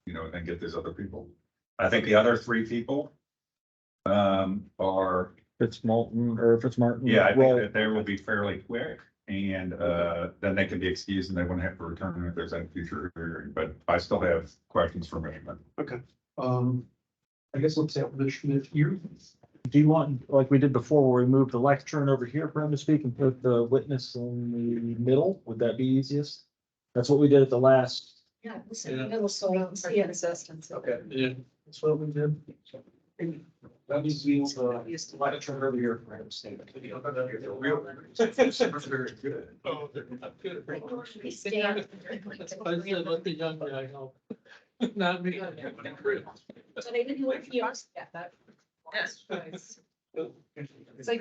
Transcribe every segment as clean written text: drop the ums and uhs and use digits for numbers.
and get these other people. I think the other three people are, Fitzmartin or Fitzmartin. yeah, I think Roll. that they will be fairly quick. And then they can be excused and they wouldn't have to return if there's any future hearing, but I still have questions for management. Okay, I guess let's have the Schmidt here. Do you want, like we did before, where we moved the lectern over here for him to speak and put the witness in the middle? Would that be easiest? That's what we did at the last. Yeah, this is middle school, see assistance. Okay, yeah, that's what we did. That means we used the lectern over here for him. Very good. Oh, they're not good. We stand. Let the young guy help. Not me. So they didn't work for us. Yeah, that. Yes. It's like.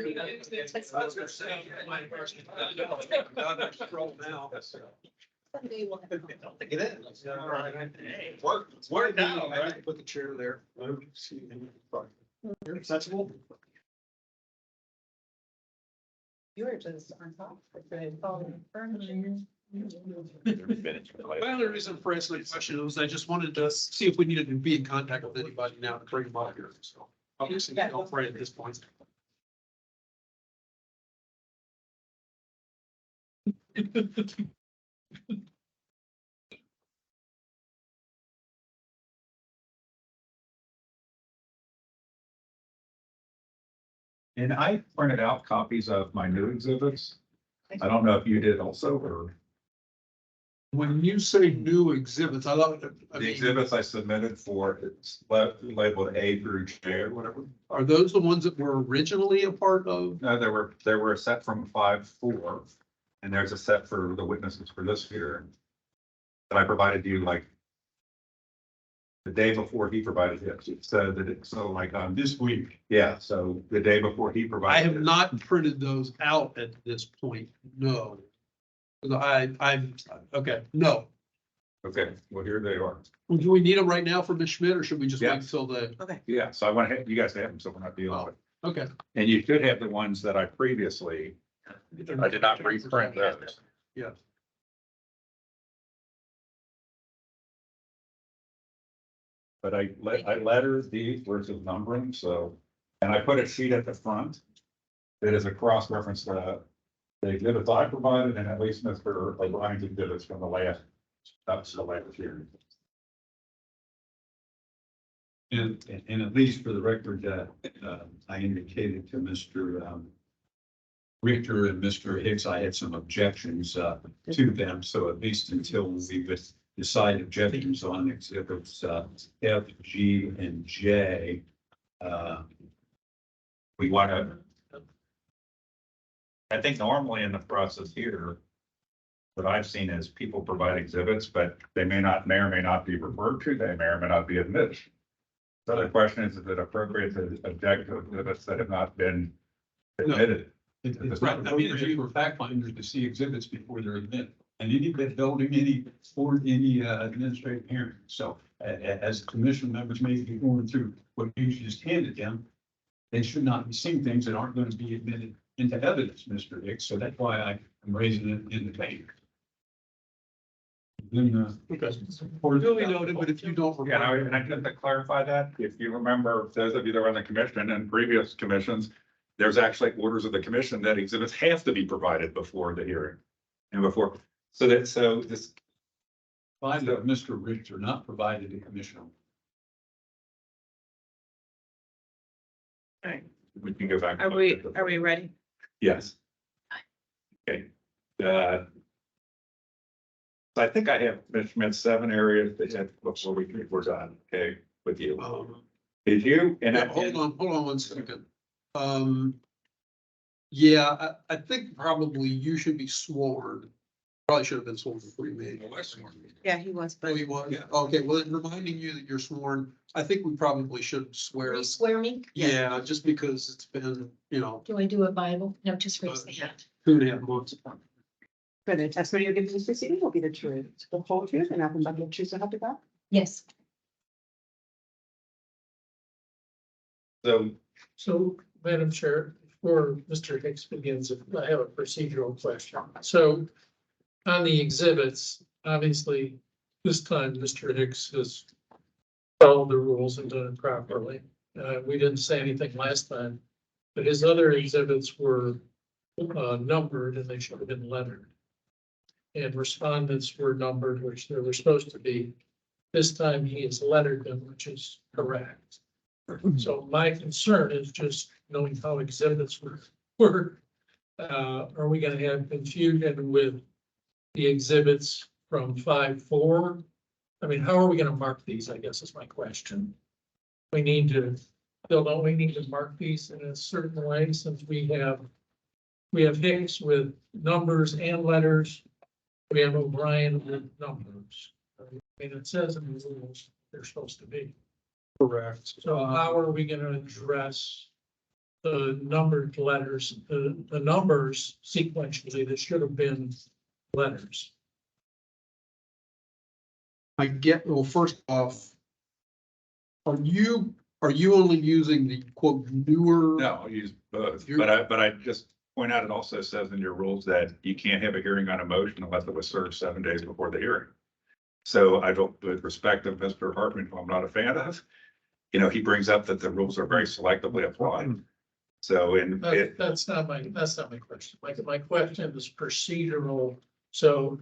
Someday we'll have. It is. All right. Work now, right? Put the chair there. Acceptable? You were just on top. My other reason for asking the question was I just wanted to see if we needed to be in contact with anybody now to bring them up here, so. Obviously, we don't right at this point. And I printed out copies of my new exhibits. I don't know if you did also, or When you say new exhibits, I love it. I the mean, exhibits I submitted for, it's labeled A through J or whatever. are those the ones that were originally a part of? No, there were a set from 5-4, and there's a set for the witnesses for this hearing. That I provided you like the day before he provided it, so that it's so like on this week. Yeah, so the day before he I provided. have it. not printed those out at this point, no. I'm, okay, no. Okay, well, here they are. Do we need them right now for Ms. Schmidt, or should we just wait Yes. until the, Yeah, so I want to have you guys to have them, so we're not dealing with. okay. And you should have the ones that I previously, I did not reprint those. Yeah. But I lettered these versus numbering, so, and I put a sheet at the front. That is a cross reference to the exhibits I provided and at least Mr. O'Brien's exhibits from the last, that's the last year. And at least for the record, I indicated to Mr. Richter and Mr. Hicks, I had some objections to them. So at least until we would decide objections on exhibits F, G, and J, We want to. I think normally in the process here. What I've seen is people provide exhibits, but they may or may not be referred to, they may or may not be admitted. So the question is it appropriate to object to exhibits that have not been admitted? it's not, I mean, it's for fact finders to see exhibits before they're admitted. And any bit holding any administrative hearing. So as commission members may be going through what you just handed them, they should not be seeing things that aren't going to be admitted into evidence, Mr. Hicks. So that's why I am raising it in the paper. Then, Duly noted, but if you don't. Yeah, and I just to clarify that, if you remember, those of you that were on the commission and previous commissions, there's actually orders of the commission that exhibits have to be provided before the hearing. And before, so this. Find that Mr. Richter not provided a commission. Alright, We can go back. are we ready? Yes. Okay. So I think I have Ms. Schmidt 7 areas that had before we're done, okay, with you. Did you? And Yeah, hold on 1 second. Yeah, I think probably you should be sworn. Probably should have been sworn before you made. Yeah, he was, Oh, but he was? Okay, well, then reminding you that you're sworn, I think we probably should swear. You swear me? Yeah, just because it's been, Do I do a Bible? No, just raise the hand. 2.5 months. For the testimony you'll give in this proceeding will be the truth, the whole truth, and nothing but the truth, so help you God. Yes. So Madam Chair, before Mr. Hicks begins, I have a procedural question. So on the exhibits, obviously, this time Mr. Hicks has followed the rules and done it properly. We didn't say anything last time, but his other exhibits were numbered and they should have been lettered. And respondents were numbered, which they were supposed to be. This time he has lettered them, which is correct. So my concern is just knowing how exhibits were. Are we gonna have confusion with the exhibits from 5-4? I mean, how are we gonna mark these, I guess is my question. We need to, Bill, don't we need to mark these in a certain way since we have Hicks with numbers and letters. We have O'Brien with numbers. I mean, it says in the rules they're supposed to be. Correct. So how are we gonna address the numbered letters, the numbers sequentially that should have been letters? Well, first off, are you only using the quote newer? No, I'll use both, You're- but I just point out, it also says in your rules that you can't have a hearing on a motion unless it was served 7 days before the hearing. So I don't, with respect of Mr. Hartman, who I'm not a fan of, he brings up that the rules are very selectively applied. So That's not my question. My question is procedural. So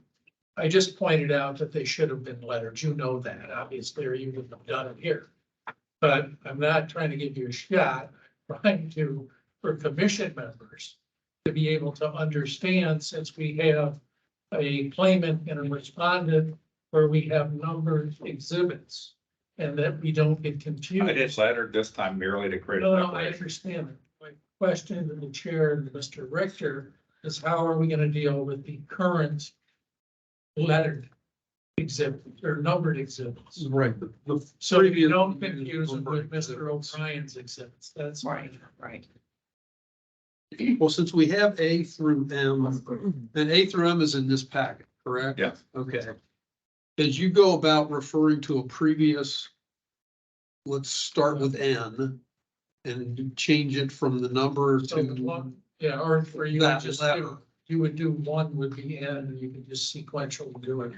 I just pointed out that they should have been lettered. You know that, obviously, or you wouldn't have done it here. But I'm not trying to give you a shot, I'm trying to, for commission members, to be able to understand, since we have a claimant and a respondent where we have numbered exhibits and that we don't get confused. I did letter this time merely to create. No, a I separation. understand. My question to the chair and Mr. Richter is how are we gonna deal with the current lettered exhibits or numbered exhibits? Right. So you don't confuse them with Mr. O'Brien's exhibits. That's fine. Right. Well, since we have A through M, and A through M is in this packet, correct? Yeah. Okay. As you go about referring to a previous, let's start with N and change it from the number So the to, one, yeah, or for you That would just letter. do, you would do one would be N and you could just sequentially do it.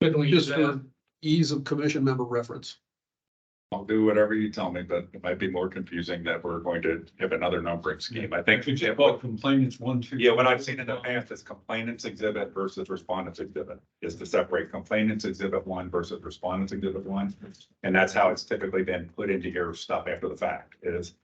Couldn't we use just that? for ease of commission member reference. I'll do whatever you tell me, but it might be more confusing that we're going to have another numbering scheme. I think. Well, complainants 1, 2. Yeah, what I've seen in the past is complainants exhibit versus respondents exhibit, is to separate complainants exhibit 1 versus respondents exhibit 1. And that's how it's typically been put into your stuff after the fact is.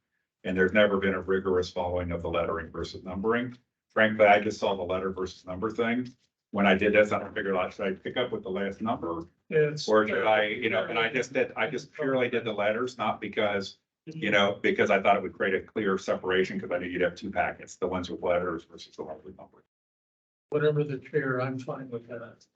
And there's never been a rigorous following of the lettering versus numbering. Frankly, I just saw the letter versus number thing. When I did this, I figured out, should I pick up with the last number? It's. Or should I, and I just purely did the letters, not because, because I thought it would create a clear separation, because I knew you'd have 2 packets, the ones with letters versus the ones with numbers. Whatever the chair, I'm fine with that.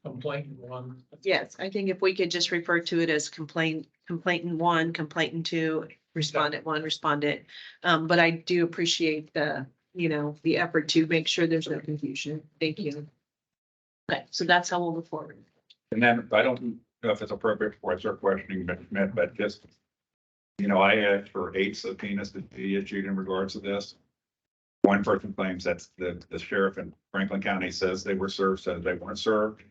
Complaint one. Yes, I think if we could just refer to it as complainant 1, complainant 2, respondent 1, respondent. But I do appreciate the effort to make sure there's no confusion. Thank you. Okay, so that's how we'll move forward. And then I don't know if it's appropriate before I start questioning Schmidt, but just, I asked for 8 subpoenas to be issued in regards to this. One person claims that the sheriff in Franklin County says they were served, says they weren't served.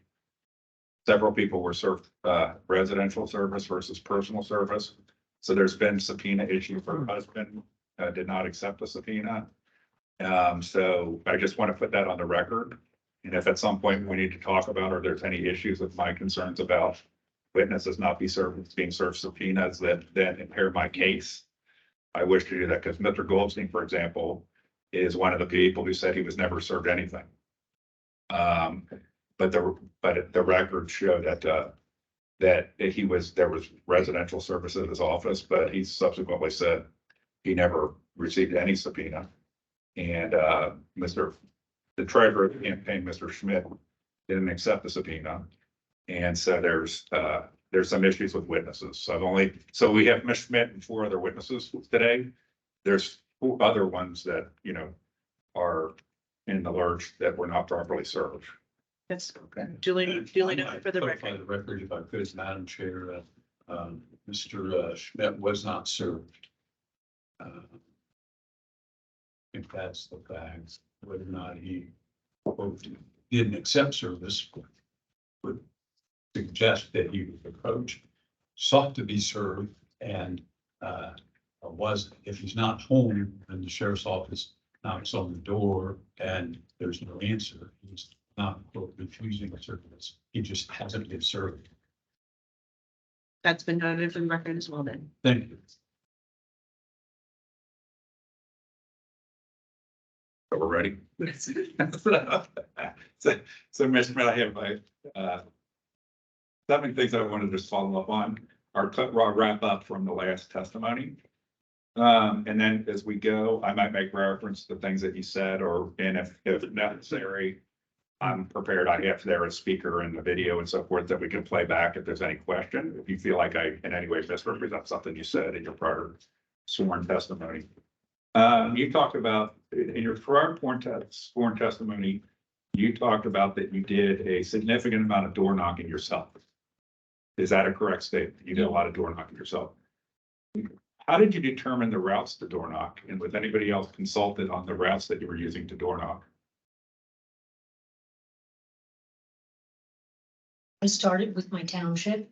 Several people were served residential service versus personal service. So there's been subpoena issue for her husband, did not accept the subpoena. So I just want to put that on the record. And if at some point we need to talk about, or there's any issues with my concerns about witnesses not being served subpoenas that then impair my case, I wish to do that because Mr. Goldstein, for example, is one of the people who said he was never served anything. But the records show that there was residential service at his office, but he subsequently said he never received any subpoena. And the treasurer of the campaign, Mr. Schmidt, didn't accept the subpoena. And so there's some issues with witnesses. So we have Ms. Schmidt and 4 other witnesses today. There's 4 other ones that, are in the lurch that were not properly served. That's duly noted for the Clarify record. the record, if I could, Madam Chair, Mr. Schmidt was not served. If that's the fact, whether or not he quote, didn't accept service would suggest that he was approached, sought to be served, and was, if he's not home, then the sheriff's office knocks on the door and there's no answer. He's not quote, refusing service. He just hasn't been served. That's been noted for the record as well then. Thank you. So we're ready. So Mr. Mayor, I have 7 things I wanted to just follow up on. Our wrap up from the last testimony. And then as we go, I might make reference to things that you said, and if necessary, I'm prepared. I have there a speaker and the video and so forth that we can play back if there's any question. If you feel like I in any way misrepresent something you said in your prior sworn testimony. You talked about in your prior sworn testimony, you talked about that you did a significant amount of door knocking yourself. Is that a correct statement? You did a lot of door knocking yourself. How did you determine the routes to door knock? And was anybody else consulted on the routes that you were using to door knock? I started with my township.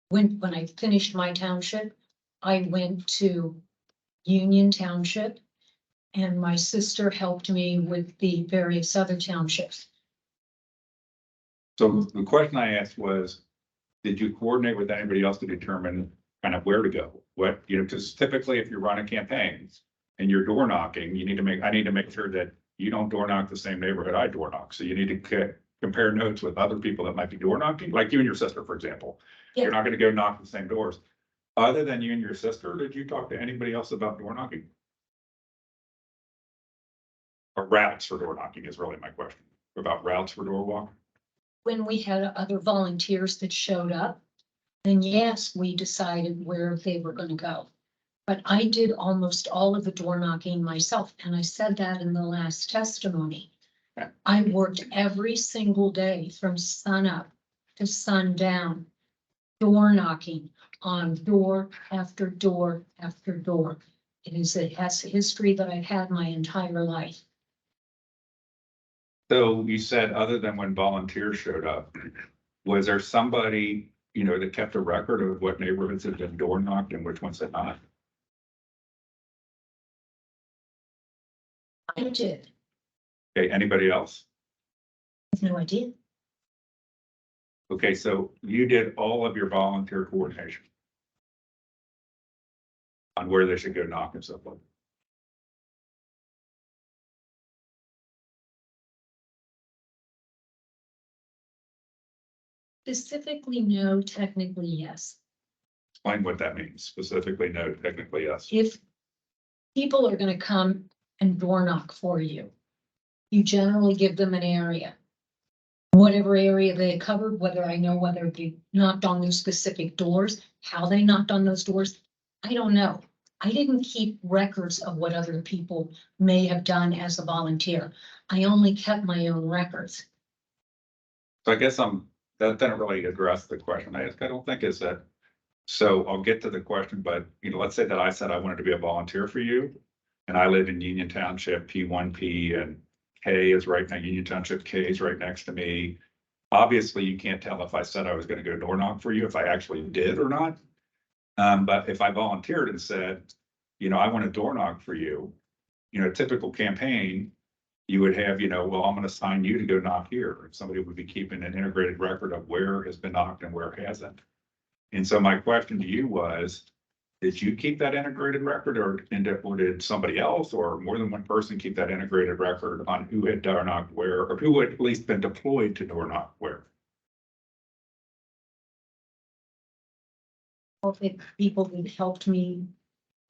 When I finished my township, I went to Union Township. And my sister helped me with the various other townships. So the question I asked was, did you coordinate with anybody else to determine kind of where to go? What, because typically if you run a campaign and you're door knocking, I need to make sure that you don't door knock the same neighborhood I door knock. So you need to compare notes with other people that might be door knocking, like you and your sister, for example. Yeah. You're not going to go knock the same doors. Other than you and your sister, did you talk to anybody else about door knocking? Or routes for door knocking is really my question, about routes for door walk. When we had other volunteers that showed up, then yes, we decided where they were gonna go. But I did almost all of the door knocking myself, and I said that in the last testimony. Okay. I worked every single day from sun up to sundown, door knocking on door after door after door. It has a history that I've had my entire life. So you said other than when volunteers showed up, was there somebody, that kept a record of what neighborhoods had been door knocked and which ones had not? I did, Okay, anybody else? I have no idea. Okay, so you did all of your volunteer coordination on where they should go knock and so forth. Specifically, no, technically, yes. Explain what that means. Specifically, no, technically, yes. If people are gonna come and door knock for you, you generally give them an area. Whatever area they covered, whether they knocked on those specific doors, how they knocked on those doors, I don't know. I didn't keep records of what other people may have done as a volunteer. I only kept my own records. So I guess that didn't really address the question I asked. I don't think is that. So I'll get to the question, but let's say that I said I wanted to be a volunteer for you. And I live in Union Township, P1P, and K is right now, Union Township K is right next to me. Obviously, you can't tell if I said I was going to go door knock for you, if I actually did or not. But if I volunteered and said, I want to door knock for you, typical campaign, you would have, well, I'm going to assign you to go knock here. Somebody would be keeping an integrated record of where has been knocked and where hasn't. And so my question to you was, did you keep that integrated record or did somebody else or more than one person keep that integrated record on who had door knocked where, or who had at least been deployed to door knock where? If people who helped me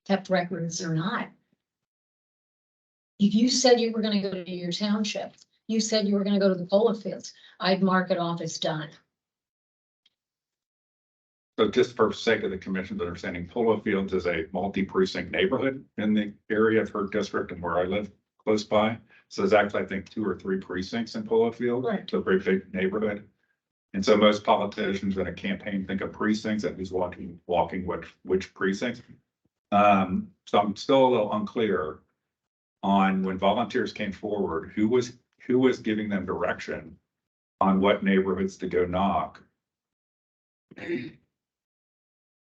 kept records or not. If you said you were gonna go to your township, you said you were gonna go to the polo fields, I'd mark it off as done. So just for sake of the commission's understanding, Polo Fields is a multi-precinct neighborhood in the area of her district and where I live close by. So there's actually, I think, 2 or 3 precincts in Polo Field. Right. It's a very big neighborhood. And so most politicians in a campaign think of precincts and who's walking which precincts. So I'm still a little unclear on when volunteers came forward, who was giving them direction on what neighborhoods to go knock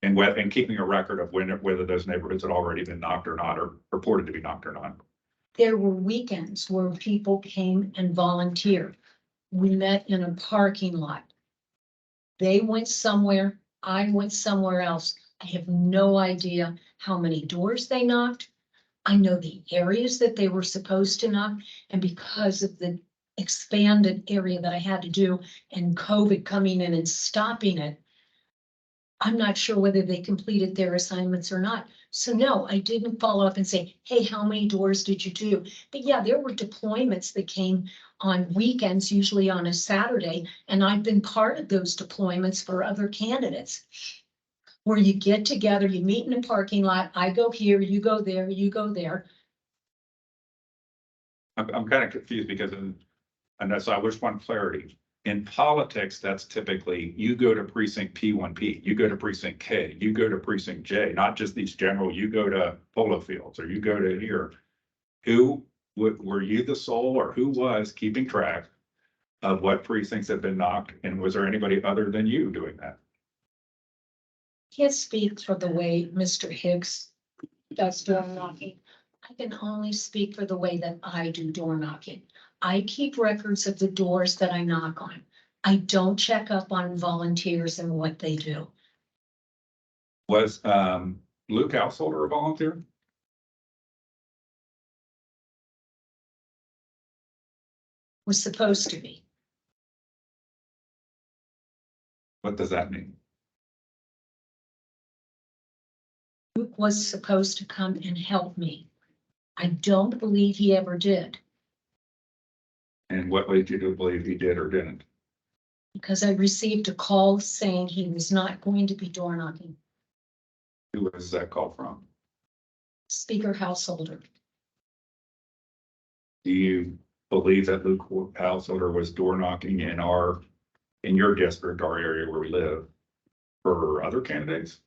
And keeping a record of whether those neighborhoods had already been knocked or not, or reported to be knocked or not. There were weekends where people came and volunteered. We met in a parking lot. They went somewhere, I went somewhere else. I have no idea how many doors they knocked. I know the areas that they were supposed to knock, and because of the expanded area that I had to do and COVID coming in and stopping it, I'm not sure whether they completed their assignments or not. So no, I didn't follow up and say, hey, how many doors did you do? But yeah, there were deployments that came on weekends, usually on a Saturday, and I've been part of those deployments for other candidates. Where you get together, you meet in a parking lot, I go here, you go there, you go there. I'm kind of confused because so I just want clarity. In politics, that's typically, you go to precinct P1P, you go to precinct K, you go to precinct J, not just these general, you go to polo fields, or you go to here. Were you the sole, or who was keeping track of what precincts have been knocked? And was there anybody other than you doing that? Can't speak for the way Mr. Hicks does door knocking. I can only speak for the way that I do door knocking. I keep records of the doors that I knock on. I don't check up on volunteers and what they do. Was Luke Householder a volunteer? Was supposed to be. What does that mean? Luke was supposed to come and help me. I don't believe he ever did, And what led you to believe he did or didn't? because I received a call saying he was not going to be door knocking. Who was that call from? Speaker Householder. Do you believe that Luke Householder was door knocking in your district, our area where we live, for other candidates?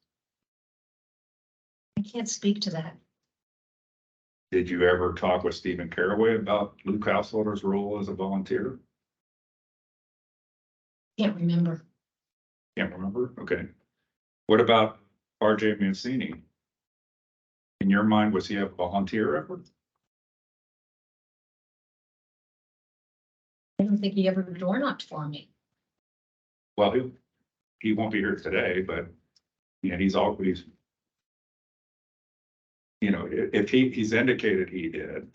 I can't speak to that. Did you ever talk with Stephen Caraway about Luke Householder's role as a volunteer? Can't remember. Can't remember. Okay. What about RJ Mancini? In your mind, was he a volunteer effort? I don't think he ever door knocked for me. Well, he won't be here today, but he's always, if he's indicated he did.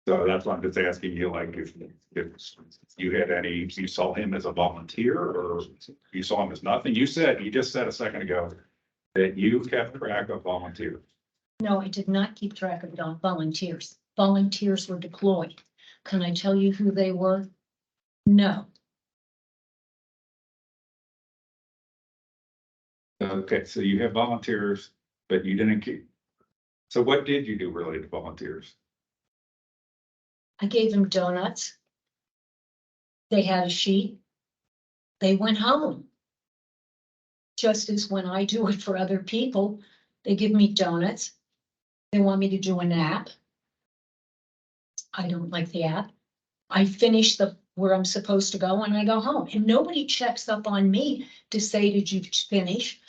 So that's why I'm just asking you, like, if you had you saw him as a volunteer, or you saw him as nothing. You just said a second ago that you kept track of volunteers. No, I did not keep track of volunteers. Volunteers were deployed. Can I tell you who they were? No. Okay, so you have volunteers, but you didn't keep. So what did you do related to volunteers? I gave them donuts. They had a sheet. They went home. Just as when I do it for other people, they give me donuts. They want me to do an app. I don't like the app. I finish where I'm supposed to go and I go home, and nobody checks up on me to say, did you finish?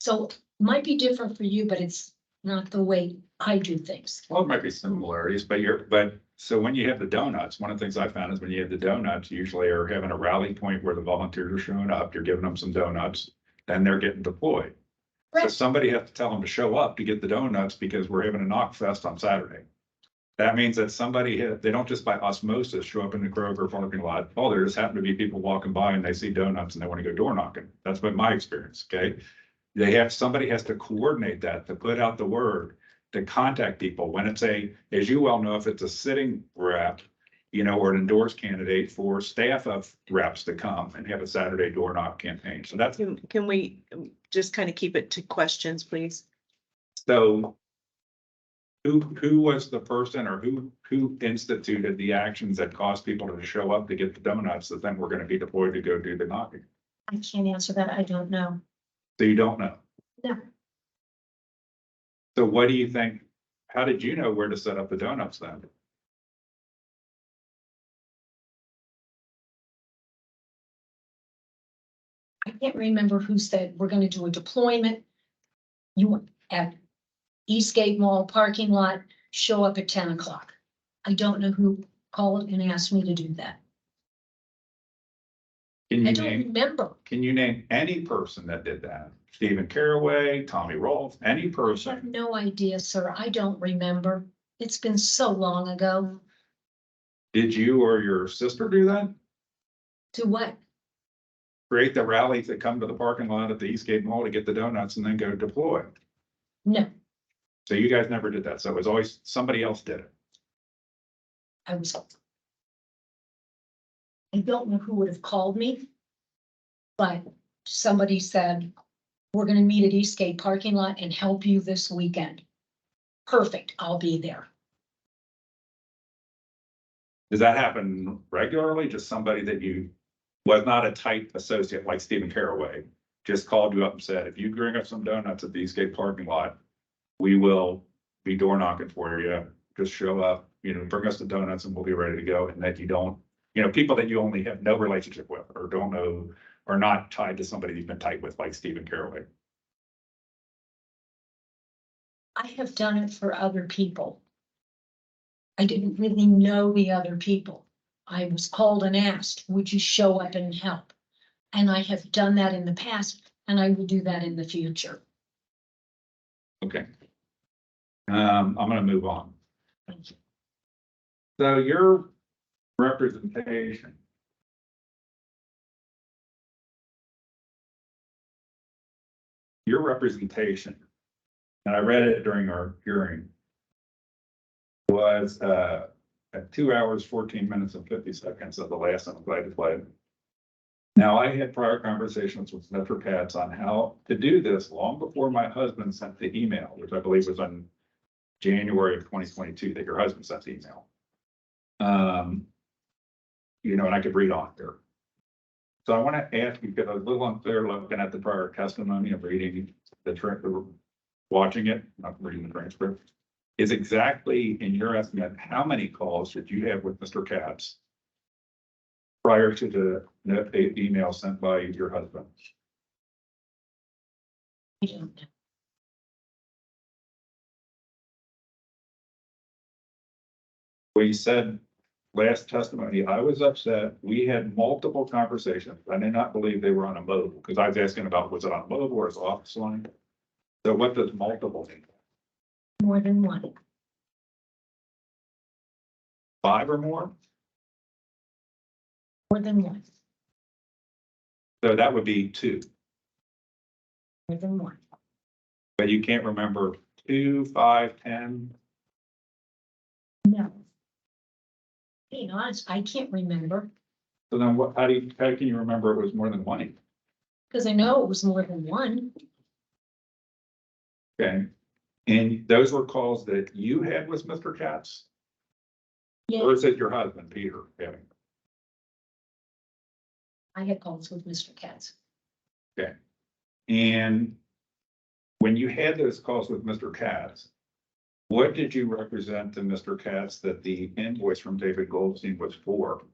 So it might be different for you, but it's not the way I do things. Well, it might be similarities, but so when you have the donuts, one of the things I found is when you have the donuts, you usually are having a rally point where the volunteers are showing up, you're giving them some donuts, then they're getting deployed. So Right. somebody has to tell them to show up to get the donuts because we're having a knock fest on Saturday. That means that they don't just by osmosis show up in the Kroger parking lot. Oh, there just happen to be people walking by and they see donuts and they want to go door knocking. That's been my experience, okay? Somebody has to coordinate that, to put out the word, to contact people. When it's as you well know, if it's a sitting rep, or an endorsed candidate for staff of reps to come and have a Saturday door knock campaign. So that's, Can we just kind of keep it to questions, please? so who was the person, or who instituted the actions that caused people to show up to get the donuts that then we're going to be deployed to go do the knocking? I can't answer that. I don't know. So you don't know? No. So what do you think? How did you know where to set up the donuts then? I can't remember who said, we're gonna do a deployment. You at Eastgate Mall parking lot, show up at 10 o'clock. I don't know who called and asked me to do that. Can I you don't name, remember. can you name any person that did that? Stephen Caraway, Tommy Rolfe, any I have person? no idea, sir. I don't remember. It's been so long ago. Did you or your sister do that? To what? Create the rallies that come to the parking lot at the Eastgate Mall to get the donuts and then go deploy? No, So you guys never did that. So it was always somebody else did it. I was. I don't know who would have called me. But somebody said, we're gonna meet at Eastgate parking lot and help you this weekend. Perfect, I'll be there. Does that happen regularly? Just somebody that you was not a tight associate like Stephen Caraway, just called you up and said, if you bring us some donuts at the Eastgate parking lot, we will be door knocking for you. Just show up, bring us the donuts and we'll be ready to go. And that you don't, people that you only have no relationship with or don't know, or not tied to somebody you've been tight with like Stephen Caraway. I have done it for other people. I didn't really know the other people. I was called and asked, would you show up and help? And I have done that in the past, and I will do that in the future. Okay. I'm gonna move on. So your representation. Your representation, and I read it during our hearing, was at 2 hours, 14 minutes and 50 seconds of the last one I'm glad to play. Now, I had prior conversations with Mr. Katz on how to do this long before my husband sent the email, which I believe was on January of 2022 that your husband sent the email. And I could read on here. So I want to ask you, because I was a little unclear looking at the prior testimony of reading watching it, not reading the transcript, is exactly in your estimate, how many calls did you have with Mr. Katz prior to the email sent by your husband? I don't know. We said last testimony, I was upset. We had multiple conversations. I did not believe they were on a mobile because I was asking about, was it on a mobile or is office line? So what does multiple mean? More than one. 5 or more? More than one. So that would be 2, More than one. but you can't remember 2, 5, 10. No. Being honest, I can't remember, So then how can you remember it was more than 1? because I know it was more than one. Okay. And those were calls that you had with Mr. Katz? Yeah, Or is it your husband, Peter, having? I had calls with Mr. Katz. Okay. And when you had those calls with Mr. Katz, what did you represent to Mr. Katz that the invoice from David Goldstein was for?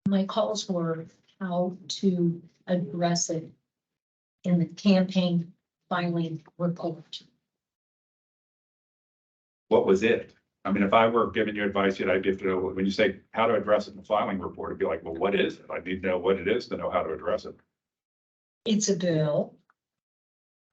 My calls were how to address it in the campaign filing report. What was it? I mean, if I were giving you advice, I'd have to know, when you say how to address it in the filing report, it'd be like, well, what is it? I need to know what it is to know how to address it. It's a bill.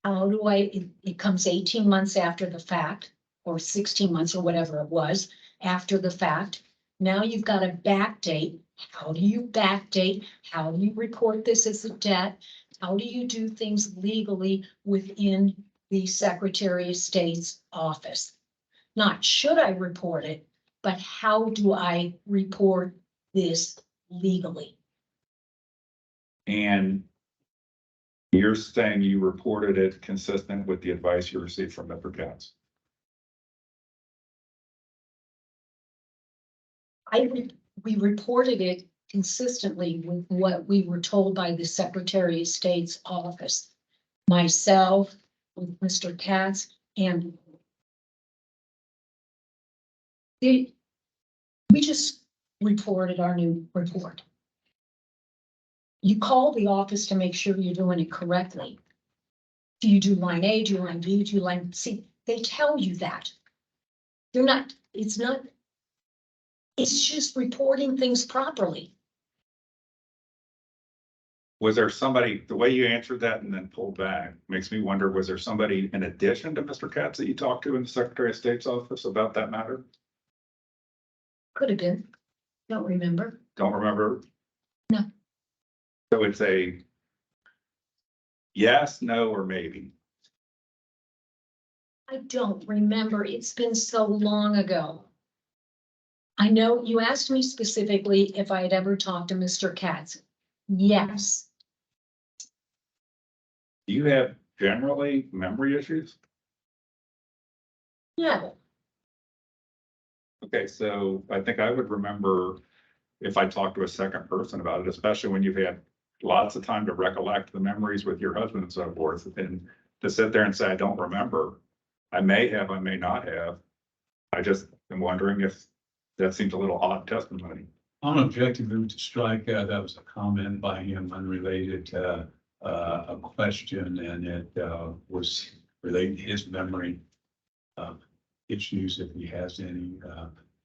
How do it comes 18 months after the fact, or 16 months or whatever it was, after the fact. Now you've got a back date. How do you backdate? How do you report this as a debt? How do you do things legally within the Secretary of State's office? Not should I report it, but how do I report this legally? And you're saying you reported it consistent with the advice you received from Mr. Katz? We reported it consistently with what we were told by the Secretary of State's office. Myself, with Mr. Katz, and we just reported our new report. You call the office to make sure you're doing it correctly. Do you do line A, do you line B, do you line C? They tell you that. They're not, it's not. It's just reporting things properly. Was there somebody, the way you answered that and then pulled back, makes me wonder, was there somebody in addition to Mr. Katz that you talked to in the Secretary of State's office about that matter? Could have been. Don't remember. Don't remember? No. So it's a yes, no, or maybe. I don't remember. It's been so long ago. I know you asked me specifically if I had ever talked to Mr. Katz. Yes. Do you have generally memory issues? No. Okay, so I think I would remember if I talked to a second person about it, especially when you've had lots of time to recollect the memories with your husband and so forth, and to sit there and say, I don't remember. I may have, I may not have. I just am wondering if that seems a little odd testimony. On objective move to strike, that was a comment by him unrelated to a question, and it was related to his memory issues if he has any.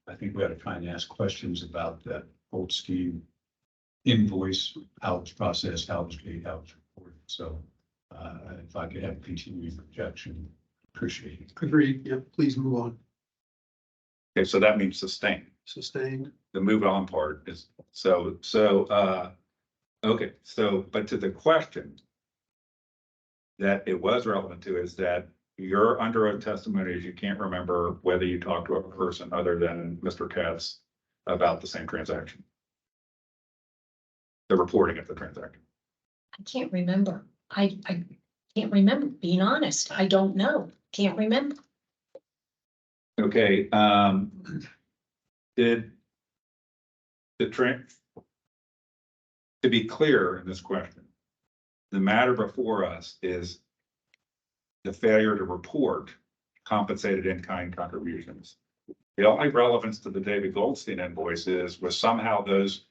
I think we ought to try and ask questions about the Goldstein invoice, how it's processed, how it's paid, how it's reported. So if I could have continued objection, appreciate it. Agreed. Yeah, please move on. Okay, so that means sustain. Sustained. The move on part is, okay, so, but to the question that it was relevant to is that you're under oath testimony is you can't remember whether you talked to a person other than Mr. Katz about the same transaction. The reporting of the transaction. I can't remember. I can't remember, being honest. I don't know. Can't remember. Okay, did the to be clear in this question, the matter before us is the failure to report compensated in-kind contributions. The only relevance to the David Goldstein invoice was somehow those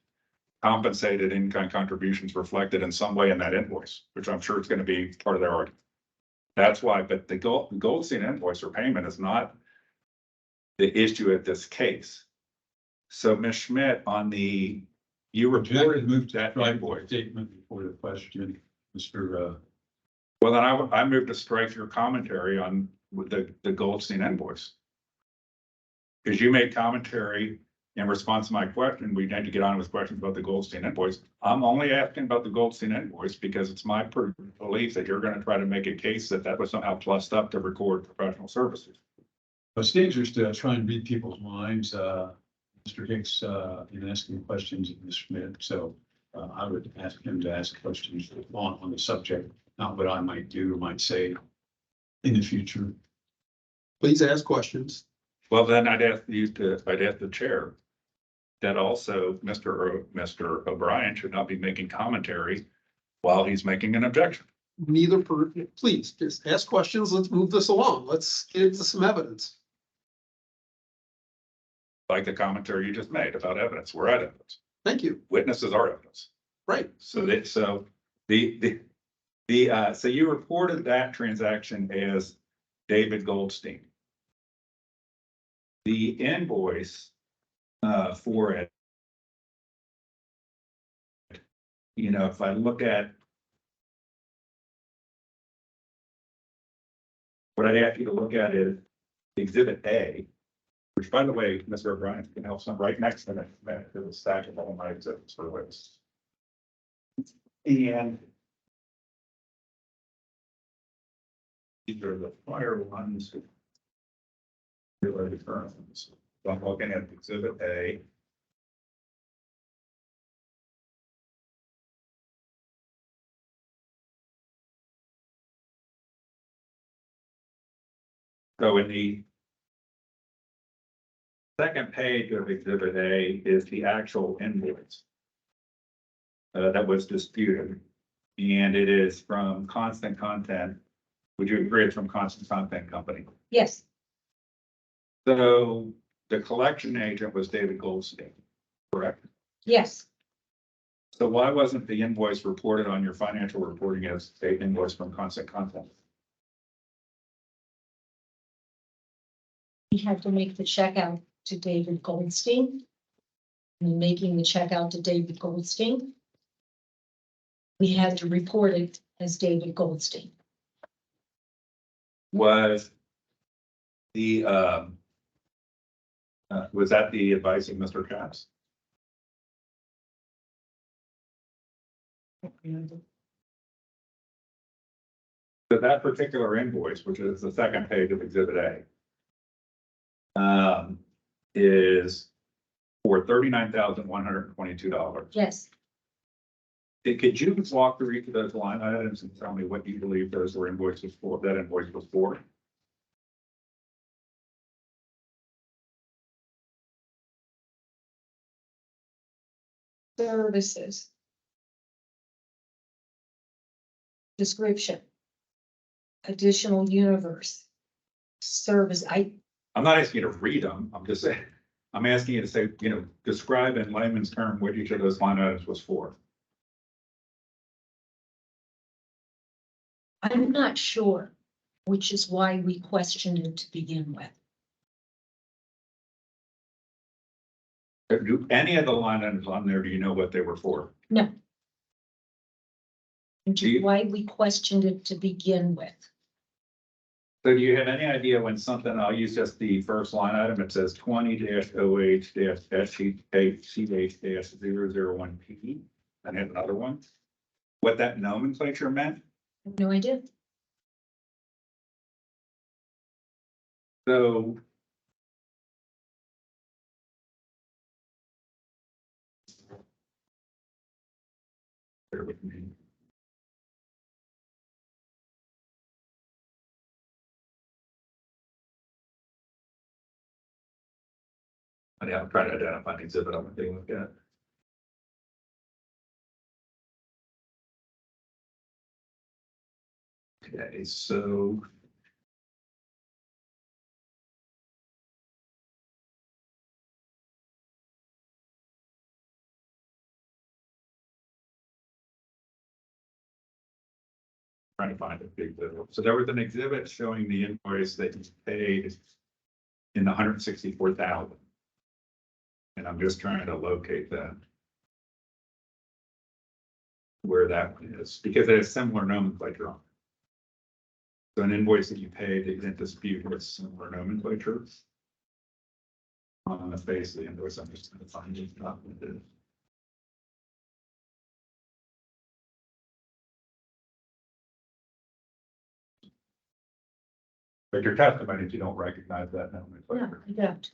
compensated in-kind contributions reflected in some way in that invoice, which I'm sure is going to be part of their argument. That's why, but the Goldstein invoice or payment is not the issue at this case. So Ms. Schmidt, on the, you Objective reported move to that strike invoice. statement before the question, Mr. Well, then I moved to strike your commentary on the Goldstein invoice. Because you made commentary in response to my question, we need to get on with questions about the Goldstein invoice. I'm only asking about the Goldstein invoice because it's my belief that you're going to try to make a case that was somehow plussed up to record professional services. It's dangerous to try and read people's minds, Mr. Hicks, in asking questions of Ms. Schmidt. So I would ask him to ask questions on the subject, not what I might do or might say in the future. Please ask questions. Well, then I'd ask the chair that also Mr. O'Brien should not be making commentary while he's making an objection. Please just ask questions. Let's move this along. Let's get into some evidence. Like the commentary you just made about evidence. We're at evidence. Thank you. Witnesses are evidence. Right. So so you reported that transaction as David Goldstein. The invoice for it, you know, if I look at what I'd ask you to look at is Exhibit A, which, by the way, Mr. O'Brien can help some right next to it. There's a stack of all my exhibits for lists. And these are the prior ones. Here are the current ones. So I'm looking at Exhibit A. So in the second page of Exhibit A is the actual invoice that was disputed. And it is from Constant Content. Would you agree it's from Constant Content Company? Yes. So the collection agent was David Goldstein, correct? Yes. So why wasn't the invoice reported on your financial reporting as a invoice from Constant Content? We had to make the check out to David Goldstein. And making the check out to David Goldstein, we had to report it as David Goldstein. Was was that the advice of Mr. Capps? So that particular invoice, which is the second page of Exhibit A, is for $39,122. Yes, Could you walk through each of those line items and tell me what you believe those were invoices for, that invoice was for? services. Description. Additional universe. Service, I'm not asking you to read them, I'm just saying, I'm asking you to say, describe in layman's term what each of those line items was for. I'm not sure, which is why we questioned it to begin with. Do any of the line items on there, do you know what they were for? No. Which Do is you- why we questioned it to begin with. So do you have any idea when something, I'll use just the first line item, it says 20-OH-SCH-001P, and have another one? What that nomenclature meant? I have no idea. So. Bear with me. I'm trying to identify the exhibit I'm taking a look at. Okay, so. Trying to find a big bill. So there was an exhibit showing the invoice that you paid in the 164,000. And I'm just trying to locate that. Where that is, because it has similar nomenclature on it. So an invoice that you paid that you didn't dispute with similar nomenclature. On the face of the invoice, I'm just gonna find it. But your testimony, you don't recognize that No, nomenclature. I don't.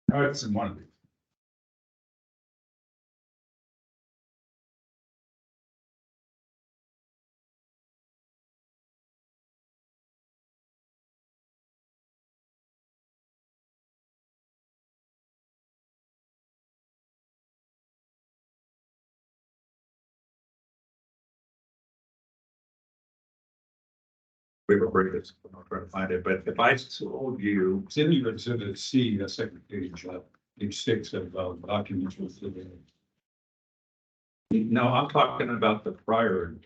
No, it's in one of these. We were bringing this, I'm not trying to find it, but if I told you, It's in your exhibit C, the second page 6 of documents with the. no, I'm talking about the prior.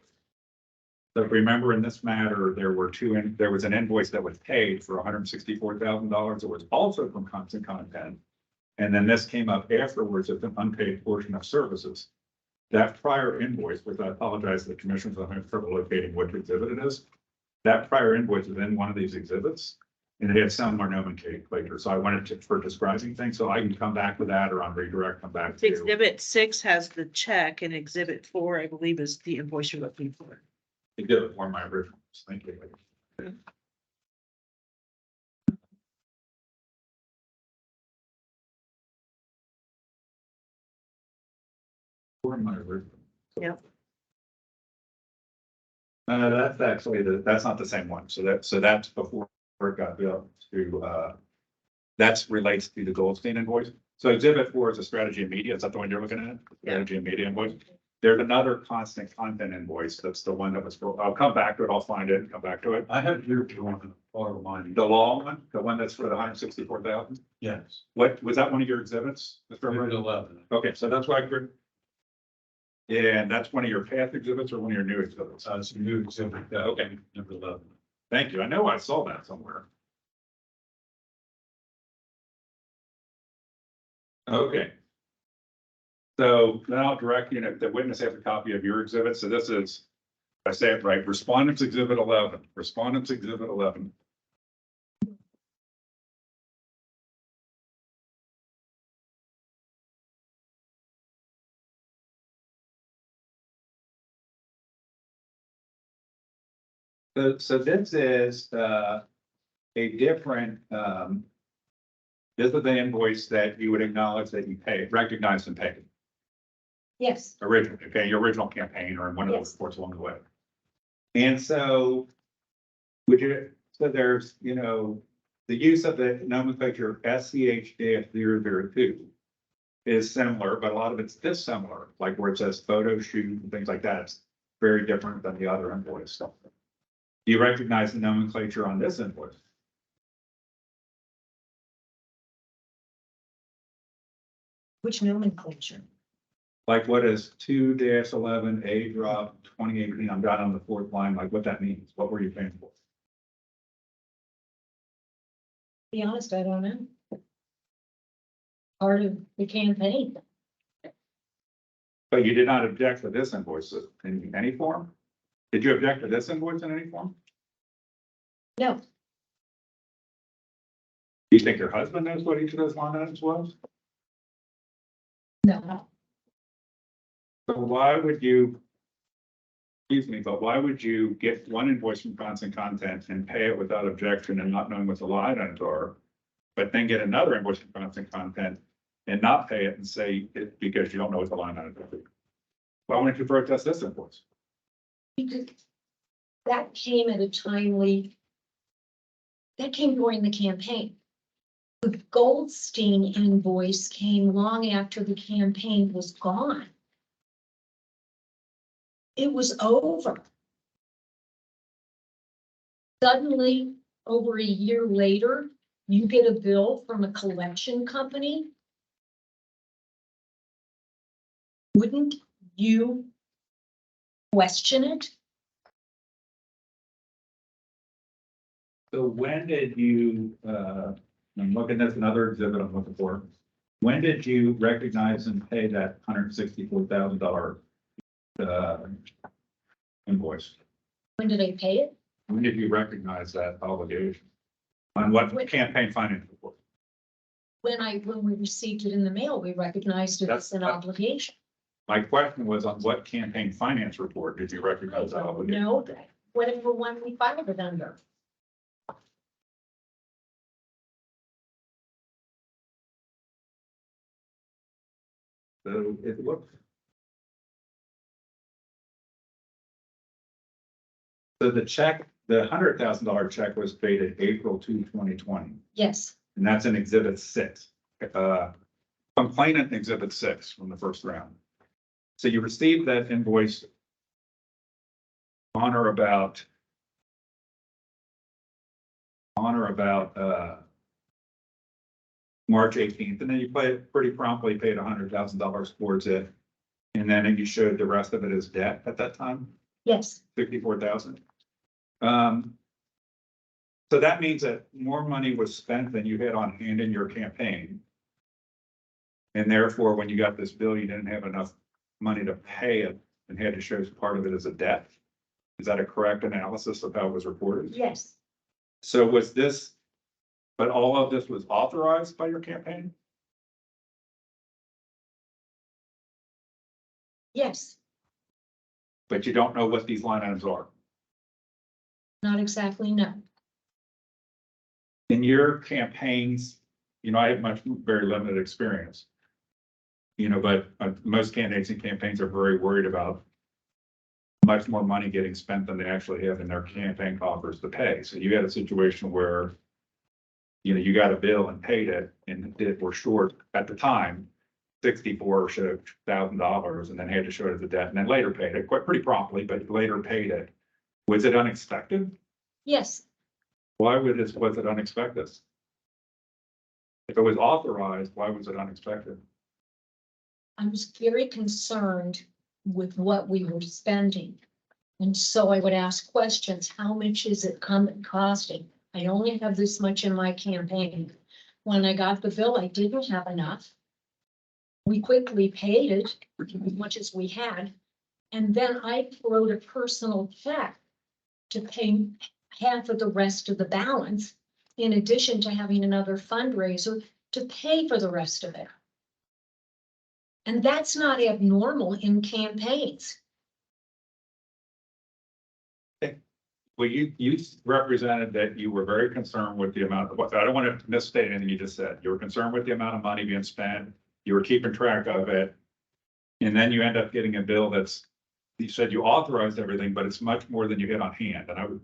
So remember in this matter, there was an invoice that was paid for $164,000. It was also from Constant Content. And then this came up afterwards as an unpaid portion of services. That prior invoice, which I apologize to the commissioners, I'm having trouble locating what exhibit it is. That prior invoice was in one of these exhibits. And it had similar nomenclature, so I wanted to, for describing things, so I can come back to that or on redirect, come back to. Exhibit 6 has the check and exhibit 4, I believe, is the invoice you're looking for. Exhibit for my originals, thank you. For my originals. Yep. That's actually that's not the same one, so that's before it got built to, that's relates to the Goldstein invoice. So exhibit 4 is a strategy and media, is that the one you're looking at? Strategy and media invoice. There's another Constant Content invoice, that's the one that was, I'll come back to it, I'll find it and come back to it. I have here if you want to part of mine. The long one, the one that's for the 164,000? Yes. What, was that one of your exhibits? Mr. Number Everett? 11. Okay, so that's why I could. Yeah, and that's one of your past exhibits or one of your new exhibits? It's a new exhibit. Okay. Number 11. Thank you. I know I saw that somewhere. Okay. So now I'll direct you, if the witness has a copy of your exhibit, so this is, if I say it right, Respondents Exhibit 11, Respondents Exhibit 11. So this is, a different, this is the invoice that you would acknowledge that you paid, recognized and paid Yes, originally, okay, your original campaign or in one of the Yes. reports along the way. And so, would you, so there's, the use of the nomenclature SCH-002 is similar, but a lot of it's dissimilar, like where it says photo shoot and things like that. It's very different than the other invoice stuff. Do you recognize the nomenclature on this invoice? which nomenclature? Like what is 2-11 A drop 2018? I'm down on the fourth line, like what that means. What were you paying for? Be honest, I don't know. Part of the campaign. But you did not object to this invoice in any form? Did you object to this invoice in any form? No, Do you think your husband knows what each of those line items was? no, So why would you, excuse me, but why would you get one invoice from Constant Content and pay it without objection and not knowing what the line items are? But then get another invoice from Constant Content and not pay it and say it because you don't know what the line items are? Why wouldn't you protest this invoice? because that came at a timely, that came during the campaign. The Goldstein invoice came long after the campaign was gone. It was over. Suddenly, over a year later, you get a bill from a collection company. Wouldn't you question it? So when did you, I'm looking at another exhibit I'm looking for. When did you recognize and pay that $164,000 invoice? When did I pay it? When did you recognize that obligation? On what campaign finance report? When we received it in the mail, we recognized it as an obligation. My question was on what campaign finance report did you recognize that obligation? No, whatever one we filed it under. So it looks. So the check, the $100,000 check was dated April 2, 2020, Yes, and that's in Exhibit 6. Complainant Exhibit 6 from the first round. So you received that invoice on or about March 18th, and then you pretty promptly paid $100,000 towards it. And then you showed the rest of it as debt at that time, yes, 64,000. So that means that more money was spent than you had on hand in your campaign. And therefore, when you got this bill, you didn't have enough money to pay it and had to show part of it as a debt. Is that a correct analysis of how it was reported? yes, So was this, but all of this was authorized by your campaign? yes, But you don't know what these line items are. not exactly, no. In your campaigns, I have very limited experience. But most candidates and campaigns are very worried about much more money getting spent than they actually have in their campaign coffers to pay. So you had a situation where, you got a bill and paid it and were short at the time, $64,000, and then had to show it as a debt and then later paid it pretty promptly, but later paid it. Was it unexpected? Yes, Why was it unexpected? If it was authorized, why was it unexpected? I was very concerned with what we were spending. And so I would ask questions, how much is it costing? I only have this much in my campaign. When I got the bill, I didn't have enough. We quickly paid it, as much as we had. And then I wrote a personal check to pay half of the rest of the balance, in addition to having another fundraiser to pay for the rest of it. And that's not abnormal in campaigns. Well, you represented that you were very concerned with the amount of, I don't want to misstate anything you just said. You were concerned with the amount of money being spent. You were keeping track of it. And then you end up getting a bill that's, you said you authorized everything, but it's much more than you had on hand. And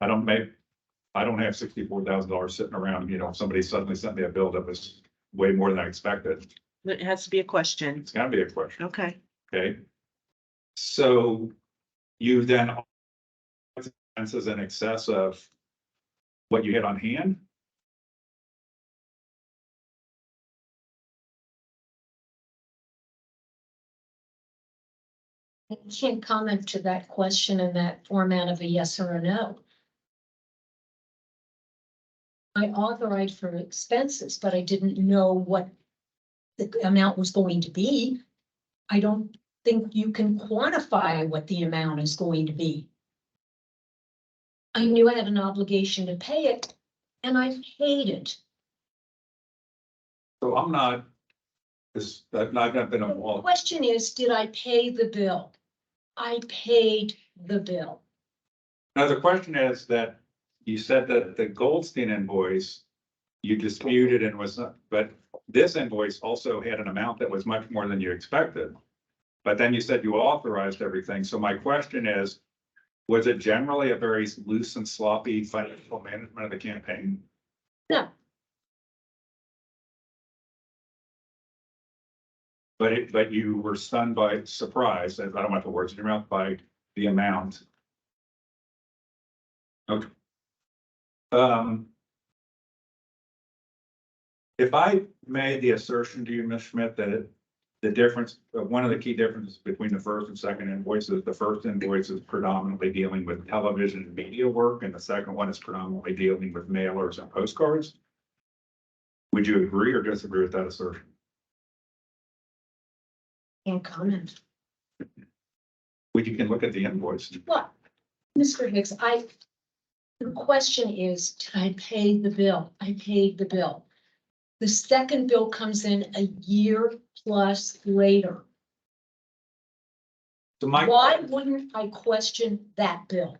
I don't have $64,000 sitting around, you know, somebody suddenly sent me a bill that was way more than I expected. It has to be a question. It's gotta be a question, Okay. okay? So you then expenses in excess of what you had on hand? I can't comment to that question in that format of a yes or a no. I authorized for expenses, but I didn't know what the amount was going to be. I don't think you can quantify what the amount is going to be. I knew I had an obligation to pay it, and I paid it. So I'm not, I've not been The involved. question is, did I pay the bill? I paid the bill. Now, the question is that you said that the Goldstein invoice, you disputed and was not, but this invoice also had an amount that was much more than you expected. But then you said you authorized everything. So my question is, was it generally a very loose and sloppy financial management of the campaign? No, But you were stunned by surprise, I don't want the words in your mouth, by the amount. Okay. If I made the assertion to you, Ms. Schmidt, that the difference, one of the key differences between the first and second invoices, the first invoice is predominantly dealing with television and media work, and the second one is predominantly dealing with mailers and postcards. Would you agree or disagree with that assertion? can't comment. Well, you can look at the invoice. What? Mr. Hicks, the question is, did I pay the bill? I paid the bill. The second bill comes in a year plus later. So Why wouldn't I question that bill?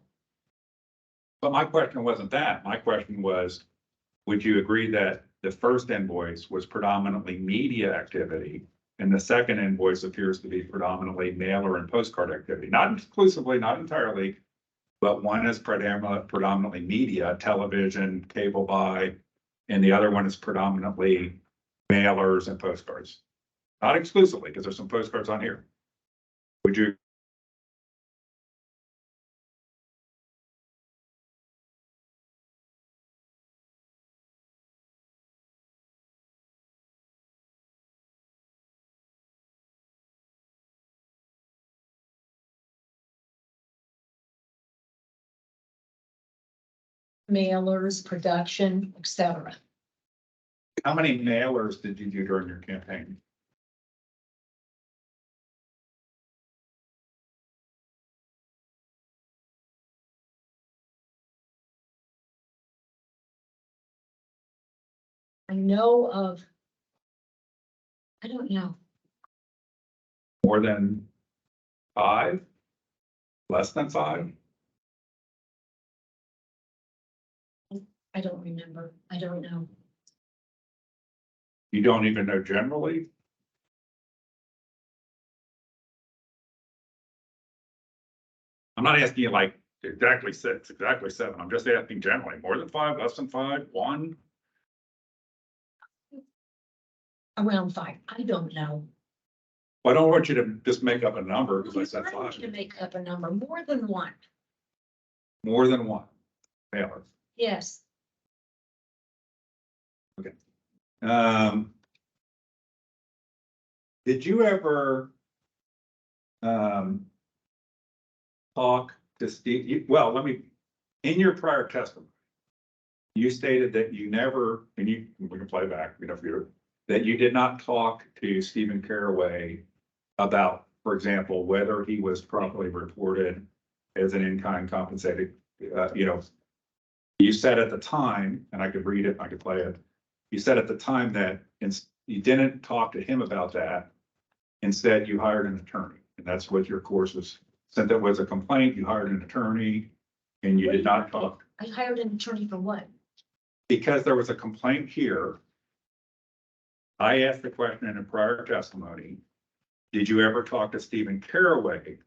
But my question wasn't that. My question was, would you agree that the first invoice was predominantly media activity and the second invoice appears to be predominantly mailer and postcard activity? Not exclusively, not entirely, but one is predominantly media, television, cable buy, and the other one is predominantly mailers and postcards. Not exclusively, because there's some postcards on here. Would you? Mailers, production, etc. How many mailers did you do during your campaign? I know of, I don't know, More than 5? Less than 5? I don't remember, I don't know. You don't even know generally? I'm not asking you like exactly 6, exactly 7. I'm just asking generally, more than 5, less than 5, 1? Around 5, I don't know. I don't want you to just make up a number because I said I want you to 5. make up a number, more than one, More than 1 mailer. yes. Um. Did you ever? Talk to Steve, well, in your prior testimony. You stated that you never, and we can play back, if you're, that you did not talk to Stephen Caraway about, for example, whether he was properly reported as an in-kind compensated, you said at the time, and I could read it, I could play it. You said at the time that you didn't talk to him about that. Instead, you hired an attorney, and that's what your course was. Since there was a complaint, you hired an attorney and you did not talk. I hired an attorney for what? Because there was a complaint here. I asked the question in a prior testimony. Did you ever talk to Stephen Caraway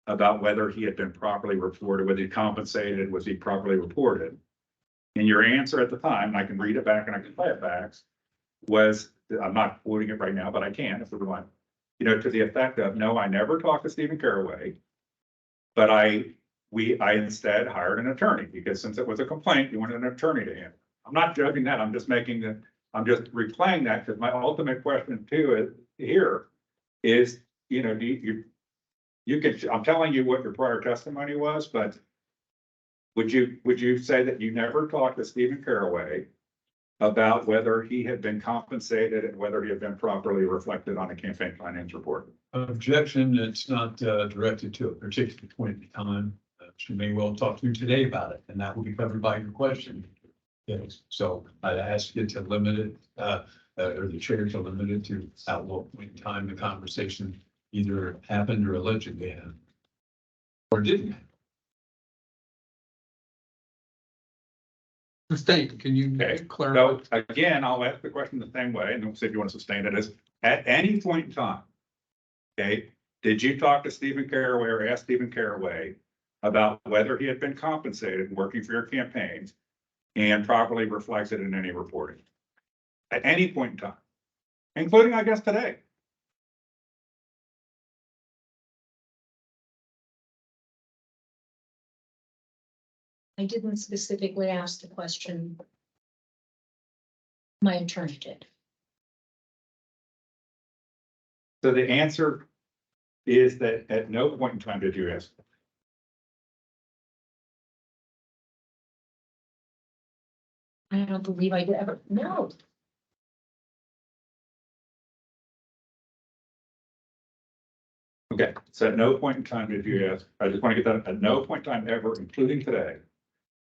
about whether he had been properly reported, whether he compensated, was he properly reported? And your answer at the time, and I can read it back and I can play it back, was, I'm not quoting it right now, but I can if we want, to the effect of, no, I never talked to Stephen Caraway. But I instead hired an attorney because since it was a complaint, you wanted an attorney to handle. I'm not judging that. I'm just I'm just replaying that because my ultimate question too is, I'm telling you what your prior testimony was, but would you say that you never talked to Stephen Caraway about whether he had been compensated and whether he had been properly reflected on a campaign finance report? Objection, it's not directed to a particular point in time. You may well talk to you today about it, and that will be covered by your question. Yes, so I'd ask you to limit it, or the chair to limit it to at what point in time the conversation either happened or allegedly happened. Or didn't happen. Sustain, can you Okay, clarify? so again, I'll ask the question the same way and then see if you want to sustain it as at any point in time. Okay, did you talk to Stephen Caraway or ask Stephen Caraway about whether he had been compensated working for your campaigns and properly reflected in any reporting? At any point in time, including, I guess, today. I didn't specifically ask the question. My attorney did. So the answer is that at no point in time did you ask. I don't believe I did ever, no. Okay, so at no point in time did you ask, I just want to get that, at no point in time ever, including today,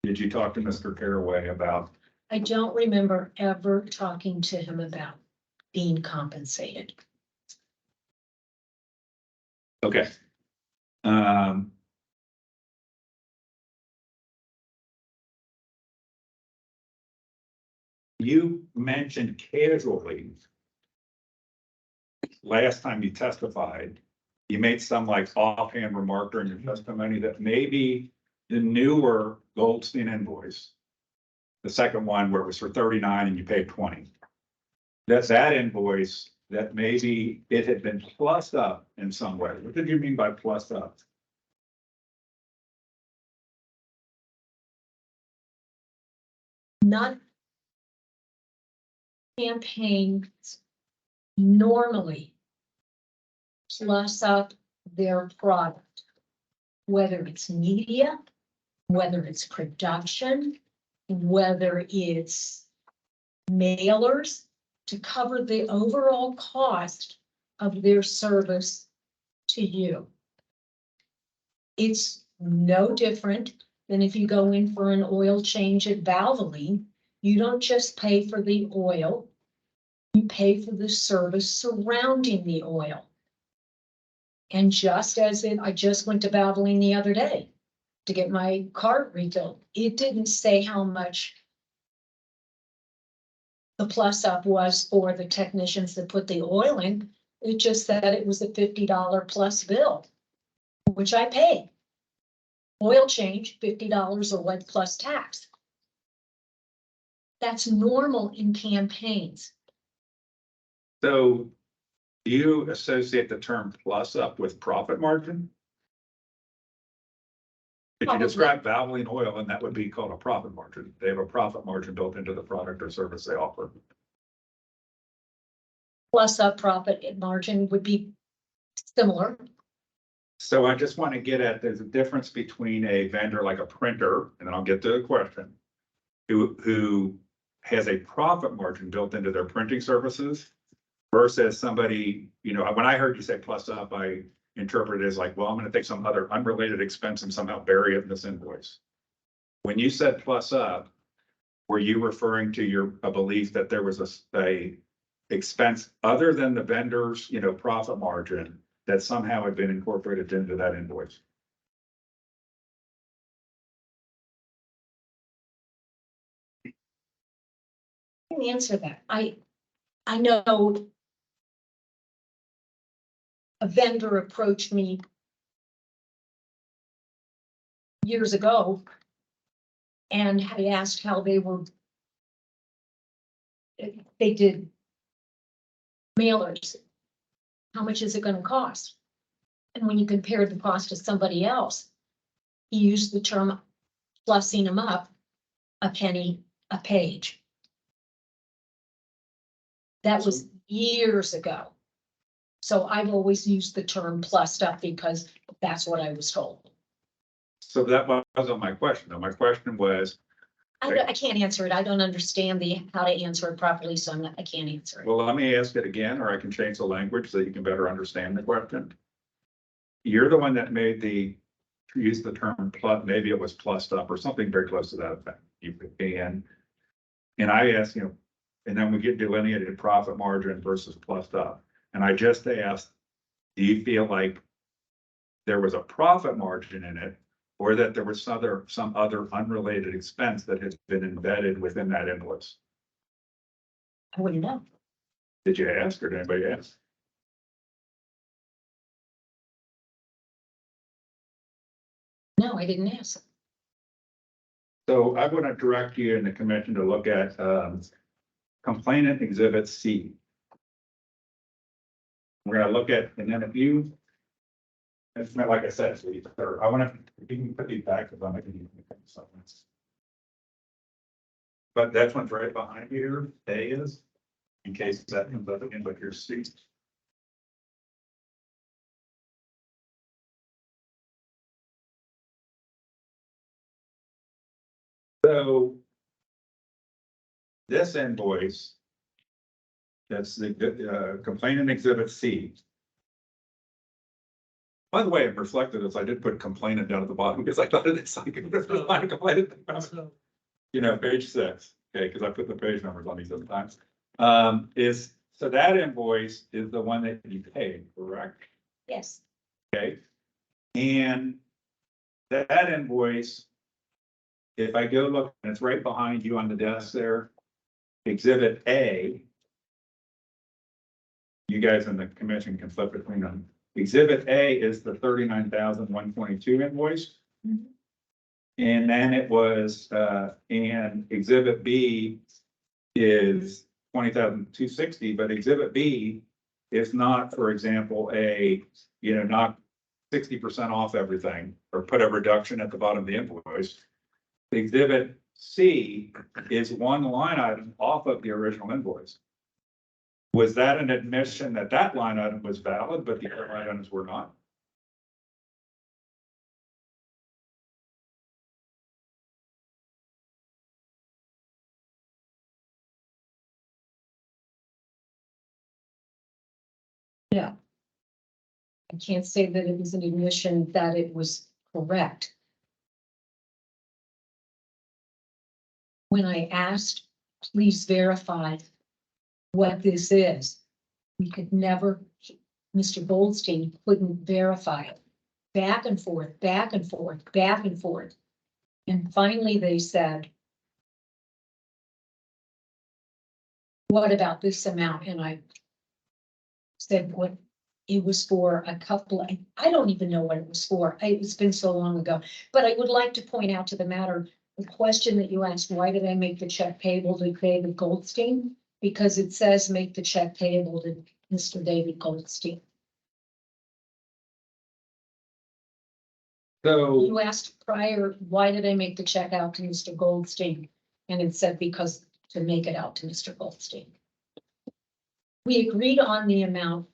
did you talk to Mr. Caraway about? I don't remember ever talking to him about being compensated. Okay. You mentioned casually last time you testified, you made some like offhand remark during your testimony that maybe the newer Goldstein invoice, the second one where it was for 39 and you paid 20, that invoice, that maybe it had been plus up in some way. What did you mean by plus up? Not campaigns normally plus up their product, whether it's media, whether it's production, whether it's mailers, to cover the overall cost of their service to you. It's no different than if you go in for an oil change at Valvoline. You don't just pay for the oil, you pay for the service surrounding the oil. And just as I just went to Valvoline the other day to get my car refilled, it didn't say how much the plus up was for the technicians that put the oil in. It just said it was a $50 plus bill, which I paid. Oil change, $50 or what plus tax. That's normal in campaigns. So do you associate the term plus up with profit margin? If you Probably. describe Valvoline oil, and that would be called a profit margin. They have a profit margin built into the product or service they offer. plus up profit margin would be similar. So I just want to get at, there's a difference between a vendor like a printer, and then I'll get to the question. Who has a profit margin built into their printing services versus somebody, you know, when I heard you say plus up, I interpreted it as like, well, I'm gonna take some other unrelated expense and somehow bury it in this invoice. When you said plus up, were you referring to a belief that there was a expense other than the vendor's, you know, profit margin that somehow had been incorporated into that invoice? I can answer that. I know a vendor approached me years ago and had asked how they did mailers. How much is it gonna cost? And when you compared the cost to somebody else, he used the term plussing them up a penny a page. That was years ago. So I've always used the term plussed up because that's what I was told. So that wasn't my question, though. My question was, I can't answer it. I don't understand how to answer it properly, so I can't answer it. well, let me ask it again, or I can change the language so you can better understand the question. You're the one that used the term plus, maybe it was plussed up or something very close to that effect. And I asked, you know, and then we get delineated profit margin versus plussed up. And I just asked, do you feel like there was a profit margin in it, or that there was some other unrelated expense that has been embedded within that invoice? I wouldn't know. Did you ask, or did anybody ask? No, I didn't ask. So I want to direct you and the commission to look at complainant exhibit C. We're gonna look at, and then if you, it's not like I said, so I want to, you can put these back because I'm making something. But that's one's right behind you, A is, in case that comes up again, but here's C. So this invoice, that's the complainant exhibit C. By the way, it reflected as I did put complainant down at the bottom because I thought it's like, this was not a complainant. So, You know, page 6, okay, because I put the page numbers on these sometimes. So that invoice is the one that you paid, correct? Yes. Okay. And that invoice, if I go look, and it's right behind you on the desk there, exhibit A. You guys in the commission can flip between them. Exhibit A is the 39,122 invoice. Mhm. And then it was, and exhibit B is 20,260, but exhibit B is not, for example, knock 60% off everything or put a reduction at the bottom of the invoice. Exhibit C is one line item off of the original invoice. Was that an admission that that line item was valid, but the other line items were not? Yeah. I can't say that it was an admission that it was correct. When I asked, please verify what this is, we could never, Mr. Goldstein couldn't verify it. Back and forth, back and forth, back and forth. And finally they said, what about this amount? And I said, what it was for a couple, I don't even know what it was for. It's been so long ago, but I would like to point out to the matter, the question that you asked, why did I make the check payable to David Goldstein? Because it says make the check payable to Mr. David Goldstein. So, You asked prior, why did I make the check out to Mr. Goldstein? And it said because to make it out to Mr. Goldstein. we agreed on the amount.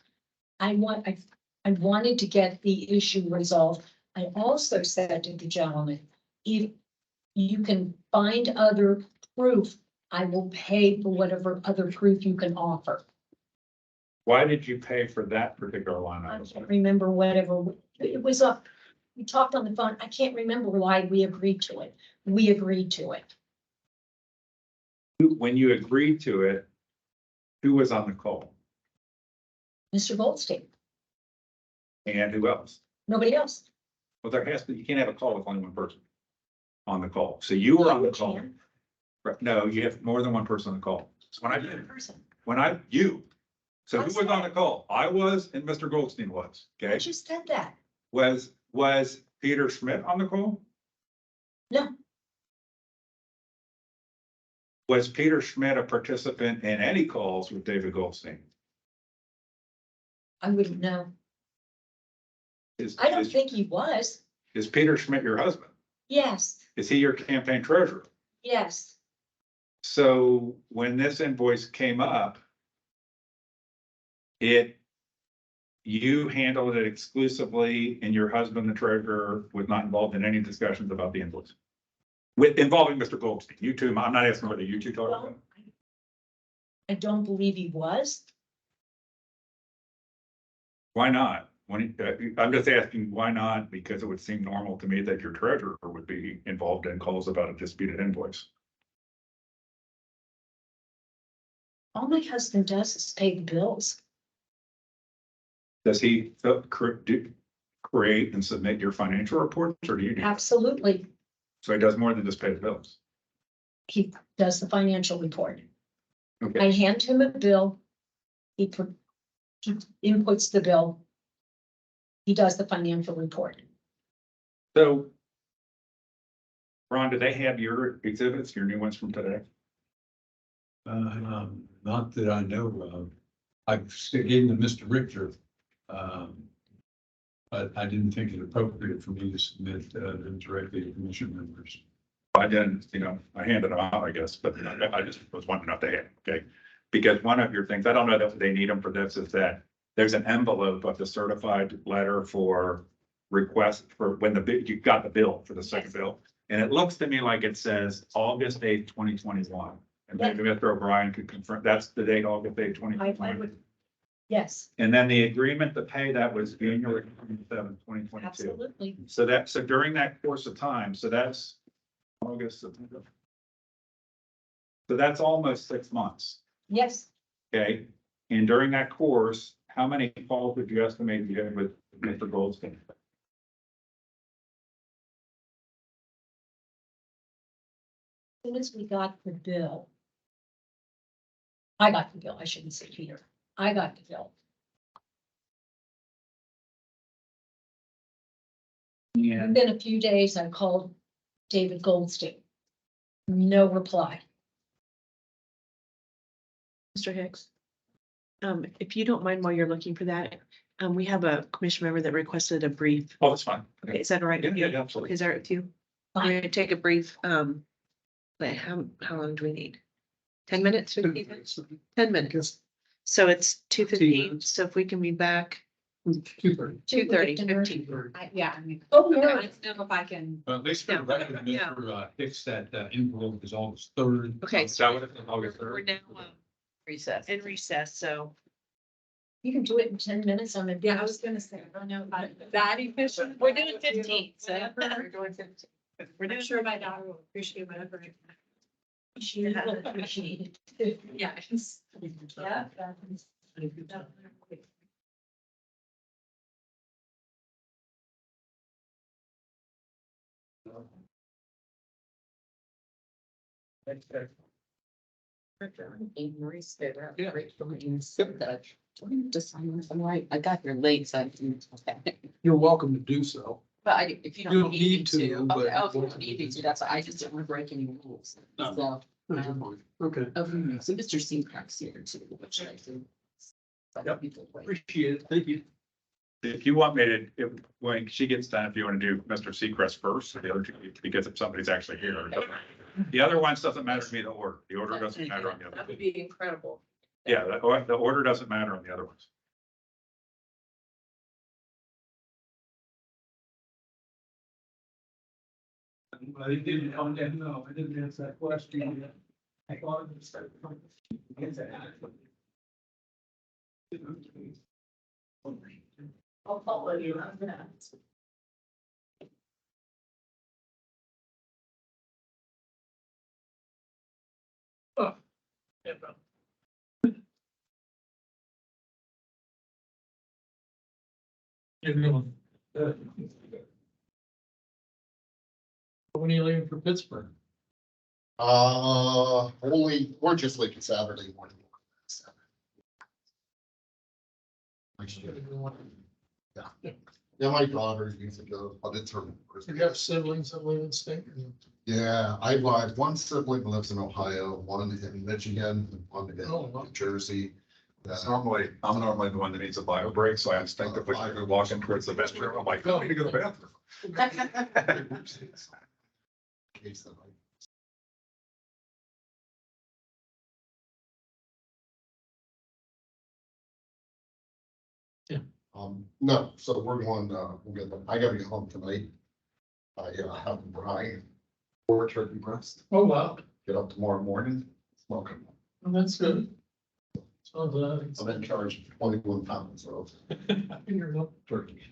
I wanted to get the issue resolved. I also said to the gentleman, if you can find other proof, I will pay for whatever other proof you can offer. Why did you pay for that particular line I item? can't remember whatever, it was up. We talked on the phone. I can't remember why we agreed to it. We agreed to it. When you agreed to it, who was on the call Mr. Goldstein, and who else? nobody else. Well, there has to, you can't have a call with only one person on the call. So you were on the You call. can. Right, no, you have more than one person on the call. So Person. you. So who was on the call? I was and Mr. Goldstein was, I okay? just said that. Was Peter Schmidt on the call? No. Was Peter Schmidt a participant in any calls with David Goldstein? I wouldn't know. I don't think he was. Is Peter Schmidt your husband? Yes, Is he your campaign treasurer? yes. So when this invoice came up, you handled it exclusively and your husband, the treasurer, was not involved in any discussions about the invoice? Involving Mr. Goldstein, you two, I'm not asking whether you two talked about Well, it. I don't believe he was. Why not? I'm just asking, why not? Because it would seem normal to me that your treasurer would be involved in calls about a disputed invoice. All my husband does is pay the bills. Does he create and submit your financial reports, or do you? Absolutely. So he does more than just pay the bills? He does the financial report. Okay, I hand him a bill. He inputs the bill. He does the financial report. so. Ron, do they have your exhibits, your new ones from today? Not that I know of. I gave them to Mr. Richter. But I didn't think it appropriate for me to submit them directly to commission members. I didn't, I handed them out, I guess, but I just was wondering if they had, okay? Because one of your things, I don't know that they need them for this, is that there's an envelope of the certified letter for request for when you got the bill for the second bill. And it looks to me like it says August 8th, 2021. And maybe Mr. O'Brien could confirm, that's the date, August 8th, I 2021. would, yes, And then the agreement to pay that was January 27th, 2022. absolutely. So during that course of time, so that's August, September. So that's almost 6 months, Yes, okay? And during that course, how many calls would you estimate you had with Mr. Goldstein? as soon as we got the bill. I got the bill, I shouldn't say Peter. I got the bill. Yeah. Within a few days, I called David Goldstein. No reply. Mr. Hicks. If you don't mind while you're looking for that, we have a commission member that requested a brief. Oh, that's fine. Okay, is that all right? with you? Absolutely. Is that all right with you? I'm gonna take a brief, like, how long do we need? 10 minutes? 15 minutes? 10 minutes. So it's 2:15, so if we can be back 2:30. 2:30, Dinner. 15. Yeah, I mean, Oh, I no, don't know if I can. At least for the record, Yeah. Mr. Hicks, that envelope is August 3rd. Okay, Is that what it's August We're 3rd? now Recess. in recess, so. you can do it in 10 minutes on the. Yeah, I was gonna say, I don't know about that efficient. We're doing 15, so. Whatever, we're doing 15. I'm sure my daughter will appreciate whatever. She will appreciate it. Yeah. Yeah. I'm right, I got here late, so I didn't. You're welcome to do so. But I, if you You don't don't need me need to, to, but- okay, oh, if you don't need me to, that's, I just didn't want to break any rules. No. So, Okay, okay, so Mr. Seacraft's here too, which I do. Yep. People wait. appreciate it. Thank you. If you want me to, when she gets done, if you want to do Mr. Seacrest first, the other two, because if somebody's actually here. The other ones doesn't matter to me, the order doesn't matter on the That other. would be incredible. Yeah, the order doesn't matter on the other ones. I didn't, no, I didn't answer that question yet. I thought it was. I'll follow you on that. Yeah, no. You're going. When are you leaving for Pittsburgh? Only, we're just leaving Saturday morning. Yeah, my daughter used to go, but it's her. You have siblings that live in state? Yeah, I live, one sibling lives in Ohio, one in Michigan, and one in Oh, wow. New Jersey. I'm normally the one that needs a bio break, so I instinctively walk in towards the restroom. I'm like, oh, I need to go to the bathroom. Case that I- Yeah. No, so we're going, I gotta get home tonight. I have Brian, 4 turkey breast, Oh, wow. get up tomorrow morning, smoke them. Well, that's good. So, I'm in charge of 21 pounds of you're not. turkey.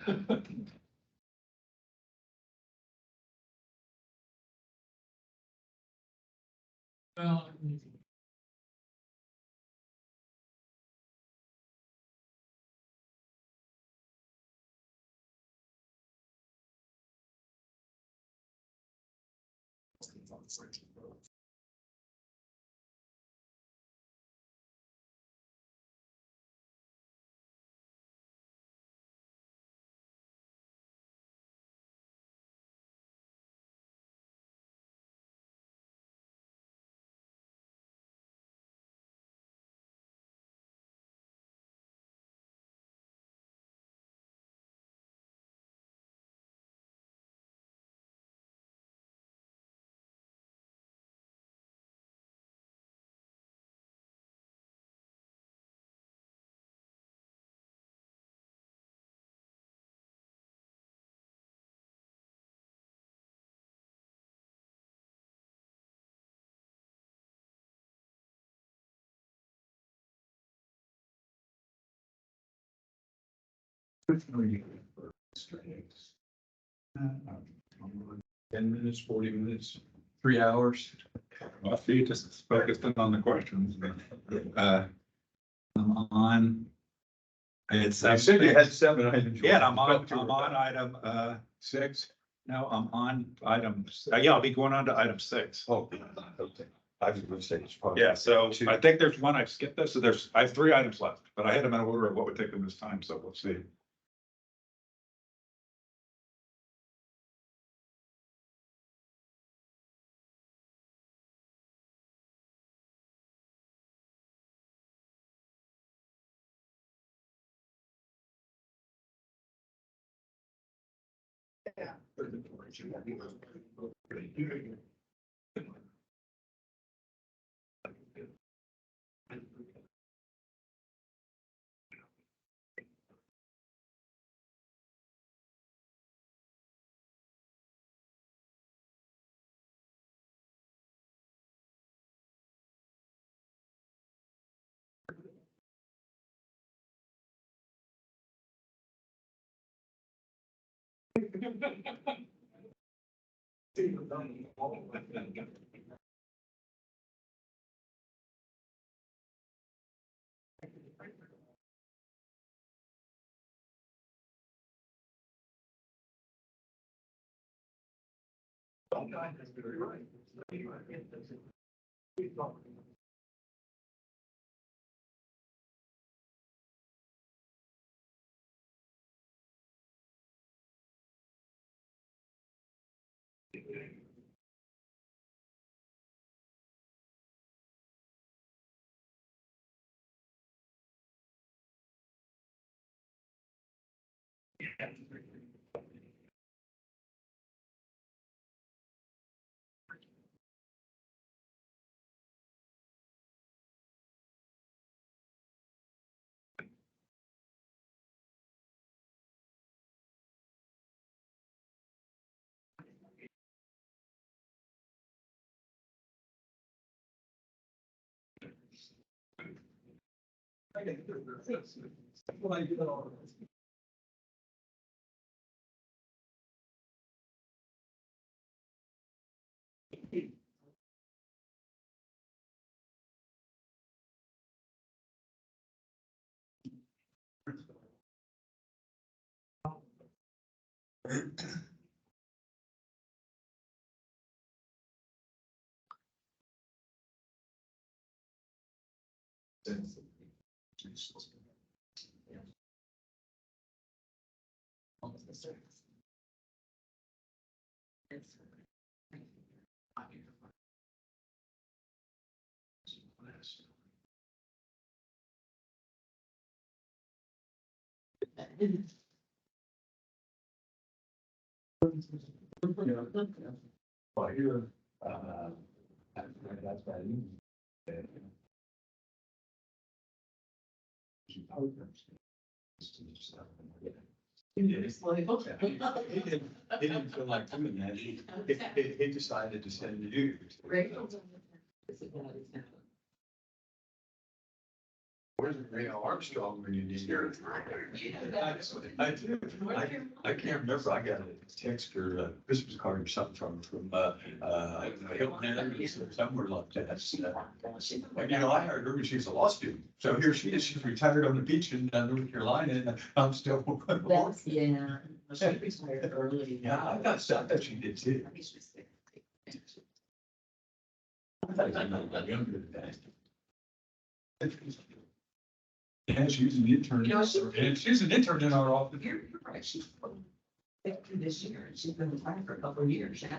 Ten minutes, 40 minutes, 3 hours. Well, see, just focused in on the questions. I'm on. It's. You said you had 7 items. Yeah, I'm on item, 6. no, I'm on item, yeah, I'll be going on to item 6. Oh, okay. I was gonna say it's probably. Yeah, so 2. I think there's one, I skipped this, so I have 3 items left, but I had them in order of what would take them this time, so we'll see. He didn't feel like doing that. He decided to send you. Where's Ray Armstrong when you need her? I do. I can't remember. I got a text or a Christmas card or something from Hilton Head or somewhere like that. And, you know, I heard her when she was a law student. So here she is. She's retired on the beach in North Carolina, and I'm still. That's, yeah. She retired early. Yeah, I thought she did too. I thought I was younger than that. Yeah, she was an intern. You know, And she was an intern in our office. You're right, she's 50 this year, and she's been retired for a couple of years, yeah.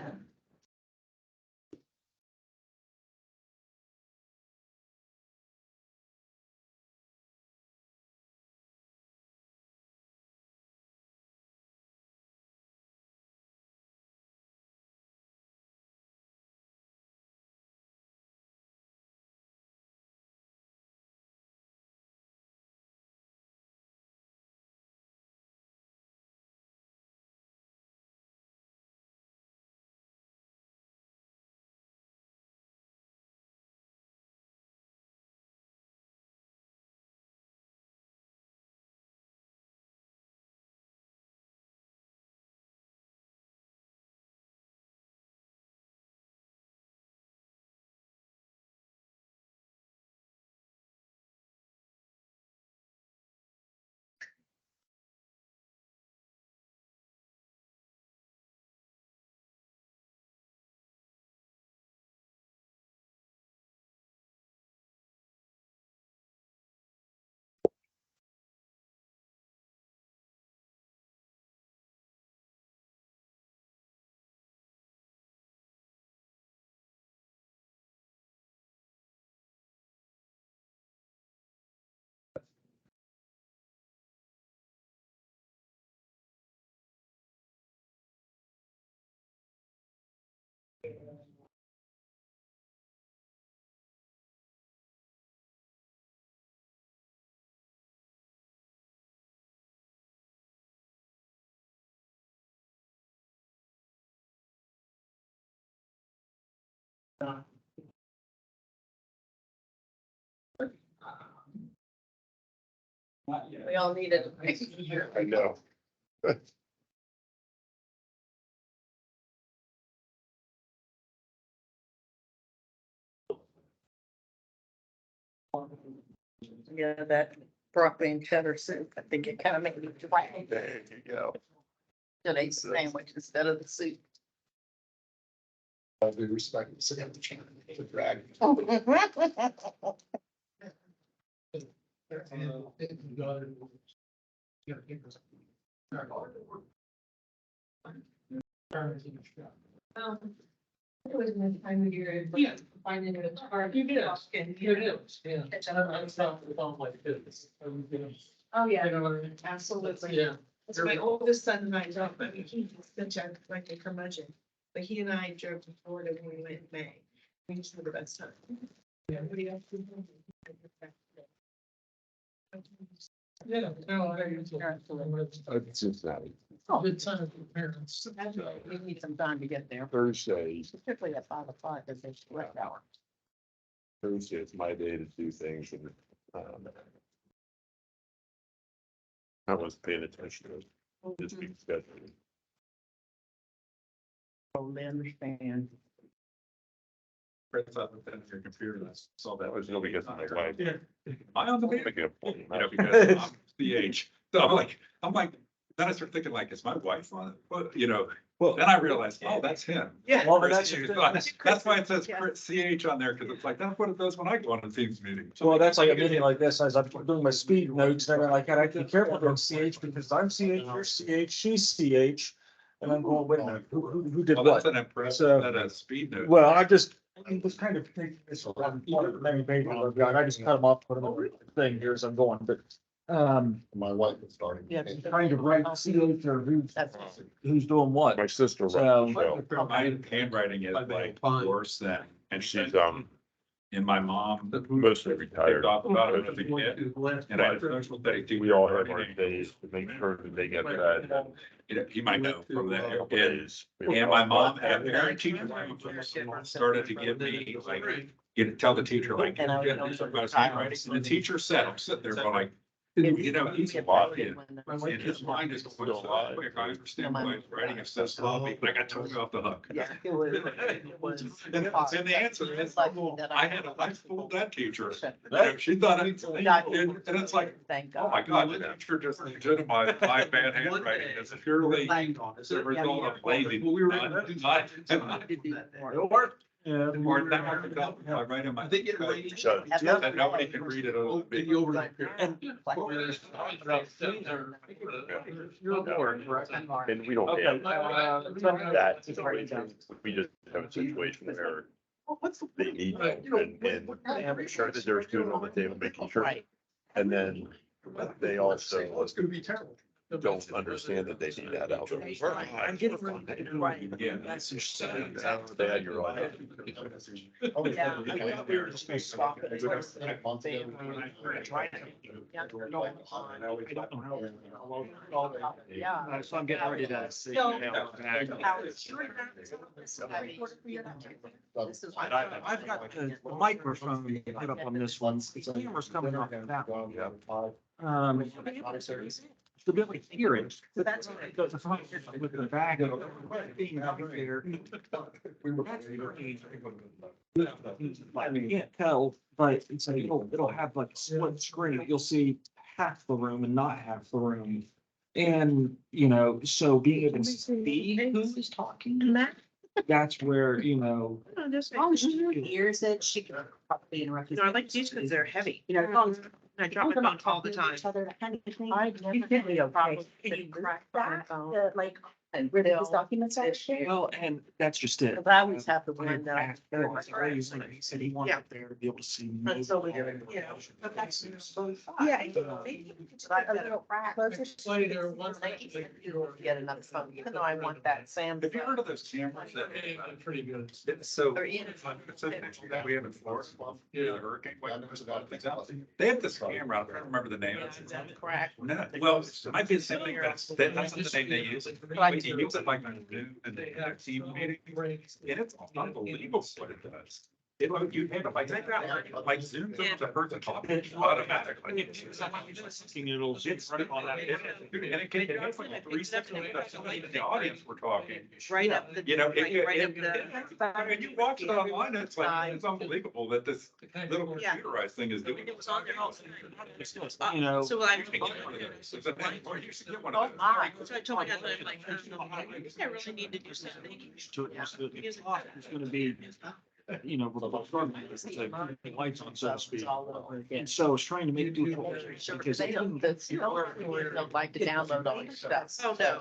We all need it. I know. Yeah, that broccoli and cheddar soup, I think it kind of made me dry. There you go. Did a sandwich instead of the soup. I do respect the drag. It was my time of year. Yeah. Finding it hard. You did, you did, yeah. Catch up on It's not the phone like this. Oh, You yeah, know what I mean? absolutely. Yeah. It's my oldest son and I don't, I mean, he's such a, like a curmudgeon, but he and I drove to Florida when we went in May. We just had the best time. Yeah. Everybody else? Yeah, no, I agree. It's just that Good time for parents. We need some time to get there, Thursday, particularly at 5 o'clock, because there's rush hour. Thursday is my day to do things and, I was paying attention to it. It's being scheduled. Totally understand. Prints out the your computer, and I saw that. That was really good for my wife. I on the meeting, Making a point. you know, because I'm CH, so I'm like, then I start thinking like, is my wife on it? But, you know, Well, then I realized, oh, that's him. Yeah. Well, Chris that's Hughes. just- That's why it says Yeah. Chris CH on there, because it's like, that's what it does when I go on a Teams meeting. well, that's like a meeting like this, as I'm doing my speed notes, and I'm like, I gotta be careful doing CH because I'm CH, you're CH, she's CH. And I'm going, wait a minute, who did Well, that's what? an impressive, So- that a speed note. Well, I was kind of thinking this one of many papers I've got. I just cut them off, put them in the thing here as I'm going, but. My wife is starting. Yeah. Trying to write CH or That's. who's doing what. My sister So- runs the show. My handwriting is like worse than, and She's, and my mom. mostly retired. Talked about it as a kid, and I had a social studies teacher. We all have our days to make sure that they get that. You know, he might know from that. Couple And days. and my mom had a parent teacher started to give me like, you know, tell the teacher like, And I "Yeah, was- this is about his handwriting." And the teacher said, I'm sitting there going like, you know, he's a lot kid. And his mind is going so quick. I understand why he's writing it so sloppy, but I got totally off the hook. Yeah, it was. It was. And the answer is, I fooled that teacher. You know, Right. she thought it, and it's like, Thank oh my God, the teacher just legitimized my bad handwriting. It's purely the result of lazy. It'll work. Yeah. Or now I write in my. I think it rained. So, That nobody can read it. other than me. You're bored, correct? and we don't have that situation. We just have a situation where they need help and I'm sure that there's food on the table, making sure. Right. And then they also It's gonna be terrible. don't understand that they need that help. I'm getting ready. Yeah. That's just. They had your own. Yeah. So I'm getting ready to see. I've got the microphone put up on this one. The camera's coming off of that one. To be able to hear it. So that's- The front with the back of being out there. I can't tell, but it's like, it'll have like a split screen. You'll see half the room and not half the room. And, you know, so being able to see who's talking, that's where, you know. As long as she hears it, she can probably interrupt. I like these because they're heavy. You know, as long as I drop my phone all the time. each other, that kind of thing. I've never had a problem. Like, where these documents are shared. Well, and that's just it. But I always have the one that I. He said he wanted up there to be able to see. And so we, Yeah. but that's. Yeah. Like a little crack. Play there once. Get another phone, even though I want that Sam. Have you heard of those cameras that? Pretty good. It's so. Or in- It's a picture that we have in Florida. Yeah. Hurricane, like, there's a lot of things out. They have this camera, I don't remember the name. Crack. No, well, it might be the same thing, but that's not the name they use. But you use it like on Zoom and they have team meeting. And it's unbelievable what it does. You have it like, like Zoom, there's a person talking automatically. It'll It's running on that. And it can, it has like 3 seconds, but somebody in the audience were talking. Right up the. You know, right up the. I mean, you watch it online, it's like, it's unbelievable that this little Yeah. computerized thing is doing. And it was on there all. You know. So I. You should get one Oh, of those. my. So I told my husband, I'm like, I think I really need to do something. It's gonna be, you know, with the lights on, so to speak. And so I was trying to make do because They don't, that's, don't like to download all this stuff. Oh, no.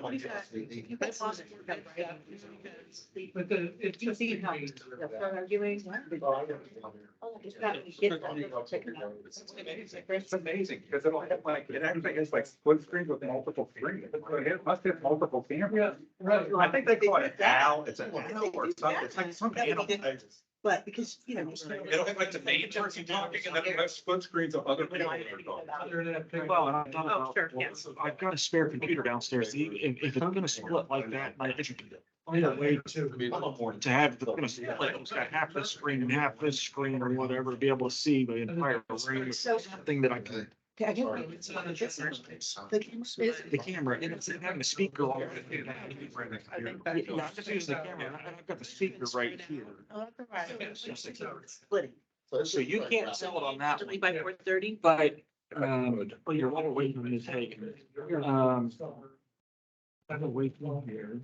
But the, it's just. It's amazing, because it'll have like, it actually has like split screens with multiple screens. It must have multiple cameras. Right. I think they call it Al, it's an Al or something, it's like some animal. But because, you know. It'll have like the main person talking and then it'll have split screens of other people that are talking. Other than that, Well, and I've done it. Oh, sure, yes. I've got a spare computer downstairs. If it's gonna split like that, I think find a way to have, the gonna split, like, it's got half this screen and half this screen or whatever, to be able to see the entire room. Something that I can I get it. It's not a difference. The camera, and it's having a speaker on it. Yeah, I'm just using the camera, and I've got the speaker right here. Splitting. So you can't sell it on that one, Only by 4:30. but, well, you're all waiting for me to take. I'm gonna wait for here.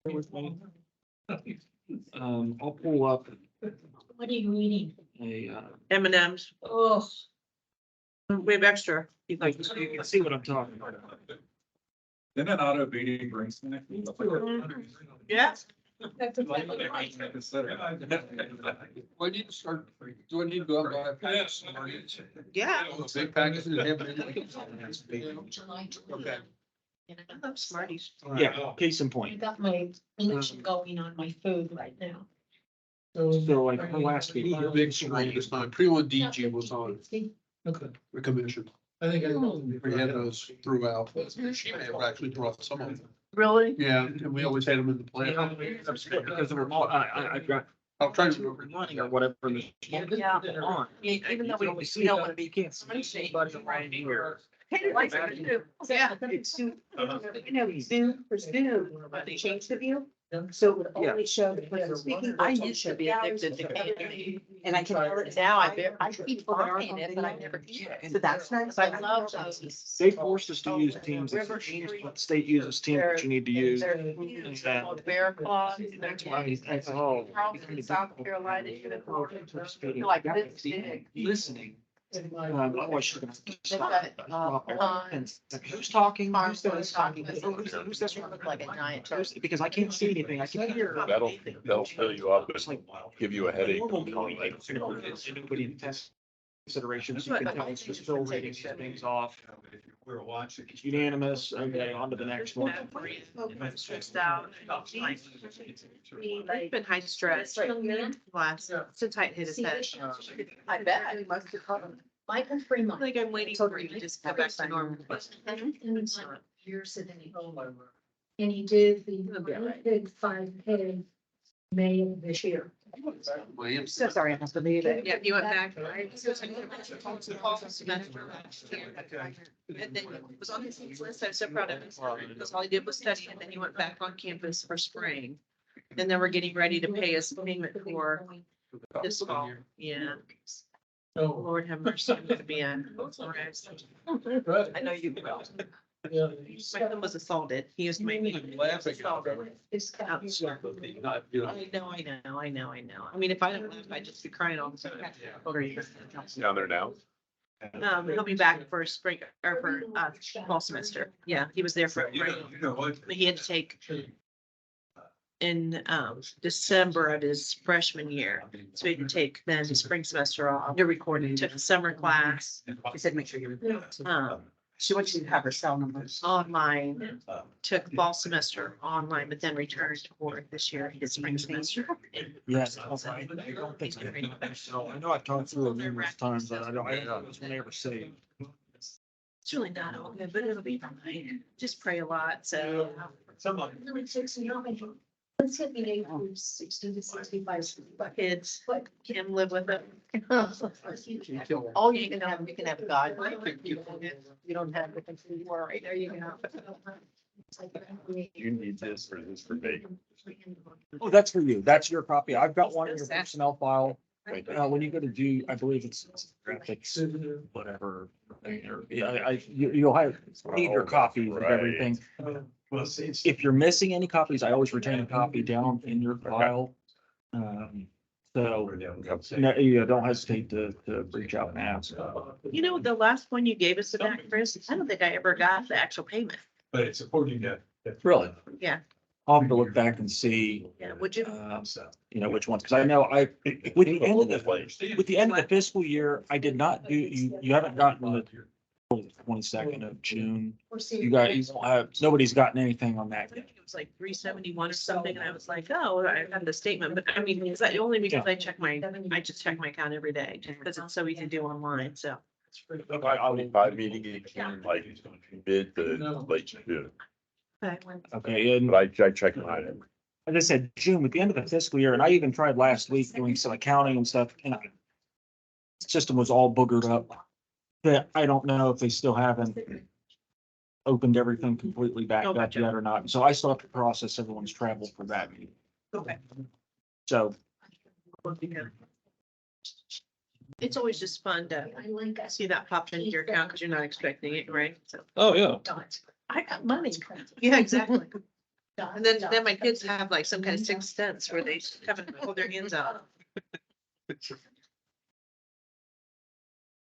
Bear with me. I'll pull up What are you eating? a, M&Ms. Oh, We have extra. you can see what I'm talking about. Then an auto BD brings. Yeah. I need to start, do I need to go out and buy a pack? Yeah. Big package and have it July 20th. Okay. And I love Smarties. Yeah, case in I point. got my election going on my food right now. So like her last week. The big screen this time, pre-one DG was on Okay, the commission. I think I. We had those throughout. She may have actually brought some of them. Really? Yeah, and we always had them in the plant. Because they're all, I've got I'm trying to remember. money or whatever. Yeah. On. Even though we You we don't want to but be. you can't see anybody around here. Yeah. It's You know, Zoom for Zoom, they changed the view, so it would only show the person speaking. I used to be addicted to candy. And I can tell it now, I keep buying it, but I never eat it, so that's nice. I love those. They forced us to use Teams. State uses Teams that you need to use. It's called Bear Claws. That's why I, oh. Charleston, South Carolina, you know, Like this big. Listening. Otherwise she's gonna have to stop. And who's talking? Who's this? Who's this? Like a giant Who's- Because I can't see anything. I can hear. That'll fill you up It's like. and give you a headache. Normal meeting, like, nobody in test considerations, you can tell it's just still rating things off. We're watching. It's unanimous, okay, on to the next one. I'm stressed out. I've been high stress last, since I hit his head. I bet, I must have caught them. Michael I Fremont. think I'm waiting for you to just go back to normal. Years in and he did the big 5K May of this year. Williams. So sorry, I have to leave it. Yeah, you went back. And then it was on his list. I'm so proud of him. Because all he did was study and then he went back on campus for spring. And then we're getting ready to pay his payment for this fall. Yeah. Oh, Lord have mercy. I'm gonna be a. I know you will. yeah. My son was assaulted. He used to make me. Laughing. assaulted. It's got- I know. I mean, if I didn't laugh, I'd just be crying all the time. Down there now? He'll be back for spring or for fall semester. Yeah, he was there for, You know what? he had to take in December of his freshman year. So he had to take then the spring semester off. You're recording, took a summer class, She said, make sure you. she wants you to have her cell numbers online, took fall semester online, but then returned for this year. He did spring semester. Yes. I don't think so. I know I've talked through it numerous times, but I don't know when I ever say. It's really not all good, but it'll be fine. Just pray a lot, so. Really takes me out. Let's hit the age group 60 to 65. Kids, But can live with it. Oh, you can have God. You don't have to worry. There you go. You need this or this for me? Oh, that's for you. That's your copy. I've got one in your personnel file. When you go to do, I believe it's graphics, whatever. Yeah, you'll have, need your copies of Right. everything. If you're missing any copies, I always retain a copy down in your file. So, no, you don't hesitate to reach out and ask. You know, the last one you gave us about Chris, I don't think I ever got the actual payment. But it's according to. Really? Yeah. I'll have to look back and see, Yeah, would you? which ones, because I know with the end of the fiscal year, I did not do, you haven't gotten the 22nd of June. You guys, nobody's gotten anything on that I yet. think it was like 371 or something, and I was like, oh, I had the statement, but I mean, is that only because I just check my account every day, just because it's so easy to do online, so. Five meeting like mid to late June, Okay, and but I check mine. as I said, June, at the end of the fiscal year, and I even tried last week doing some accounting and stuff, and the system was all boogered up. that I don't know if they still haven't opened everything completely back Oh, up gotcha. yet or not. So I still have to process everyone's travel for that meeting. Okay. So It's always just fun to I like us. see that pop into your account because you're not expecting it, right? So, oh, yeah. I got money. Yeah, exactly. And then my kids have like some kind of sixth sense where they come and hold their hands out.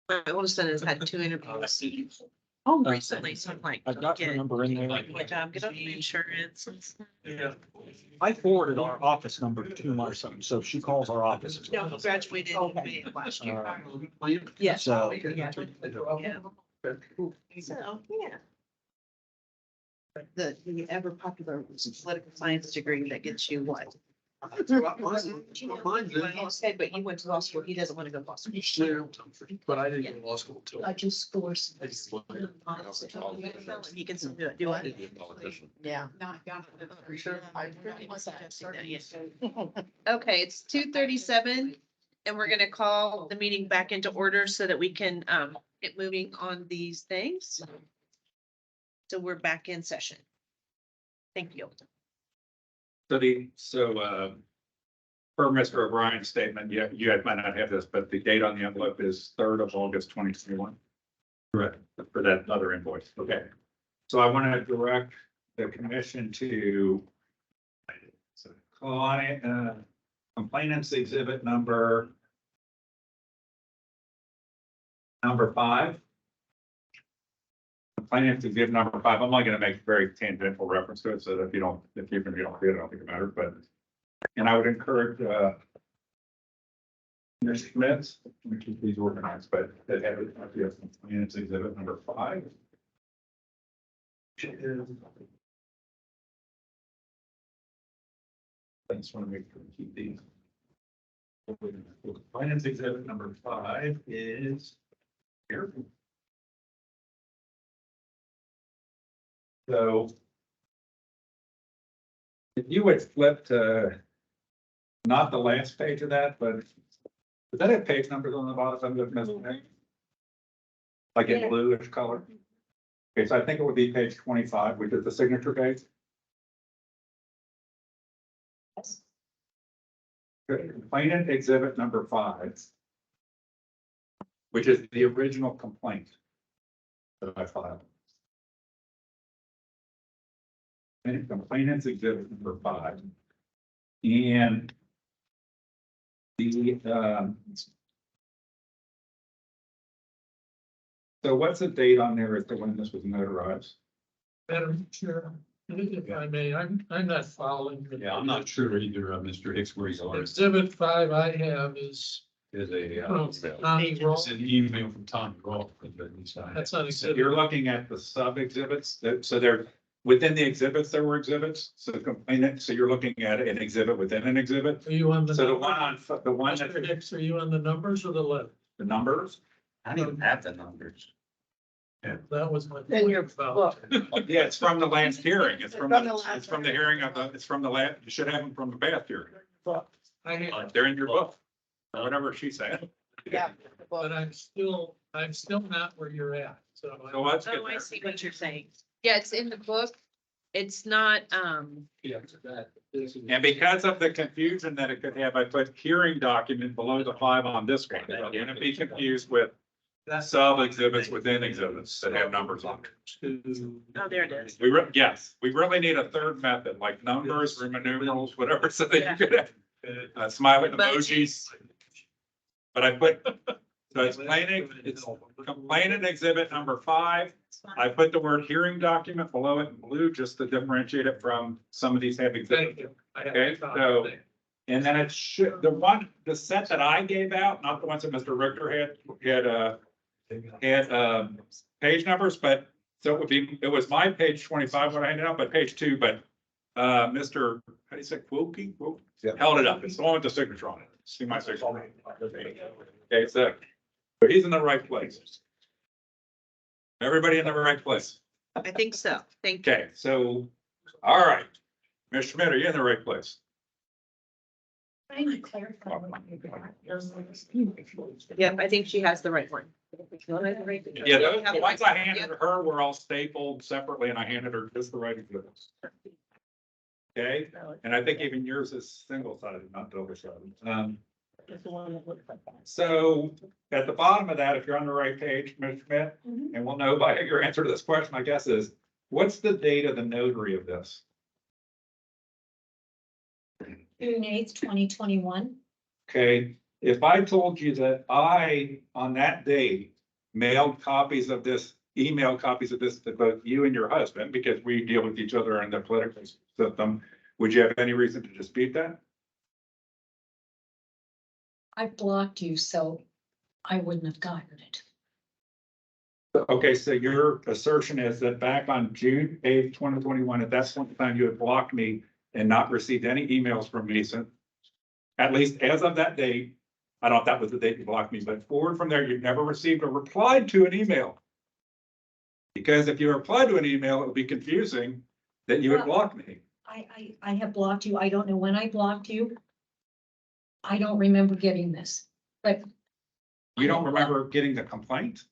My oldest son has had 2 interviews. Oh, recently, so I'm like, I've got her get, number in there. like, good job, get on the insurance. and stuff. Yeah. I forwarded our office number to my son, so she calls our office. No, he graduated in May of last year. Yes. So- Yeah. So, yeah. The ever popular political science degree that gets you what? But you went to law school, he doesn't want to go to law school. But I didn't go to law school until. I just forced. He can still do it, do it. Yeah. Okay, it's 2:37 and we're gonna call the meeting back into order so that we can get moving on these things. So we're back in session. Thank you. Per Mr. O'Brien's statement, you guys might not have this, but the date on the envelope is 3rd of August, 2021. Correct. For that other invoice. Okay. So I want to direct the commission to client, complainants exhibit number 5. Complainants exhibit number 5. I'm only going to make very tangential reference to it, so that if you don't see it, I don't think it matters, but. And I would encourage, Mr. Smith, let me keep these organized, but that have it, complainants exhibit number 5. I just want to make sure we keep these. Finance exhibit number 5 is here. So if you would flip to not the last page of that, but does that have page numbers on the bottom of it? Like in bluish color? Okay, so I think it would be page 25, which is the signature page. Complainant exhibit number 5, which is the original complaint that I filed. And complainant's exhibit number 5. And the, so what's the date on there as to when this was notarized? Madam Chair, if I may, I'm not following. the- Yeah, I'm not sure either, Mr. Hicks, where he's on. Exhibit 5 I have is, Is a, Tommy Roll. it's an email from Tom Groff. That's not So exhibit. you're looking at the sub exhibits, so they're within the exhibits, there were exhibits, so complainant, so you're looking at an exhibit within an exhibit. Are you on the? So the number? one on, the one Mr. that, Hicks, are you on the numbers or the letter? the numbers, I don't even have the numbers. That was my. In your point about- yeah, it's from the last hearing, it's from, From the last it's from the hearing of the, it's from the last, you should have them from the past hearing. I have, They're in your book, or whatever she said. Yeah. but I'm still not where you're at, so. So let's get Oh, I there. see what you're saying. Yeah, it's in the book. It's not, Yeah, that is. And because of the confusion that it could have, I put hearing document below the 5 on this one. So you're gonna be confused with sub exhibits within exhibits that have numbers on it. oh, there it is. Yes, we really need a third method, like numbers, Roman numerals, whatever, so that you could have smiling emojis. But I put, so it's complainant exhibit number 5. I put the word hearing document below it in blue, just to differentiate it from some of these have Thank exhibits. you. I have- Okay, so- And then it should, the set that I gave out, not the ones that Mr. Richter had page numbers, but so it was my page 25, what I handed out, but page 2, but Mr., how do you say, Wilkie? Held it up. It's the one with the signature on it. See my signature? Okay, so, but he's in the right place. Everybody in the right place. I think so. Thank you. Okay, so, all right. Mr. Schmidt, are you in the right place? Yep, I think she has the right one. Yeah, the ones I handed her were all stapled separately and I handed her just the right exhibits. Okay, and I think even yours is single sided, not double sided. So at the bottom of that, if you're on the right page, Mr. Schmidt, and we'll know by your answer to this question, I guess is, what's the date of the notary of this? June 8th, 2021. Okay, if I told you that I, on that date, mailed copies of this, email copies of this to both you and your husband, because we deal with each other in the political system, would you have any reason to dispute that? I blocked you, so I wouldn't have gotten it. Okay, so your assertion is that back on June 8th, 2021, at that point in time, you had blocked me and not received any emails from me since, at least as of that date. I don't know if that was the date you blocked me, but forward from there, you've never received or replied to an email. Because if you replied to an email, it would be confusing that you had blocked me. I have blocked you. I don't know when I blocked you. I don't remember getting this, but. You don't remember getting the complaint?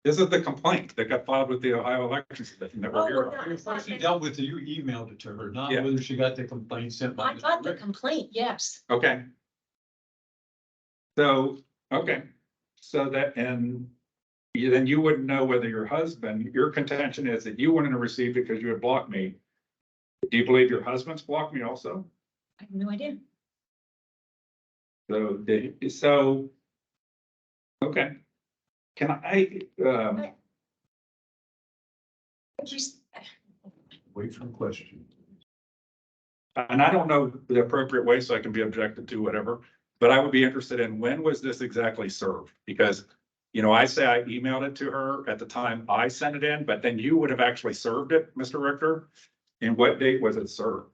This is the complaint that got filed with the Ohio Elections Commission that we're here. The person dealt with it, you emailed it to her, not Yeah. whether she got the complaint sent by. I got the complaint, yes. Okay. So, okay, so that, and then you wouldn't know whether your husband, your contention is that you wouldn't have received it because you had blocked me. Do you believe your husband's blocked me also? I have no idea. So, okay. Can I, Wait for the question. and I don't know the appropriate way, so I can be objected to, whatever, but I would be interested in when was this exactly served? Because, you know, I say I emailed it to her at the time I sent it in, but then you would have actually served it, Mr. Richter. And what date was it served?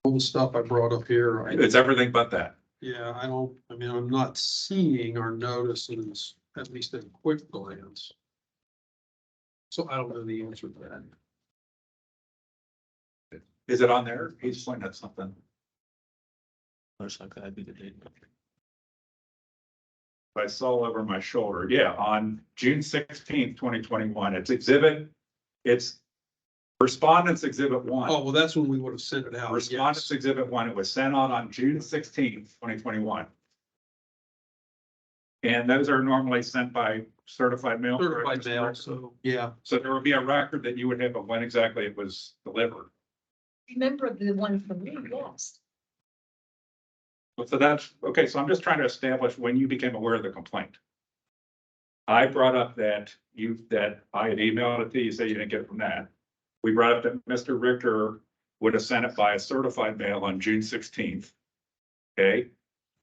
All the stuff I brought up here, It's everything but that. yeah, I mean, I'm not seeing our notices, at least at a quick glance. So I don't know the answer to that. Is it on there? He's pointing at something. Looks like that'd be the date. I saw over my shoulder. Yeah, on June 16th, 2021, it's Respondents Exhibit 1. Oh, well, that's when we would have sent it out. Respondents yes. Exhibit 1, it was sent out on June 16th, 2021. And those are normally sent by certified mail. Certified mail, so, yeah. So there would be a record that you would have of when exactly it was delivered. Remember the one from me, yes. So that's, okay, so I'm just trying to establish when you became aware of the complaint. I brought up that I had emailed it to you, say you didn't get it from that. We brought up that Mr. Richter would have sent it by a certified mail on June 16th. Okay,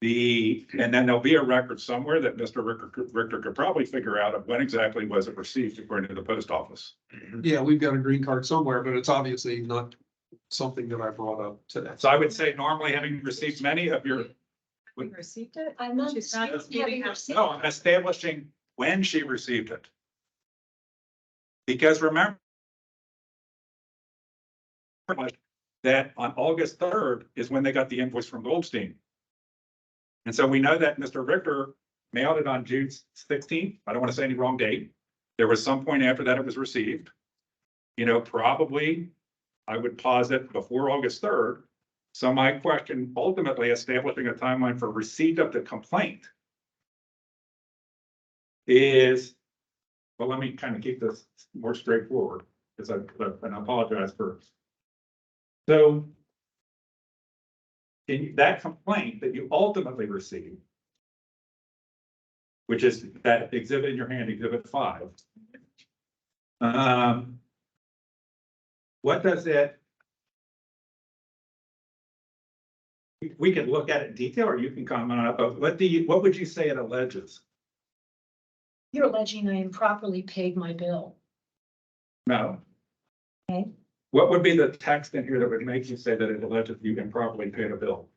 and then there'll be a record somewhere that Mr. Richter could probably figure out of when exactly was it received according to the post office. Yeah, we've got a green card somewhere, but it's obviously not something that I brought up today. So I would say normally having received many of your, We received it? I'm not. She's not disputing having received no, it. I'm establishing when she received it. Because remember that on August 3rd is when they got the invoice from Goldstein. And so we know that Mr. Richter mailed it on June 16th. I don't want to say any wrong date. There was some point after that it was received. You know, probably I would posit before August 3rd. So my question, ultimately establishing a timeline for receipt of the complaint is, well, let me kind of keep this more straightforward because and I apologize for. So in that complaint that you ultimately received, which is that exhibit in your hand, Exhibit 5. What does it? we could look at it in detail, or you can comment on it, but what would you say it alleges? You're alleging I improperly paid my bill. No. Okay. What would be the text in here that would make you say that it alleges you improperly paid a bill?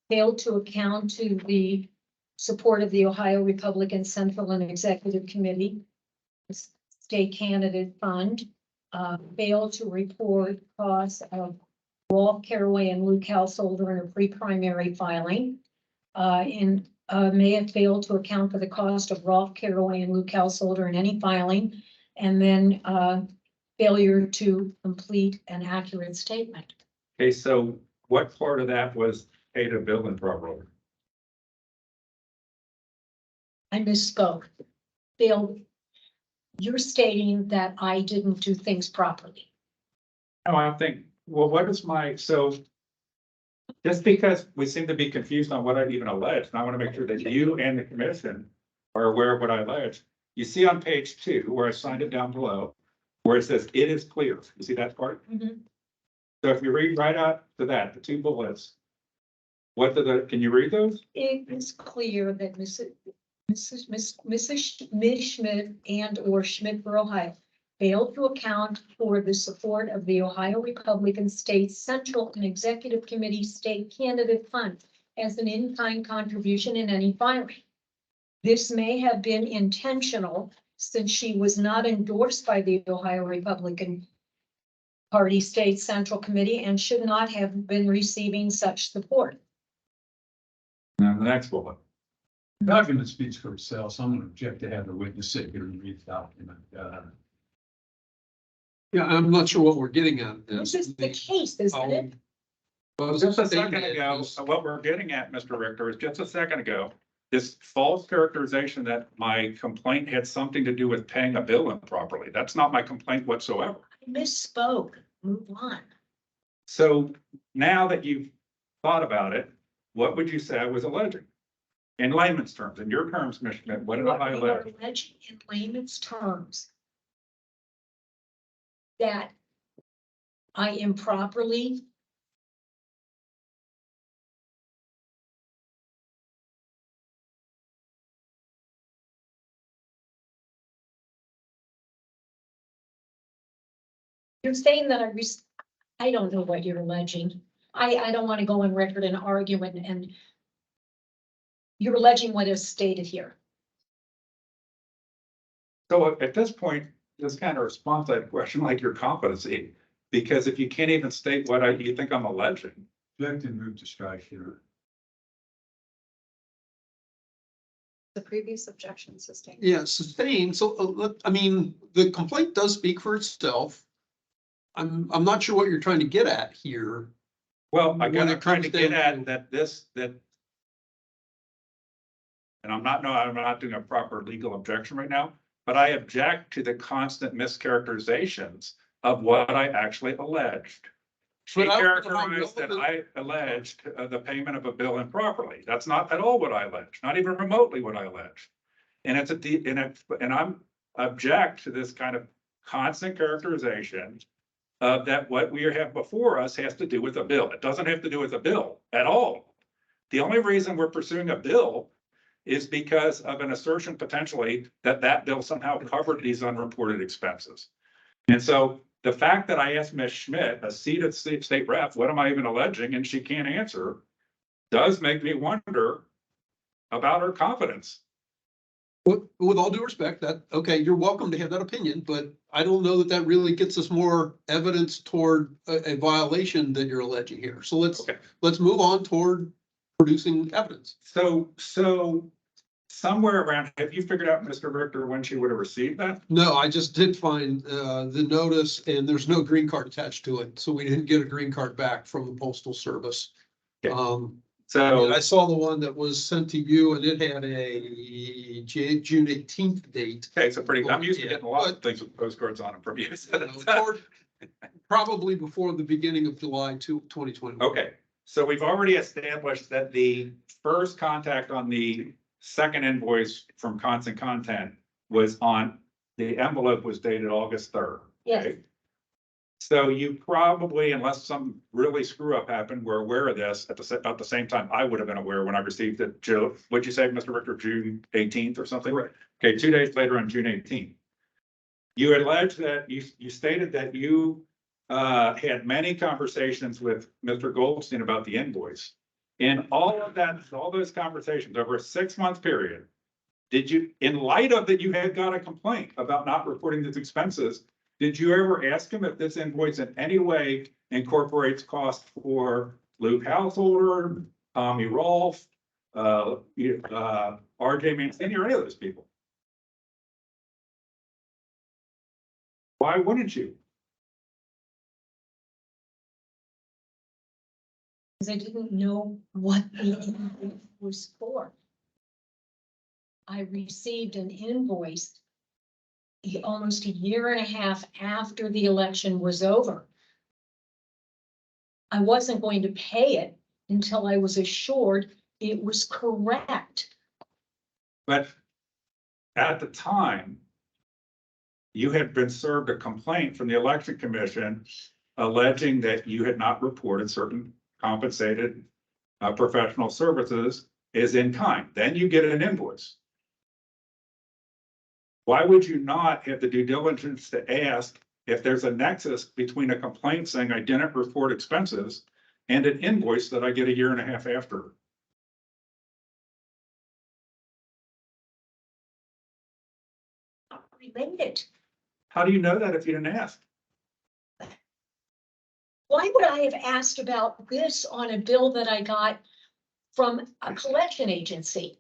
Failed to account to the support of the Ohio Republican Central and Executive Committee, State Candidate Fund, failed to report costs of Rolf Caraway and Luke Householder in a pre-primary filing. May have failed to account for the cost of Rolf Caraway and Luke Householder in any filing, and then failure to complete an accurate statement. Okay, so what part of that was paid a bill improperly? I misspoke. Failed. You're stating that I didn't do things properly. No, I think, well, what is so just because we seem to be confused on what I even alleged, and I want to make sure that you and the commission are aware of what I alleged. You see on page 2, where I signed it down below, where it says it is clear. You see that part? Mhm. So if you read right out to that, the 2 bullets, can you read those? It is clear that Mrs. Schmidt and or Schmidt-Borough Ohio failed to account for the support of the Ohio Republican State Central and Executive Committee State Candidate Fund as an in-kind contribution in any filing. This may have been intentional since she was not endorsed by the Ohio Republican Party State Central Committee and should not have been receiving such support. Now, the next bullet. The document speaks for itself, so I'm going to object to have the witness sit here and read the document. Yeah, I'm not sure what we're getting at. This is the case, isn't it? Just a second ago, what we're getting at, Mr. Richter, is just a second ago, this false characterization that my complaint had something to do with paying a bill improperly. That's not my complaint whatsoever. I misspoke. Move on. So now that you've thought about it, what would you say I was alleging? In layman's terms, in your terms, Mr. Schmidt, what did I You are allege? alleging in layman's terms that I improperly you're saying that I don't know what you're alleging. I don't want to go on record and argue and you're alleging what is stated here. So at this point, this kind of response to that question like your competency, because if you can't even state what you think I'm alleging. Object and move to strike here. The previous objection sustained. Yeah, sustained. So, I mean, the complaint does speak for itself. I'm not sure what you're trying to get at here. Well, When I'm it trying to comes get down at and I'm not doing a proper legal objection right now, but I object to the constant mischaracterizations of what I actually alleged. She But I don't know how characterized that relevant- I alleged the payment of a bill improperly. That's not at all what I alleged, not even remotely what I alleged. And and I'm object to this kind of constant characterization of that what we have before us has to do with a bill. It doesn't have to do with a bill at all. The only reason we're pursuing a bill is because of an assertion potentially that that bill somehow covered these unreported expenses. And so the fact that I asked Ms. Schmidt, a seated state rep, what am I even alleging? And she can't answer, does make me wonder about her competence. With all due respect, okay, you're welcome to have that opinion, but I don't know that really gets us more evidence toward a violation that you're alleging here. So let's move on toward producing evidence. So somewhere around, have you figured out, Mr. Richter, when she would have received that? No, I just did find the notice and there's no green card attached to it. So we didn't get a green card back from the Postal Service. Okay. And I saw the one that was sent to you and it had a June 18th date. Okay, so I'm used to getting a lot of things with postcards on them from you. Probably before the beginning of July 2020. Okay, so we've already established that the first contact on the second invoice from Constant Content was the envelope was dated August 3rd. Yes, Okay? So you probably, unless some really screw up happened, were aware of this at about the same time I would have been aware when I received it, Joe, what'd you say, Mr. Richter, June 18th or something? Correct. Okay, 2 days later on June 18th. You alleged that you stated that you had many conversations with Mr. Goldstein about the invoice. In all of that, all those conversations over a 6-month period, did you, in light of that, you had got a complaint about not reporting these expenses, did you ever ask him if this invoice in any way incorporates cost for Luke Householder, Tommy Rolfe, RJ Mancini, or any of those people? Why wouldn't you? because I didn't know what the invoice was for. I received an invoice almost a year and a half after the election was over. I wasn't going to pay it until I was assured it was correct. But at the time, you had been served a complaint from the election commission alleging that you had not reported certain compensated professional services as in kind. Then you get an invoice. Why would you not have the due diligence to ask if there's a nexus between a complaint saying I didn't report expenses and an invoice that I get a year and a half after? Related. How do you know that if you didn't ask? Why would I have asked about this on a bill that I got from a collection agency?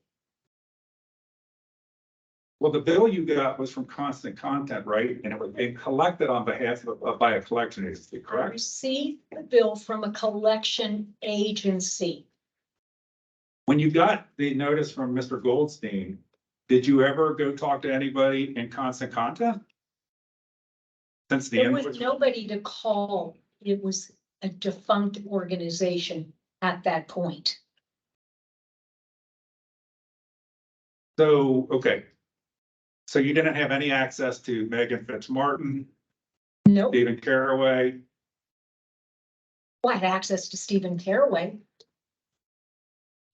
Well, the bill you got was from Constant Content, right? And it was being collected on behalf of by a collection agency, I correct? received the bill from a collection agency. When you got the notice from Mr. Goldstein, did you ever go talk to anybody in Constant Content? Since the There was invoice, nobody to call. It was a defunct organization at that point. so, okay. So you didn't have any access to Megan Fitzmartin, Nope. Stephen Caraway? Well, I had access to Stephen Caraway.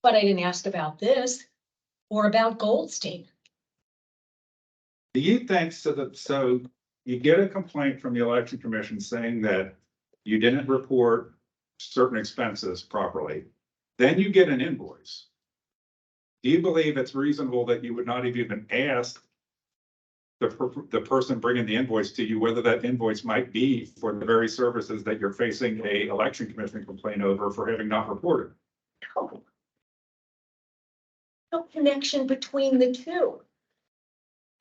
But I didn't ask about this or about Goldstein. Do you think so you get a complaint from the election commission saying that you didn't report certain expenses properly, then you get an invoice. Do you believe it's reasonable that you would not have even asked the person bringing the invoice to you whether that invoice might be for the very services that you're facing a election commission complaint over for having not reported? No. No connection between the two.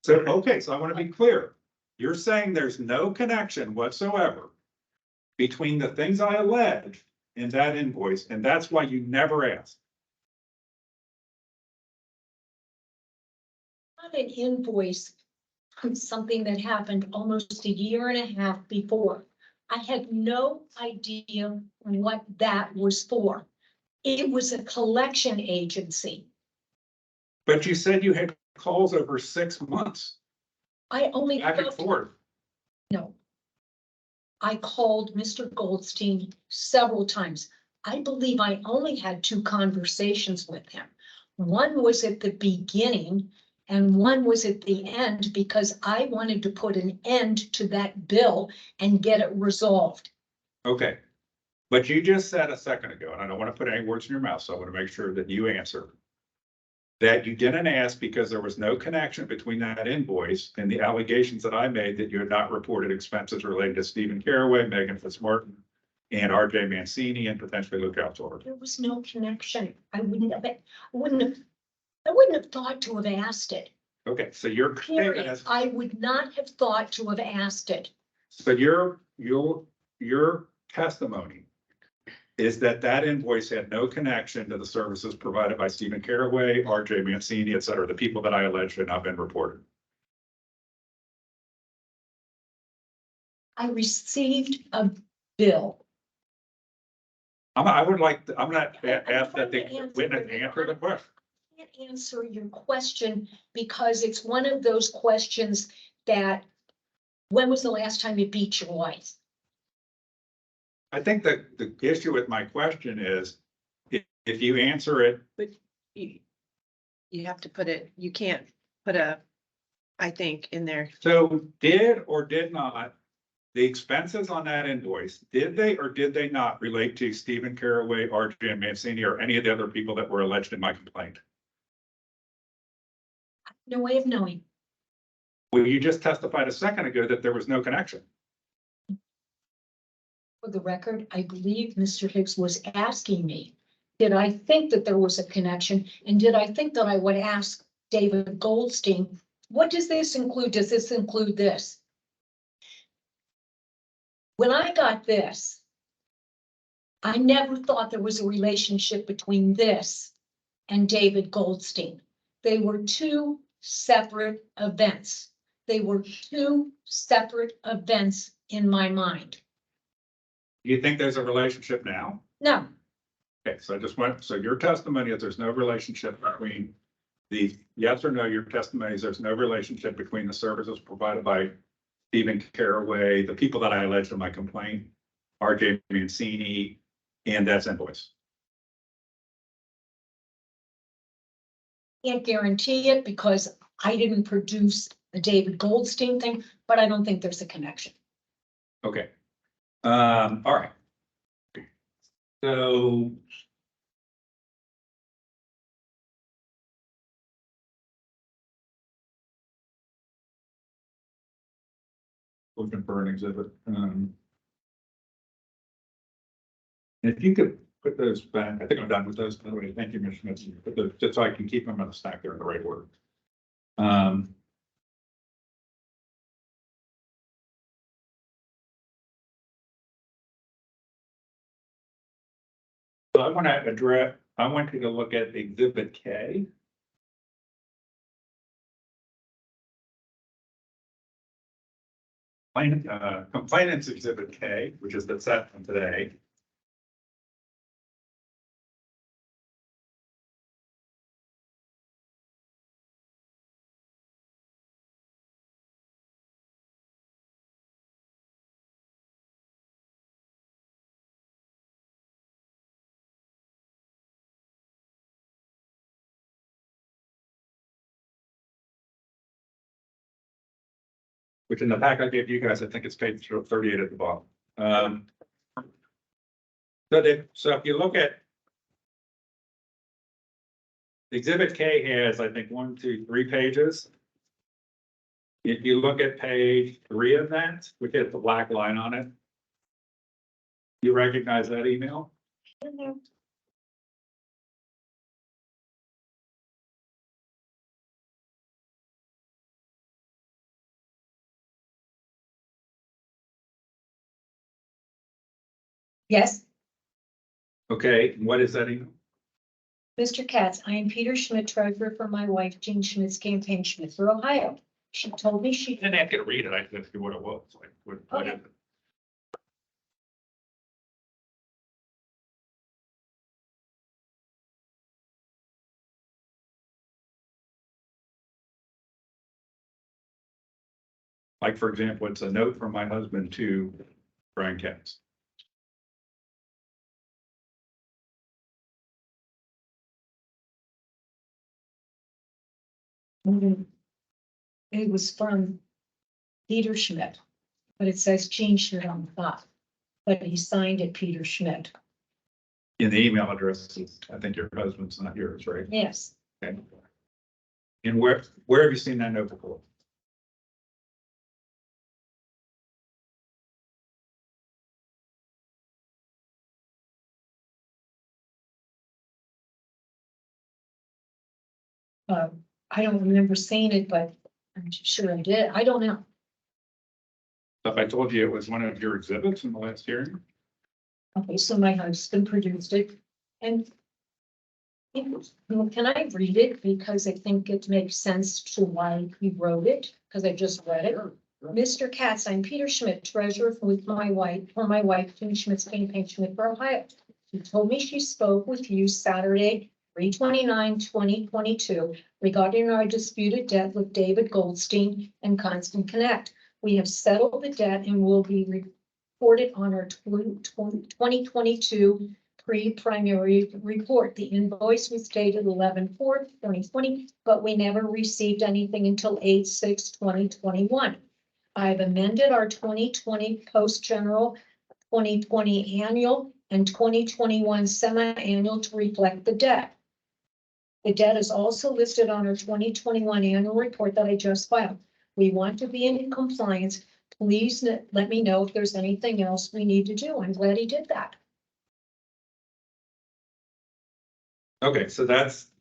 So, okay, so I want to be clear. You're saying there's no connection whatsoever between the things I allege in that invoice, and that's why you never asked. Not an invoice on something that happened almost a year and a half before. I had no idea what that was for. It was a collection agency. But you said you had calls over 6 months, I only. back and forth. No. I called Mr. Goldstein several times. I believe I only had 2 conversations with him. One was at the beginning and one was at the end because I wanted to put an end to that bill and get it resolved. Okay. But you just said a second ago, and I don't want to put any words in your mouth, so I want to make sure that you answer. That you didn't ask because there was no connection between that invoice and the allegations that I made that you had not reported expenses related to Stephen Caraway, Megan Fitzmartin, and RJ Mancini, and potentially Luke Householder. There was no connection. I wouldn't have thought to have asked it. Okay, so your statement Period. is, I would not have thought to have asked it. so your testimony is that that invoice had no connection to the services provided by Stephen Caraway, RJ Mancini, et cetera, the people that I alleged had not been reported. I received a bill. I would like, I'm not asked that the trying to answer witness your answer the question. I can't answer your question because it's one of those questions that When was the last time you beat your wife? I think that the issue with my question is, if you answer it, You you have to put it, you can't put a, I think, in there. so did or did not, the expenses on that invoice, did they or did they not relate to Stephen Caraway, RJ Mancini, or any of the other people that were alleged in my complaint? No way of knowing. Well, you just testified a second ago that there was no connection. For the record, I believe Mr. Hicks was asking me, did I think that there was a connection? And did I think that I would ask David Goldstein, what does this include? Does this include this? When I got this, I never thought there was a relationship between this and David Goldstein. They were two separate events. They were two separate events in my mind. Do you think there's a relationship now? No, Okay, so I just want, so your testimony is there's no relationship between the, yes or no, your testimony is there's no relationship between the services provided by Stephen Caraway, the people that I alleged in my complaint, RJ Mancini, and that's invoice. can't guarantee it because I didn't produce the David Goldstein thing, but I don't think there's a connection. Okay. All right. So. Looking for an exhibit. If you could put those back, I think I'm done with those, by the way. Thank you, Mr. Smith. Put those, just so I can keep them in the stack there in the right order. So I want to address, I want you to look at Exhibit K. Complainants Exhibit K, which is the set from today. Which in the pack I gave you guys, I think it's page 38 at the bottom. So if you look at Exhibit K has, I think, 1, 2, 3 pages. If you look at page 3 of that, which has the black line on it, you recognize that email? Yes, Okay, what is that email? Mr. Katz, I am Peter Schmidt, treasurer for my wife, Jean Schmidt's campaign, Schmidtville, Ohio. She told me she. I didn't have to read it, I just asked you what it was, like, what is Okay. it? Like, for example, it's a note from my husband to Brian Katz. It was from Peter Schmidt, but it says Jean Schmidt on the top. But he signed it Peter Schmidt. In the email address, I think your husband's not yours, right? Yes, Okay. And where have you seen that note before? I don't remember seeing it, but I'm sure I did. I don't know. If I told you it was one of your exhibits in the last hearing? Okay, so my husband produced it and can I read it? Because I think it makes sense to why he wrote it, because I just read it. Mr. Katz, I'm Peter Schmidt, treasurer with my wife, Jean Schmidt's campaign, Schmidtville, Ohio. She told me she spoke with you Saturday, 3/29/2022, regarding our disputed debt with David Goldstein and Constant Connect. We have settled the debt and will be reported on our 2022 pre-primary report. The invoice was dated 11/4/2020, but we never received anything until 8/6/2021. I've amended our 2020 post-general, 2020 annual, and 2021 semi-annual to reflect the debt. The debt is also listed on our 2021 annual report that I just filed. We want to be in compliance. Please let me know if there's anything else we need to do. I'm glad he did that. Okay, so that's,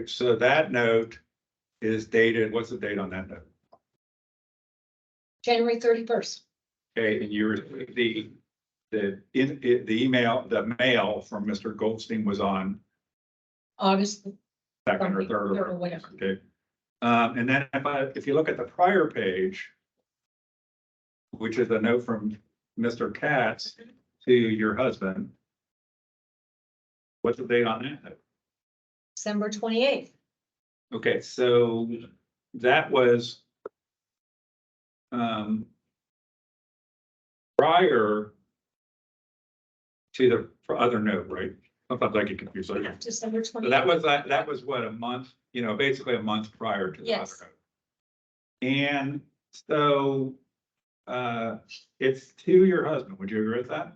so that note is dated, what's the date on that note? January 31st. Okay, and you received the email, the mail from Mr. Goldstein was on August second or third or whatever. Okay. And then if you look at the prior page, which is a note from Mr. Katz to your husband, what's the date on that note? December 28th. Okay, so that was prior to the other note, right? Sometimes I get confused. So December 28th. that was what, a month, basically a month prior to the other Yes. note. And so it's to your husband. Would you agree with that?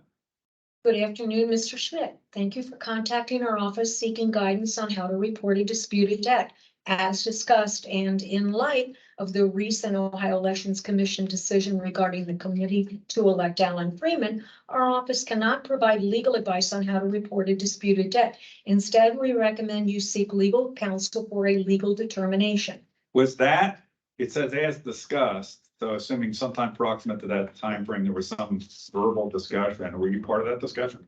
Good afternoon, Mr. Schmidt. Thank you for contacting our office seeking guidance on how to report a disputed debt. As discussed and in light of the recent Ohio Elections Commission decision regarding the committee to elect Alan Freeman, our office cannot provide legal advice on how to report a disputed debt. Instead, we recommend you seek legal counsel for a legal determination. Was that, it says as discussed, so assuming sometime proximate to that time frame, there was some verbal discussion. Were you part of that discussion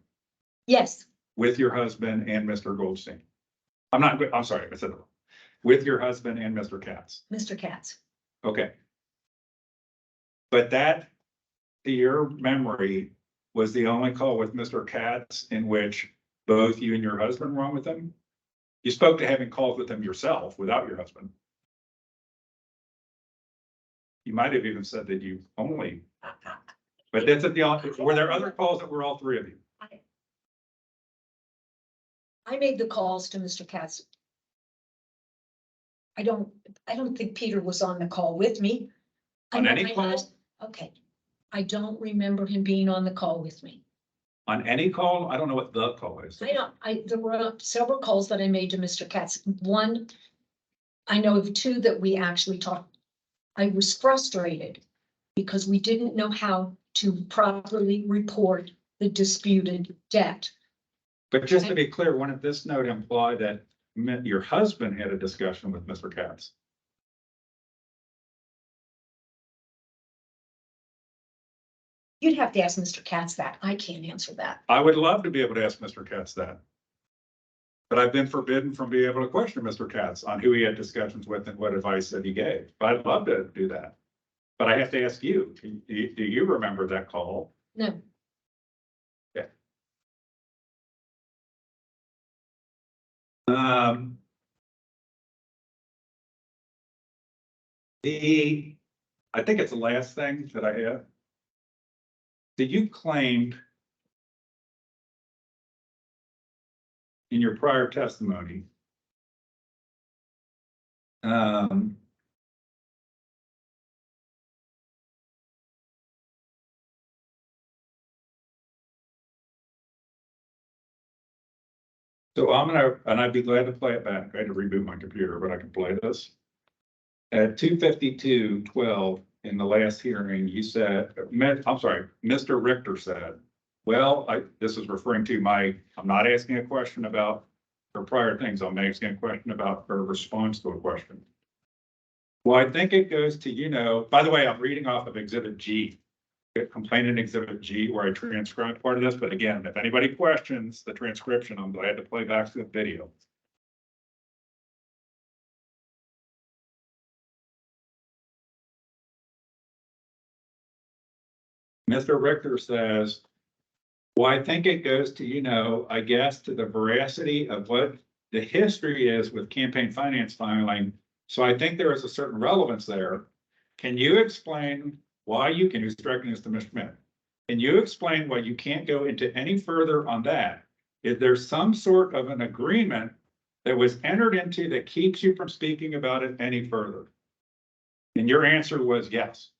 Yes, with your husband and Mr. Goldstein? I'm sorry, I said that wrong. With your husband and Mr. Katz. Mr. Katz. Okay. But that, to your memory, was the only call with Mr. Katz in which both you and your husband were on with him? You spoke to having calls with him yourself without your husband. You might have even said that you only, but that's at the, were there other calls that were all three of you? I made the calls to Mr. Katz. I don't think Peter was on the call with me. On I know any my call? hus- Okay, I don't remember him being on the call with me. On any call? I don't know what the call is. There were several calls that I made to Mr. Katz. One, I know of two that we actually talked. I was frustrated because we didn't know how to properly report the disputed debt. But just to be clear, wouldn't this note imply that your husband had a discussion with Mr. Katz? You'd have to ask Mr. Katz that. I can't answer that. I would love to be able to ask Mr. Katz that. But I've been forbidden from being able to question Mr. Katz on who he had discussions with and what advice that he gave. But I'd love to do that. But I have to ask you, do you remember that call? No. Yeah. I think it's the last thing that I have. Did you claim in your prior testimony so I'm gonna, and I'd be glad to play it back. I had to reboot my computer, but I can play this. At 2:52:12 in the last hearing, you said, I'm sorry, Mr. Richter said, well, this is referring to I'm not asking a question about her prior things. I'm asking a question about her response to a question. Well, I think it goes to, by the way, I'm reading off of Exhibit G, complaint in Exhibit G, where I transcribed part of this. But again, if anybody questions the transcription, I'm glad to play back the video. Mr. Richter says, well, I think it goes to, I guess, to the veracity of what the history is with campaign finance filing. So I think there is a certain relevance there. Can you explain why you can, who's directing this to Mr. Schmidt? Can you explain why you can't go into any further on that? Is there some sort of an agreement that was entered into that keeps you from speaking about it any further? And your answer was yes.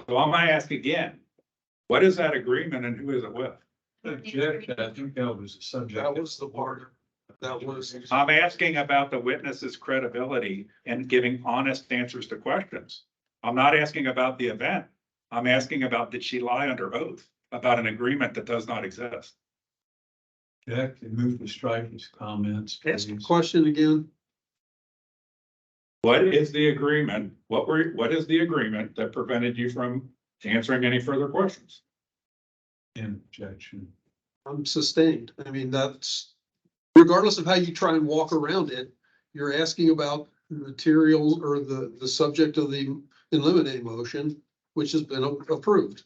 So I'm gonna ask again, what is that agreement and who is it with? Object, I think that was the subject. That was the part, that was. I'm asking about the witness's credibility and giving honest answers to questions. I'm not asking about the event. I'm asking about, did she lie under oath about an agreement that does not exist? Jack, and move to strike his comments. Ask a please. question again. What is the agreement? What is the agreement that prevented you from answering any further questions? Objection. I'm sustained. I mean, that's, regardless of how you try and walk around it, you're asking about the material or the subject of the eliminate motion, which has been approved.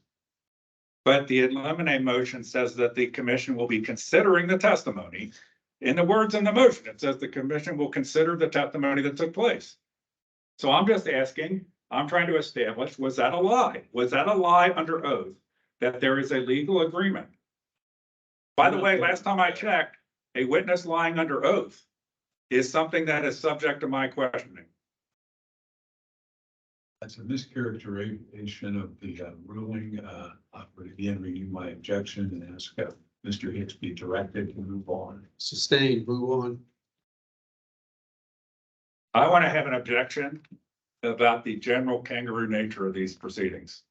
But the eliminate motion says that the commission will be considering the testimony. In the words in the motion, it says the commission will consider the testimony that took place. So I'm just asking, I'm trying to establish, was that a lie? Was that a lie under oath that there is a legal agreement? By the way, last time I checked, a witness lying under oath is something that is subject to my questioning. That's a mischaracterization of the ruling. I would again renew my objection and ask Mr. Hicks be directed to move on. Sustained, move on. I want to have an objection about the general kangaroo nature of these proceedings.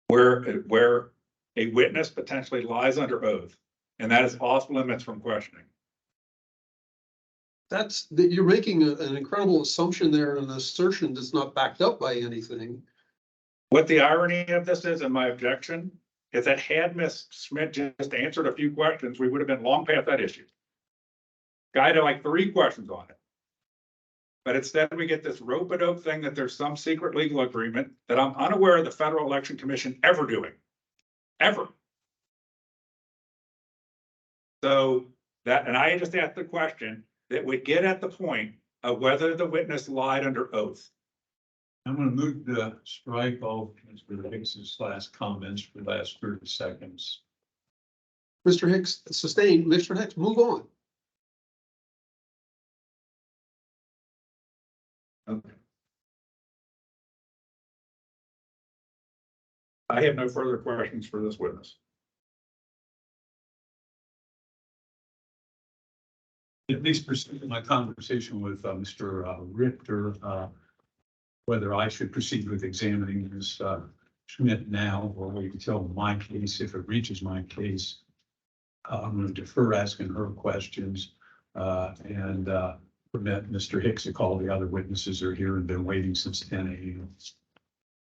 Where a witness potentially lies under oath, and that is off limits from questioning. That's, that you're making an incredible assumption there, an assertion that's not backed up by anything. What the irony of this is, in my objection, is that had Ms. Schmidt just answered a few questions, we would have been long past that issue. Guy had like 3 questions on it. But instead we get this rope-a-dope thing that there's some secret legal agreement that I'm unaware of the Federal Election Commission ever doing. Ever. So that, and I just asked the question that would get at the point of whether the witness lied under oath. I'm going to move to strike all Mr. Hicks's last comments for the last 30 seconds. Mr. Hicks, sustained. Mr. Hicks, move on. Okay. I have no further questions for this witness. At least pursuing my conversation with Mr. Richter, whether I should proceed with examining Ms. Schmidt now or wait until my case, if it reaches my case. I'm going to defer asking her questions and permit Mr. Hicks to call the other witnesses who are here and been waiting since 10 a.m.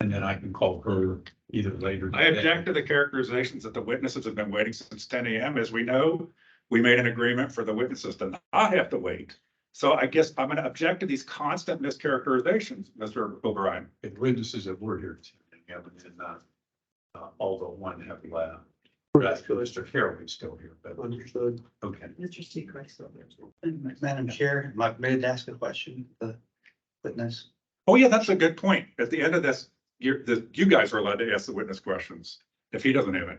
And then I can call her either later. I object to the characterizations that the witnesses have been waiting since 10 a.m. As we know, we made an agreement for the witnesses to not have to wait. So I guess I'm going to object to these constant mischaracterizations, Mr. O'Brien. The witnesses that were here today, and although one have left. Mr. Carroll is still here, but Understood. okay. Mr. Seacrest still there. Madam Chair, am I permitted to ask a question, the witness? Oh, yeah, that's a good point. At the end of this, you guys are allowed to ask the witness questions if he doesn't have any.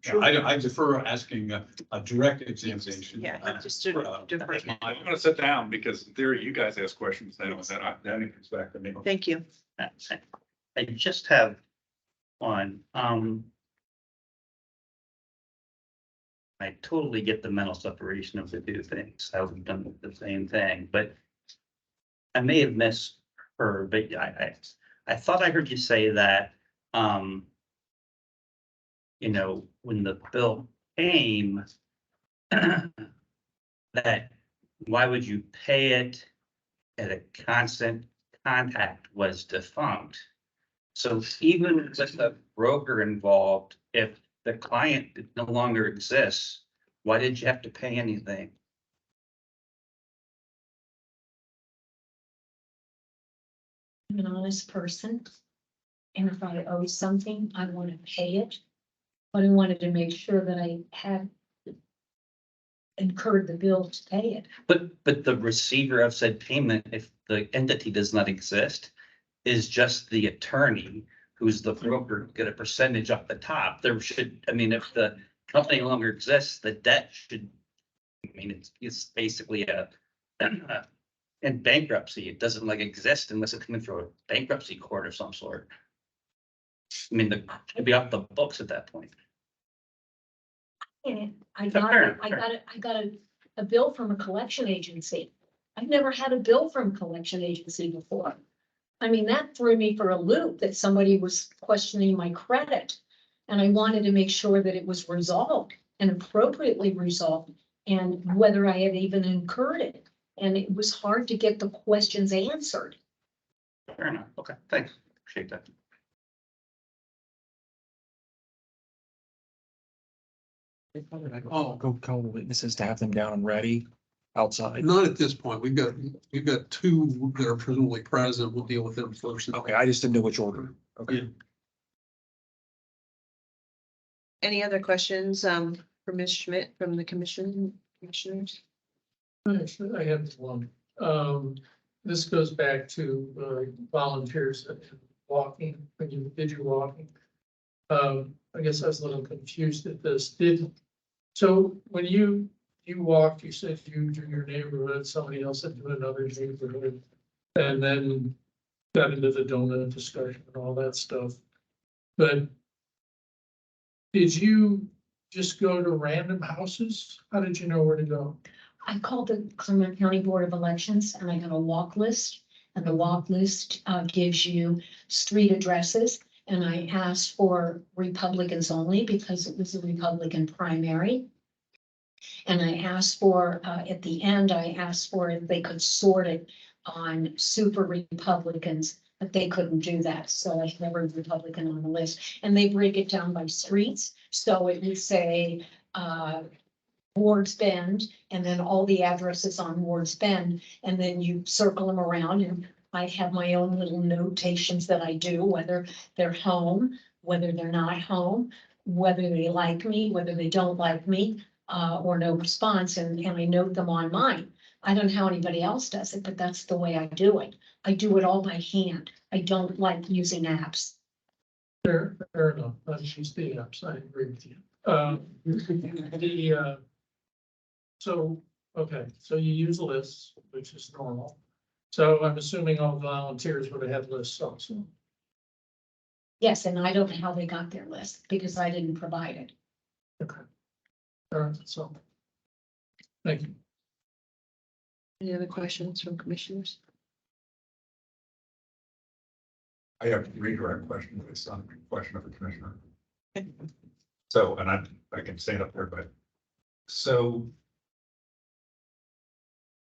Sure. I defer asking a direct examination. Yeah, just to defer. I'm going to sit down because in theory, you guys ask questions now, and then it comes back to me. Thank you. I just have one, I totally get the mental separation of the two things. I would have done the same thing, but I may have missed her, but I thought I heard you say that, you know, when the bill came, that why would you pay it at a constant contact was defunct. So even with the broker involved, if the client no longer exists, why did you have to pay anything? I'm an honest person. And if I owe something, I want to pay it. But I wanted to make sure that I had incurred the bill to pay it. But the receiver of said payment, if the entity does not exist, is just the attorney who's the broker, get a percentage off the top. There should, I mean, if the company no longer exists, the debt should, I mean, it's basically in bankruptcy, it doesn't like exist unless it's coming through a bankruptcy court of some sort. I mean, it'd be off the books at that point. And I Fair, got a bill from a collection agency. I've never had a bill from a collection agency before. I mean, that threw me for a loop that somebody was questioning my credit. And I wanted to make sure that it was resolved and appropriately resolved and whether I had even incurred it. And it was hard to get the questions answered. Fair enough. Okay, thanks. Appreciate that. Oh. Go call the witnesses to have them down and ready outside. Not at this point. We've got two that are presumably present. We'll deal with them first. Okay, I just didn't know which order. Okay. Yeah. Any other questions, for Ms. Schmidt from the commissioners? I have one. This goes back to volunteers and walking, when you did your walking. I guess I was a little confused at this. So when you walked, you said you do your neighborhood, somebody else had to another neighborhood. And then got into the donut discussion and all that stuff. But did you just go to random houses? How did you know where to go? I called the Clermont County Board of Elections and I got a walk list. And the walk list gives you street addresses. And I asked for Republicans only because it was a Republican primary. And I asked for, at the end, I asked for if they could sort it on super Republicans, but they couldn't do that. So I have every Republican on the list. And they break it down by streets. So it would say, Ward's Bend, and then all the addresses on Ward's Bend, and then you circle them around, and I have my own little notations that I do, whether they're home, whether they're not home, whether they like me, whether they don't like me, or no response, and I note them on mine. I don't know how anybody else does it, but that's the way I do it. I do it all by hand. I don't like using apps. Fair enough. That's just the apps. I agree with you. So, okay, so you use lists, which is normal. So I'm assuming all volunteers would have had lists also. Yes, and I don't know how they got their list because I didn't provide it. Okay. All right, so. Thank you. Any other questions from commissioners? I have a redirect question based on a question of the commissioner. So, and I can stand up there, but so.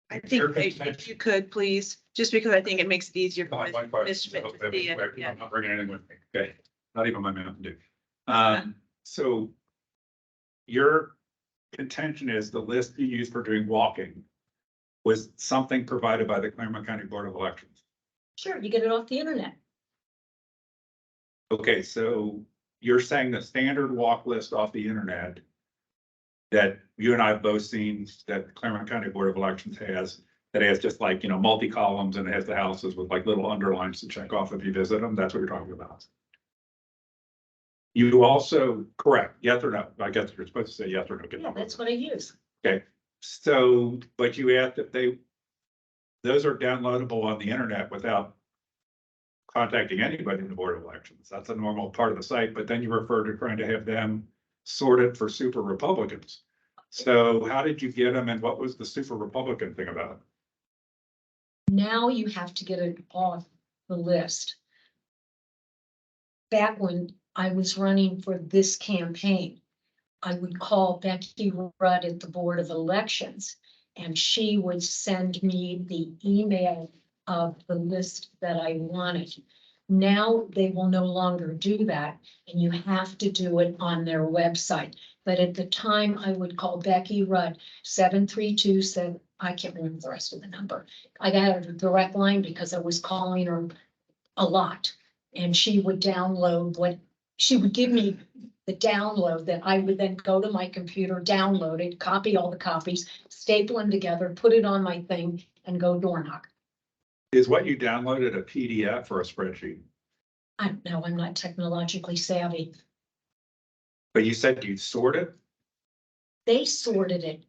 I think if you could, please, just because I think it makes it easier for My Ms. question, Schmidt so to see it. Yeah. I'm not bringing anything with me, okay? Not even my Mountain Dew. So your contention is the list you use for doing walking was something provided by the Clermont County Board of Elections. Sure, you get it off the internet. Okay, so you're saying the standard walk list off the internet that you and I have both seen that Clermont County Board of Elections has, that has just like, you know, multi-columns and it has the houses with like little underlines to check off if you visit them. That's what you're talking about. You also, correct, yes or no? I guess you're supposed to say yes or no. Yeah, that's what I use. Okay, so, but you asked if those are downloadable on the internet without contacting anybody in the Board of Elections. That's a normal part of the site, but then you refer to trying to have them sorted for super Republicans. So how did you get them and what was the super Republican thing about it? Now you have to get it off the list. Back when I was running for this campaign, I would call Becky Rudd at the Board of Elections, and she would send me the email of the list that I wanted. Now they will no longer do that, and you have to do it on their website. But at the time, I would call Becky Rudd, 732-7. I can't remember the rest of the number. I got a direct line because I was calling her a lot. And she would download she would give me the download that I would then go to my computer, download it, copy all the copies, staple them together, put it on my thing and go door knock. Is what you downloaded a PDF or a spreadsheet? I don't know, I'm not technologically savvy. But you said you sorted? They sorted it.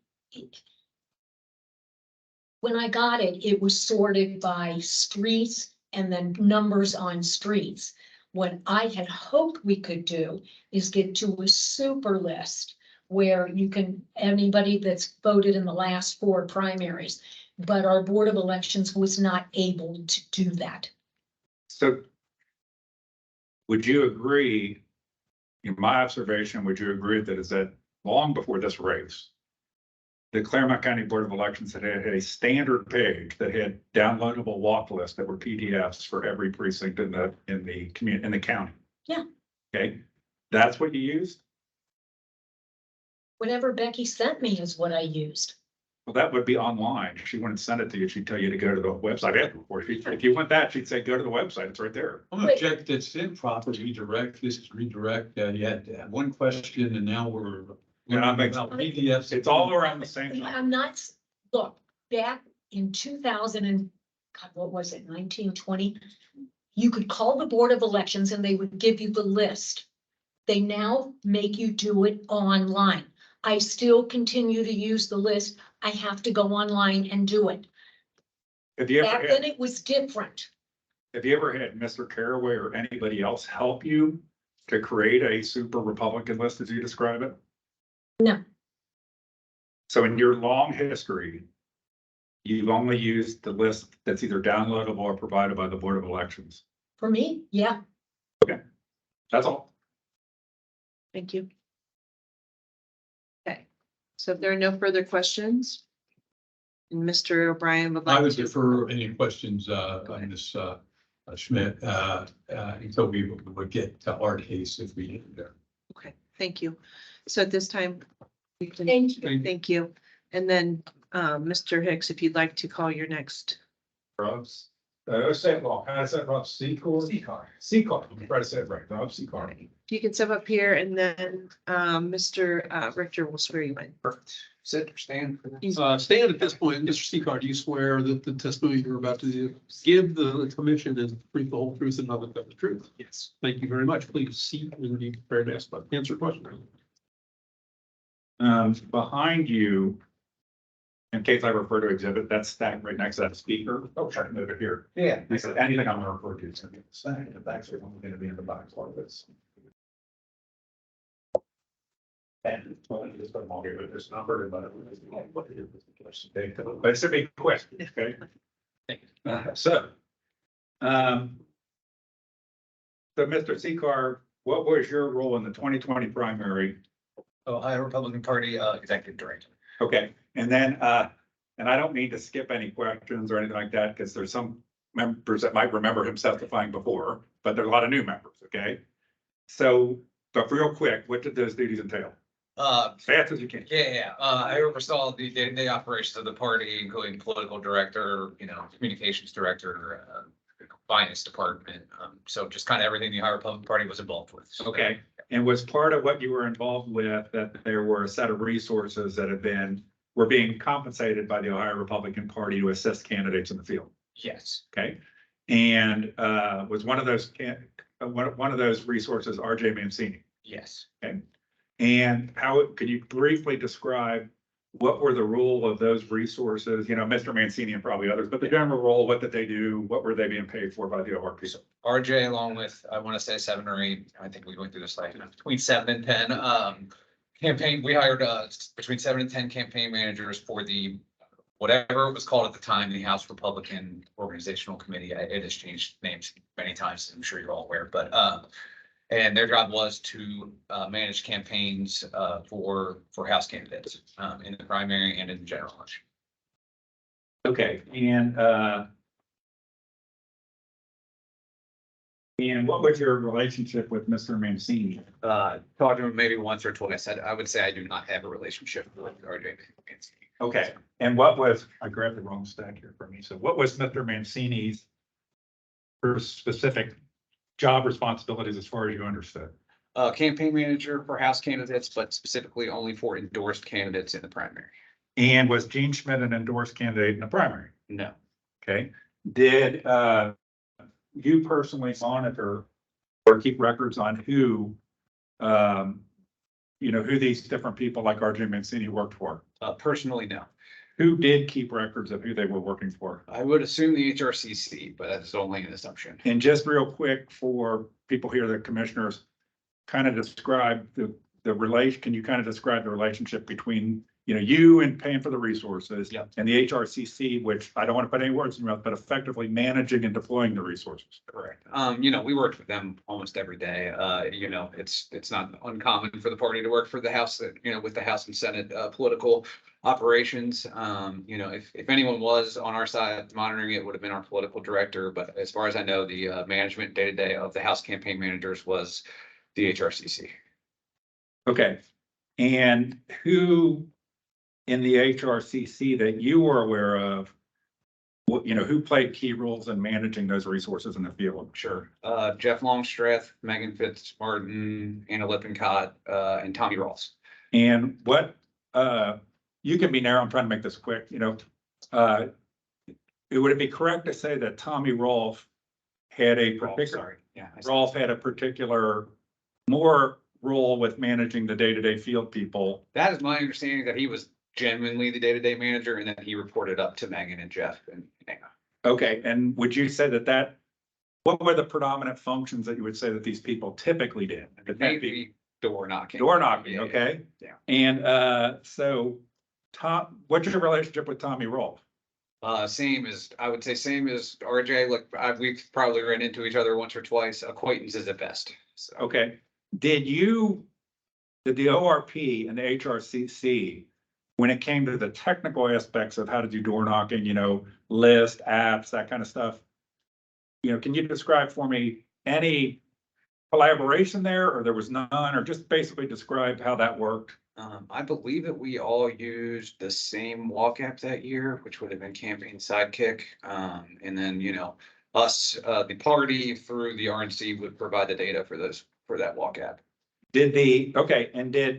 When I got it, it was sorted by streets and then numbers on streets. What I had hoped we could do is get to a super list where you can, anybody that's voted in the last 4 primaries, but our Board of Elections was not able to do that. So would you agree, in my observation, would you agree that is that long before this race, the Claremont County Board of Elections had a standard page that had downloadable walk lists that were PDFs for every precinct in the county? Yeah. Okay, that's what you used? Whatever Becky sent me is what I used. Well, that would be online. She wouldn't send it to you. She'd tell you to go to the website. If you want that, she'd say, go to the website. It's right there. I'm gonna check this improper redirect. This is redirect. You had one question and now we're. Yeah, that makes- about PDFs. It's all around the same time. I'm not, look, back in 2000 and, God, what was it, 1920? You could call the Board of Elections and they would give you the list. They now make you do it online. I still continue to use the list. I have to go online and do it. Have you Back ever then had, it was different. have you ever had Mr. Caraway or anybody else help you to create a super Republican list as you describe it? No. So in your long history, you've only used the list that's either downloadable or provided by the Board of Elections. For me, yeah. That's all. Thank you. Okay, so if there are no further questions, and Mr. O'Brien would I like would to. defer any questions on this Schmidt until we would get to our case if we get there. Okay, thank you. So at this time, we can, Thank you. thank you. And then, Mr. Hicks, if you'd like to call your next, Rob's, say it wrong. How does that, Rob? Secor? Secor. Try to say it right. Rob Secor. you can step up here and then, Mr. Richter will swear you in. Perfect. Sit or stand. Stan, at this point, Mr. Seacard, do you swear that the testimony you're about to give the commission is the truth, the whole truth, and nothing but the truth? Yes. Thank you very much. Please seat and be prepared to answer questions. Behind you, in case I refer to exhibit, that's stacked right next to that speaker. Oh, try to move it here. Yeah. I said, anything I'm gonna refer to is gonna be stacked. It's actually only gonna be in the box like this. And well, just put them all here, but there's numbered, but it should be quick, okay? So Mr. Secar, what was your role in the 2020 primary? Ohio Republican Party, executive director. Okay, and then, and I don't mean to skip any questions or anything like that, because there's some members that might remember him testifying before, but there are a lot of new members, okay? So, but real quick, what did those duties entail? Fast as you can. I oversaw the day-to-day operations of the party, including political director, communications director, finance department. So just kind of everything the Ohio Republican Party was involved with. So, Okay, and was part of what you were involved with that there were a set of resources that were being compensated by the Ohio Republican Party to assist candidates in the field? Yes. Okay, and was one of those one of those resources RJ Mancini? Yes. Okay, and could you briefly describe what were the role of those resources? Mr. Mancini and probably others, but the general role, what did they do? What were they being paid for by the ORP? So RJ, along with, I want to say 7 or 8, I think we went through this like between 7 and 10, campaign, we hired, between 7 and 10 campaign managers for the, whatever it was called at the time, the House Republican Organizational Committee. It has changed names many times, I'm sure you're all aware, but, and their job was to manage campaigns for House candidates in the primary and in the general election. Okay, and what was your relationship with Mr. Mancini? Talked to him maybe once or twice. I would say I do not have a relationship with RJ Mancini. Okay, and I grabbed the wrong stack here for me. So what was Mr. Mancini's specific job responsibilities as far as you understood? Campaign manager for House candidates, but specifically only for endorsed candidates in the primary. And was Gene Schmidt an endorsed candidate in the primary? No. Okay, did you personally monitor or keep records on who, who these different people like RJ Mancini worked for? Personally, no. Who did keep records of who they were working for? I would assume the HRCC, but that's only an assumption. And just real quick for people here, the commissioners, kind of describe the relation, can you kind of describe the relationship between, you and paying for the resources? Yep. And the HRCC, which I don't want to put any words in your mouth, but effectively managing and deploying the resources. Correct. We worked with them almost every day. It's not uncommon for the party to work for the House, with the House and Senate, political operations. If anyone was on our side monitoring it, would have been our political director. But as far as I know, the management day-to-day of the House campaign managers was the HRCC. Okay, and who in the HRCC that you were aware of, who played key roles in managing those resources in the field? Sure. Jeff Longstreth, Megan Fitzmartin, Anna Lippincott, and Tommy Rawls. And what, you can be narrow, I'm trying to make this quick, would it be correct to say that Tommy Rolfe had a particular, Rolfe had a particular more role with managing the day-to-day field people? That is my understanding, that he was genuinely the day-to-day manager and that he reported up to Megan and Jeff and Anna. Okay, and would you say what were the predominant functions that you would say that these people typically did? Maybe door knocking. Door knocking, Yeah, okay? yeah. And so what's your relationship with Tommy Rolfe? Same as RJ. Look, we've probably ran into each other once or twice, acquaintances at best. So. Okay, did the ORP and the HRCC, when it came to the technical aspects of how to do door knocking, list, apps, that kind of stuff, can you describe for me any collaboration there, or there was none, or just basically describe how that worked? I believe that we all used the same walk app that year, which would have been Campaign Sidekick. And then, us, the party through the RNC would provide the data for that walk app.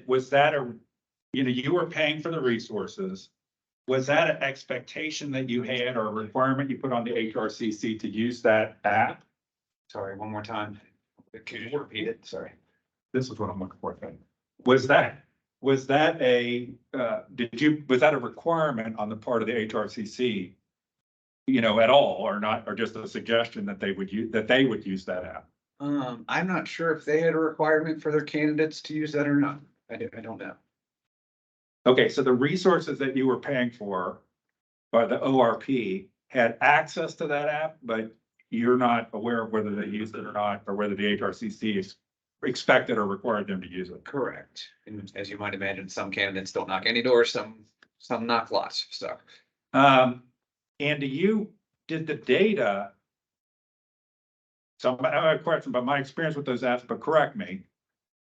Was that you were paying for the resources. Was that an expectation that you had or a requirement you put on the HRCC to use that app? Sorry, one more time. Could you repeat it? Sorry. This is what I'm looking for. Was that a requirement on the part of the HRCC, at all, or not, or just a suggestion that they would use that app? I'm not sure if they had a requirement for their candidates to use that or not. I don't know. Okay, so the resources that you were paying for by the ORP had access to that app, but you're not aware of whether they used it or not, or whether the HRCC expected or required them to use it. Correct. And as you might imagine, some candidates don't knock any doors, some knock lots, so. And did the data? So I have a question about my experience with those apps, but correct me,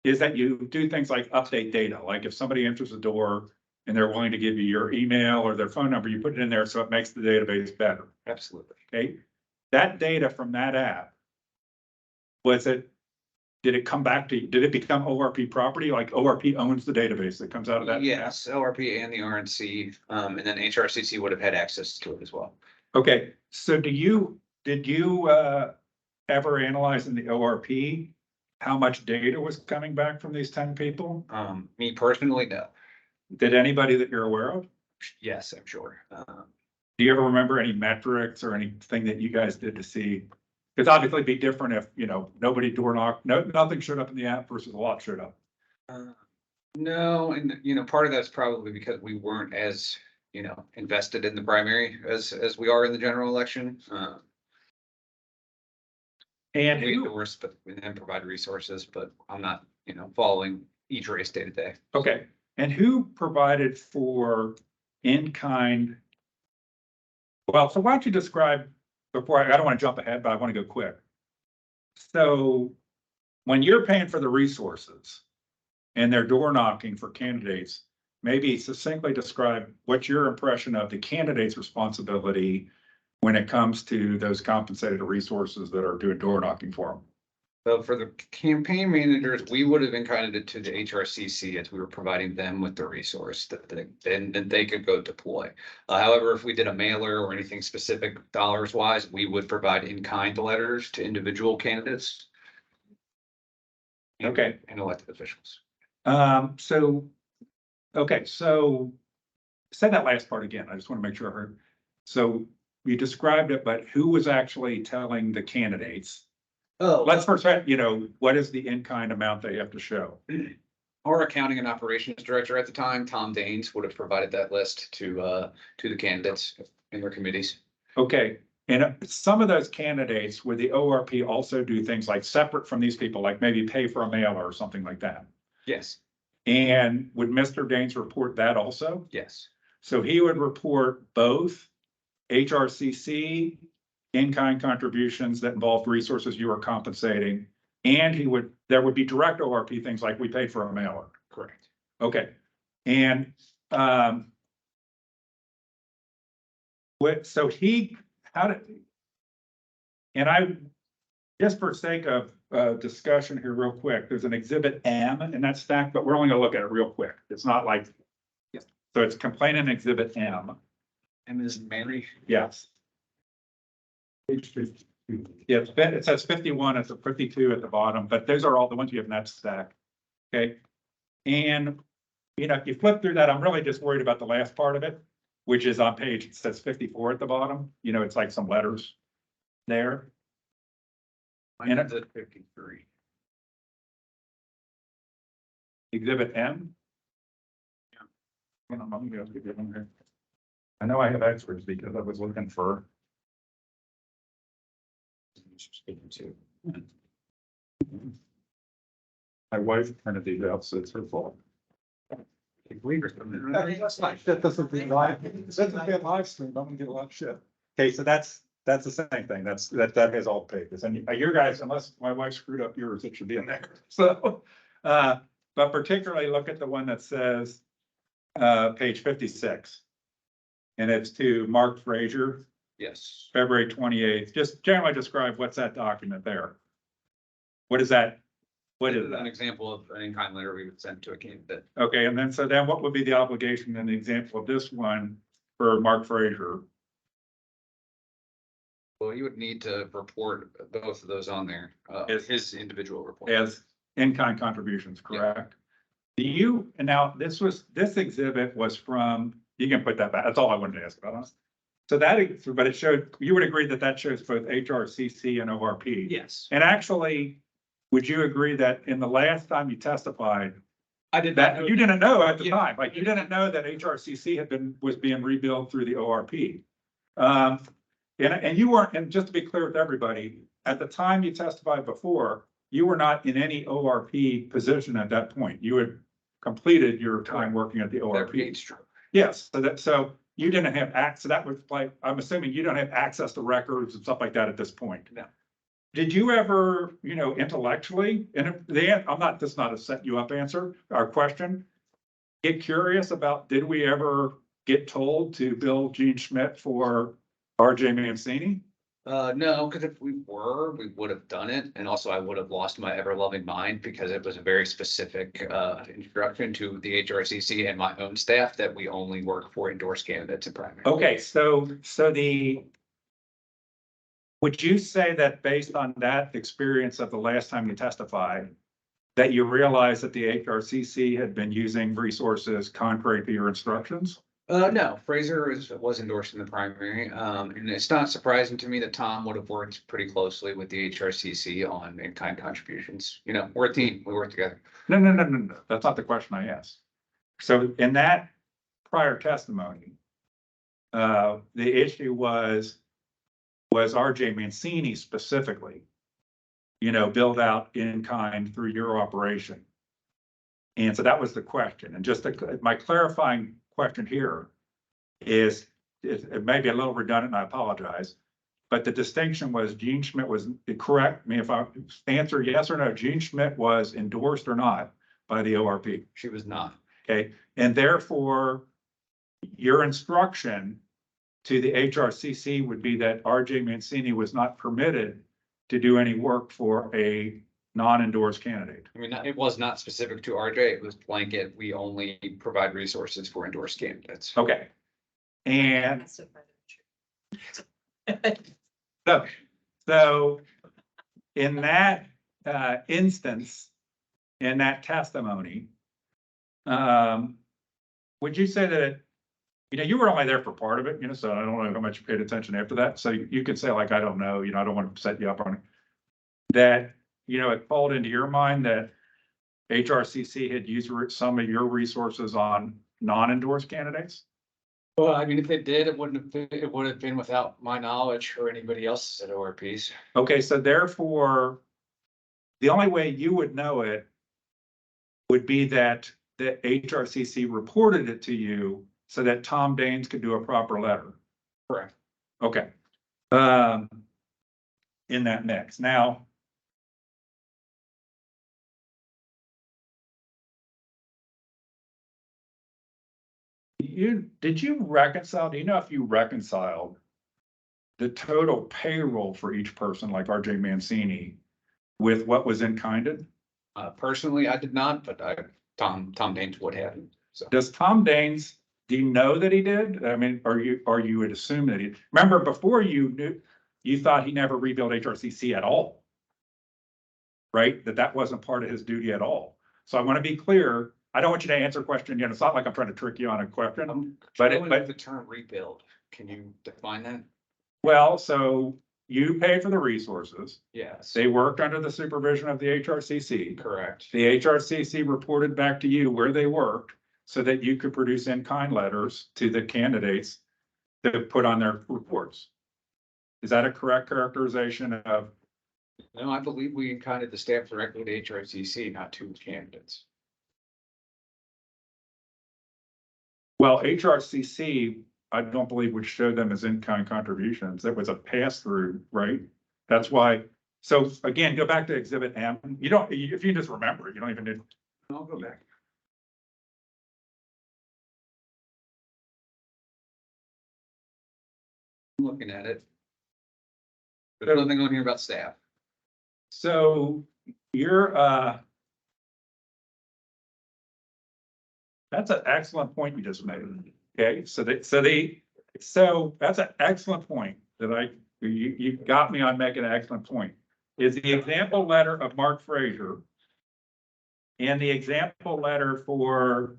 is that you do things like update data, like if somebody enters the door and they're willing to give you your email or their phone number, you put it in there so it makes the database better. Absolutely. Okay, that data from that app, did it come back to, did it become ORP property? Like ORP owns the database that comes out of that? Yes, ORP and the RNC, and then HRCC would have had access to it as well. Okay, so did you ever analyze in the ORP how much data was coming back from these 10 people? Me personally, no. Did anybody that you're aware of? Yes, I'm sure. Do you ever remember any metrics or anything that you guys did to see? Because obviously it'd be different if, nobody door knocked, nothing showed up in the app versus a lot showed up. No, and part of that's probably because we weren't as, invested in the primary as we are in the general election. And we endorse, but we then provide resources, but I'm not, following each race day to day. Okay, and who provided for in-kind? Well, so why don't you describe, before I don't want to jump ahead, but I want to go quick. So when you're paying for the resources and they're door knocking for candidates, maybe succinctly describe what's your impression of the candidate's responsibility when it comes to those compensated resources that are doing door knocking for them. So for the campaign managers, we would have been kind of to the HRCC as we were providing them with the resource that then they could go deploy. However, if we did a mailer or anything specific dollars wise, we would provide in-kind letters to individual candidates. Okay. And elected officials. So, okay, so say that last part again. I just want to make sure I heard. So you described it, but who was actually telling the candidates? Oh, Let's first, what is the in-kind amount they have to show? our accounting and operations director at the time, Tom Danes, would have provided that list to the candidates in their committees. Okay, and some of those candidates, would the ORP also do things like separate from these people, like maybe pay for a mailer or something like that? Yes, And would Mr. Danes report that also? yes. So he would report both HRCC in-kind contributions that involved resources you were compensating, and there would be direct ORP things like we paid for a mailer. Correct. Okay, and so just for sake of discussion here real quick, there's an exhibit M in that stack, but we're only gonna look at it real quick. It's not like, so it's complainant exhibit M. And Ms. Mary? Yes. Yeah, it says 51, it's a 52 at the bottom, but those are all the ones you have in that stack. Okay. And, if you flip through that, I'm really just worried about the last part of it, which is on page, it says 54 at the bottom. It's like some letters there. Mine is at 53. Exhibit M. Hold on, let me go get it in here. I know I have extras because I was looking for. My wife printed these out, so it's her fault. That doesn't be live. It doesn't be a live stream. I'm gonna get a lot of shit. Okay, so that's the same thing. That has all pages, and your guys, unless my wife screwed up yours, it should be in there. So, but particularly look at the one that says, page 56. And it's to Mark Frazier, Yes. February 28th. Just generally describe what's that document there. What is that? What is An that? example of an in-kind letter we would send to a candidate. Okay, and then what would be the obligation in the example of this one for Mark Frazier? Well, you would need to report both of those on there, his individual report. As in-kind contributions, correct? And now this exhibit was from, you can put that back. That's all I wanted to ask about. So but it showed, you would agree that shows both HRCC and ORP. Yes. And actually, would you agree that in the last time you testified, I did not know you didn't know at the Yeah. time, like you didn't know that HRCC was being rebuilt through the ORP. And you weren't, and just to be clear with everybody, at the time you testified before, you were not in any ORP position at that point. You had completed your time working at the ORP. That's true. Yes, so you didn't have access, that was like, I'm assuming you don't have access to records and stuff like that at this point. No. Did you ever, intellectually, and this is not a set you up answer, our question. Get curious about, did we ever get told to bill Gene Schmidt for RJ Mancini? No, because if we would have done it. And also I would have lost my ever loving mind because it was a very specific instruction to the HRCC and my own staff that we only work for endorsed candidates in primary. Okay, so would you say that based on that experience of the last time you testified, that you realized that the HRCC had been using resources contrary to your instructions? No, Fraser was endorsed in the primary, and it's not surprising to me that Tom would have worked pretty closely with the HRCC on in-kind contributions. We're a team, we work together. No. That's not the question I asked. So in that prior testimony, the issue was RJ Mancini specifically, build out in kind through your operation. And so that was the question. And just my clarifying question here is, it may be a little redundant, and I apologize, but the distinction was Gene Schmidt was, correct me if I answer yes or no, Gene Schmidt was endorsed or not by the ORP? She was not. Okay, and therefore your instruction to the HRCC would be that RJ Mancini was not permitted to do any work for a non-endorsed candidate. I mean, it was not specific to RJ, it was blanket. We only provide resources for endorsed candidates. Okay. And so in that instance, in that testimony, would you say that, you were only there for part of it, so I don't know how much you paid attention after that. So you could say like, I don't know, I don't want to set you up on it. That, it called into your mind that HRCC had used some of your resources on non-endorsed candidates? Well, I mean, if it did, it would have been without my knowledge or anybody else's at ORPs. Okay, so therefore, the only way you would know it would be that the HRCC reported it to you so that Tom Daines could do a proper letter. Correct. Okay. In that mix. Now, did you reconcile, do you know if you reconciled the total payroll for each person like RJ Mancini with what was in kinded? Personally, I did not, but Tom Daines would have. So Does Tom Daines, do you know that he did? I mean, or you would assume that he, remember before you thought he never rebuilt HRCC at all, right? That wasn't part of his duty at all. So I want to be clear. I don't want you to answer a question again. It's not like I'm trying to trick you on a question, but the term rebuild, can you define that? Well, so you pay for the resources. Yes. They worked under the supervision of the HRCC. Correct. The HRCC reported back to you where they worked so that you could produce in-kind letters to the candidates to put on their reports. Is that a correct characterization of? No, I believe we in-kinded the staff directly to HRCC, not to candidates. Well, HRCC, I don't believe would show them as in-kind contributions. That was a pass-through, right? That's why. So again, go back to Exhibit M. You don't, if you just remember it, you don't even need. I'll go back. I'm looking at it. There's nothing on here about staff. So you're, that's an excellent point you just made. Okay, so that's an excellent point that you got me on making an excellent point. Is the example letter of Mark Frazier and the example letter for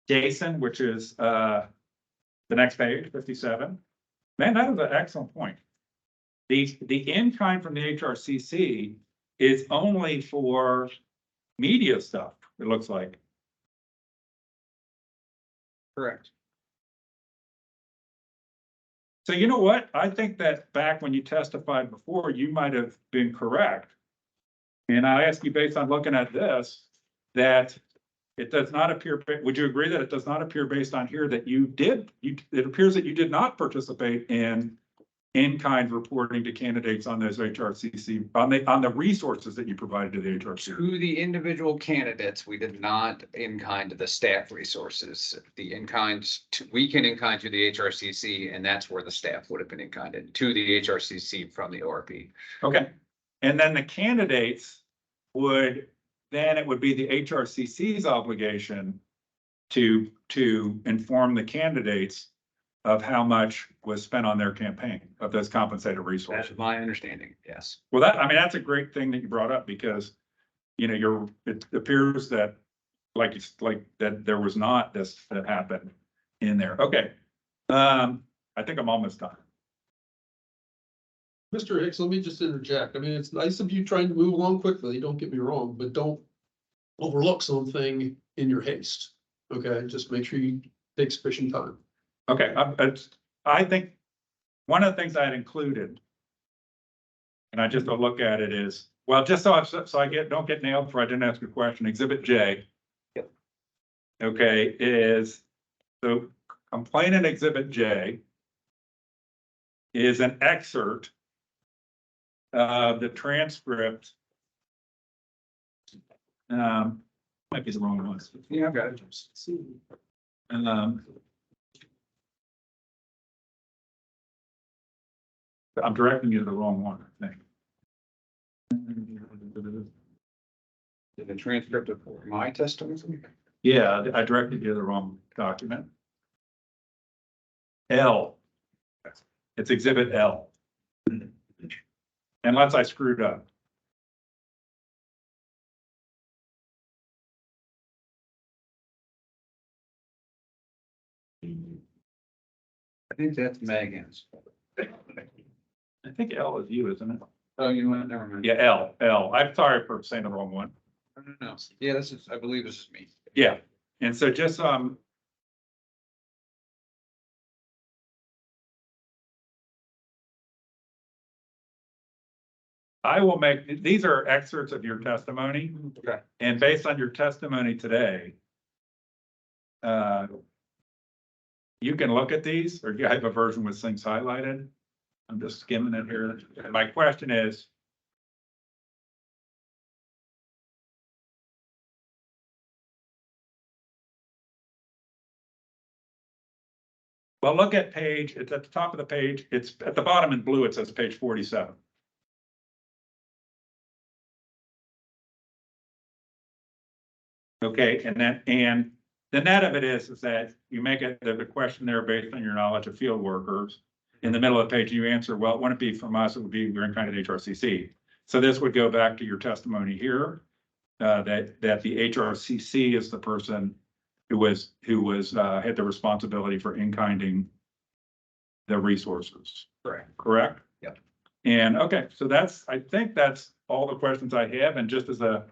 Jason, which is the next page, 57. Man, that is an excellent point. The in-kind from the HRCC is only for media stuff, it looks like. Correct. So you know what? I think that back when you testified before, you might have been correct. And I ask you based on looking at this, that it does not appear, would you agree that it does not appear based on here that it appears that you did not participate in-kind reporting to candidates on those HRCC, on the resources that you provided to the HRCC? To the individual candidates, we did not in-kind to the staff resources. The in-kind, we can in-kind to the HRCC, and that's where the staff would have been in-kinded to the HRCC from the ORP. Okay, and then the candidates it would be the HRCC's obligation to inform the candidates of how much was spent on their campaign of those compensated resources. That's my understanding, yes. Well, that's a great thing that you brought up because, it appears that like that there was not this that happened in there. Okay. I think I'm almost done. Mr. Hicks, let me just interject. I mean, it's nice of you trying to move along quickly, don't get me wrong, but don't overlook something in your haste. Okay, just make sure you take sufficient time. Okay, I think one of the things I had included, and I just don't look at it is, well, just so I don't get nailed for I didn't ask a question, Exhibit J. Yep. Okay, is the complainant Exhibit J is an excerpt of the transcript. Might be the wrong one. Yeah, I've got it. I'm directing you to the wrong one, I think. the transcript of my testimony? Yeah, I directed you to the wrong document. L. It's exhibit L. Unless I screwed up. I think that's Megan's. I think L is you, isn't it? Oh, you know what, never mind. Yeah, L. I'm sorry for saying the wrong one. No. Yeah, this is, I believe this is me. Yeah, and so just, I will make, these are excerpts of your testimony. Okay. And based on your testimony today, you can look at these, or you have a version with things highlighted. I'm just skimming it here. My question is, well, look at page, it's at the top of the page. It's at the bottom in blue. It says page 47. Okay, and the net of it is that you make it, the question there based on your knowledge of field workers. In the middle of the page, you answer, well, it wouldn't be from us, it would be, we're in kind of HRCC. So this would go back to your testimony here, that the HRCC is the person who had the responsibility for in-kinding the resources. Correct? Yep. And okay, so I think that's all the questions I have. And just as a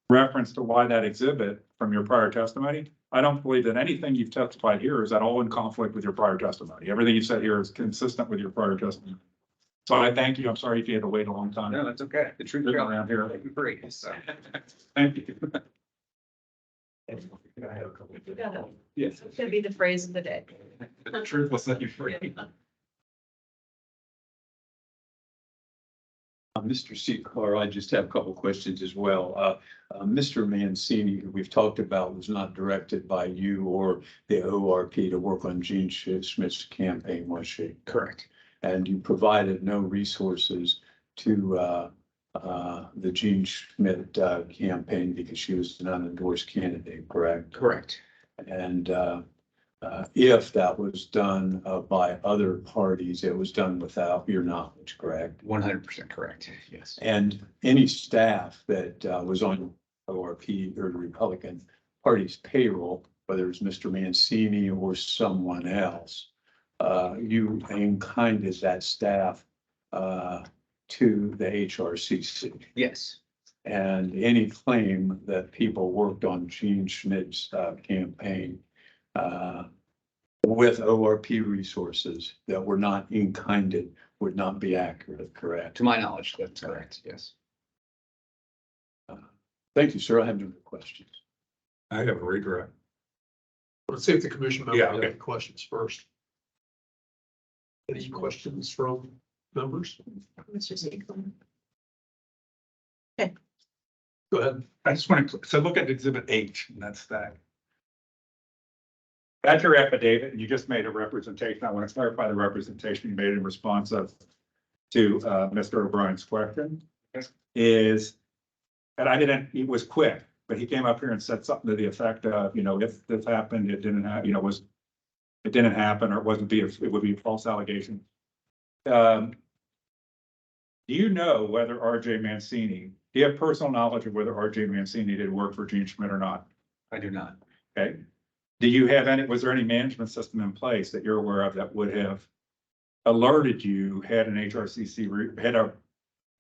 reference to why that exhibit from your prior testimony, I don't believe that anything you've testified here is at all in conflict with your prior testimony. Everything you've said here is consistent with your prior testimony. So I thank you. I'm sorry if you had to wait a long time. No, that's okay. The truth Been around here. free, so. Thank you. Yes. It's gonna be the phrase of the day. The truth will set you free. Mr. Secor, I just have a couple questions as well. Mr. Mancini, who we've talked about, was not directed by you or the ORP to work on Gene Schmidt's campaign, was she? Correct. And you provided no resources to the Gene Schmidt campaign because she was an unendorsed candidate, correct? Correct. And if that was done by other parties, it was done without your knowledge, correct? 100% correct, yes. And any staff that was on ORP or the Republican Party's payroll, whether it's Mr. Mancini or someone else, you in-kinded that staff to the HRCC. Yes. And any claim that people worked on Gene Schmidt's campaign with ORP resources that were not in-kinded would not be accurate, correct? To my knowledge, that's correct, yes. Thank you, sir. I have no questions. I have a redirect. Let's see if the commission members Yeah, have okay. any questions first. Any questions from members? Mr. Secor. Go ahead. I just want to, so look at exhibit H, and that's that. That's your affidavit, and you just made a representation. I want to clarify the representation you made in response to Mr. O'Brien's question. Is, and it was quick, but he came up here and said something to the effect of, if this happened, it didn't have, it didn't happen, or it would be a false allegation. Do you know whether RJ Mancini, do you have personal knowledge of whether RJ Mancini did work for Gene Schmidt or not? I do not. Okay. Was there any management system in place that you're aware of that would have alerted you had an HRCC, had a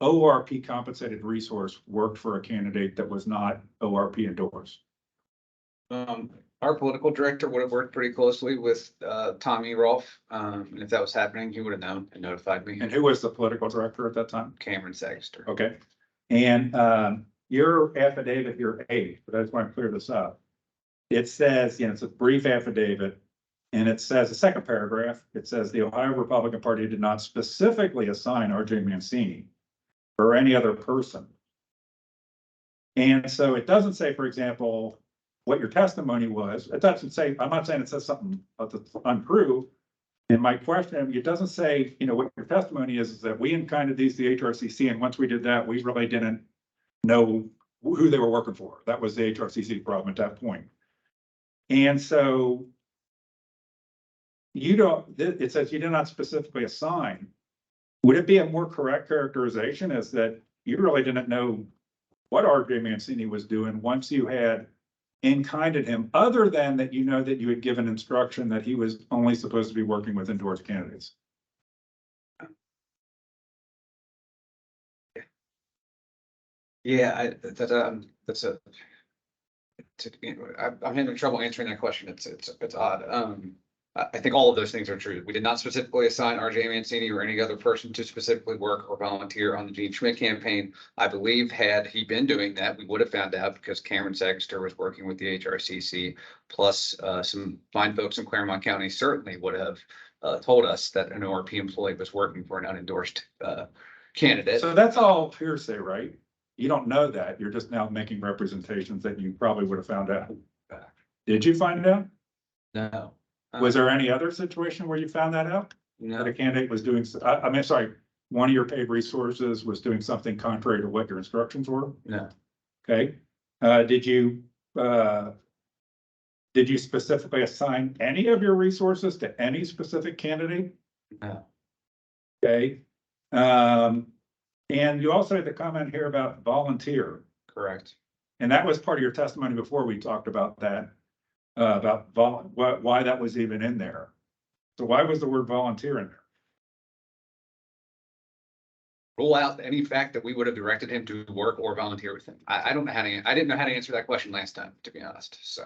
ORP compensated resource worked for a candidate that was not ORP endorsed? Our political director would have worked pretty closely with Tommy Rolfe. And if that was happening, he would have known and notified me. And who was the political director at that time? Cameron Sagaster. Okay. And your affidavit here, A, but I just want to clear this up. It says, it's a brief affidavit, and it says, the second paragraph, it says the Ohio Republican Party did not specifically assign RJ Mancini or any other person. And so it doesn't say, for example, what your testimony was. It doesn't say, I'm not saying it says something that's untrue. And my question, it doesn't say, what your testimony is that we in-kinded these, the HRCC, and once we did that, we really didn't know who they were working for. That was the HRCC problem at that point. And so you don't, it says you did not specifically assign. Would it be a more correct characterization as that you really didn't know what RJ Mancini was doing once you had in-kinded him, other than that you know that you had given instruction that he was only supposed to be working with endorsed candidates? Yeah, I'm having trouble answering that question. It's odd. I think all of those things are true. We did not specifically assign RJ Mancini or any other person to specifically work or volunteer on the Gene Schmidt campaign. I believe had he been doing that, we would have found out because Cameron Sexter was working with the HRCC, plus some fine folks in Claremont County certainly would have told us that an ORP employee was working for an unendorsed candidate. So that's all hearsay, right? You don't know that. You're just now making representations that you probably would have found out. Did you find it out? No. Was there any other situation where you found that out? That a candidate was doing, sorry, one of your paid resources was doing something contrary to what your instructions were? No. Okay. Did you specifically assign any of your resources to any specific candidate? No. Okay. And you also had the comment here about volunteer. Correct. And that was part of your testimony before we talked about that, why that was even in there. So why was the word volunteer in there? Rule out any fact that we would have directed him to work or volunteer with him. I don't know how to, I didn't know how to answer that question last time, to be honest, so.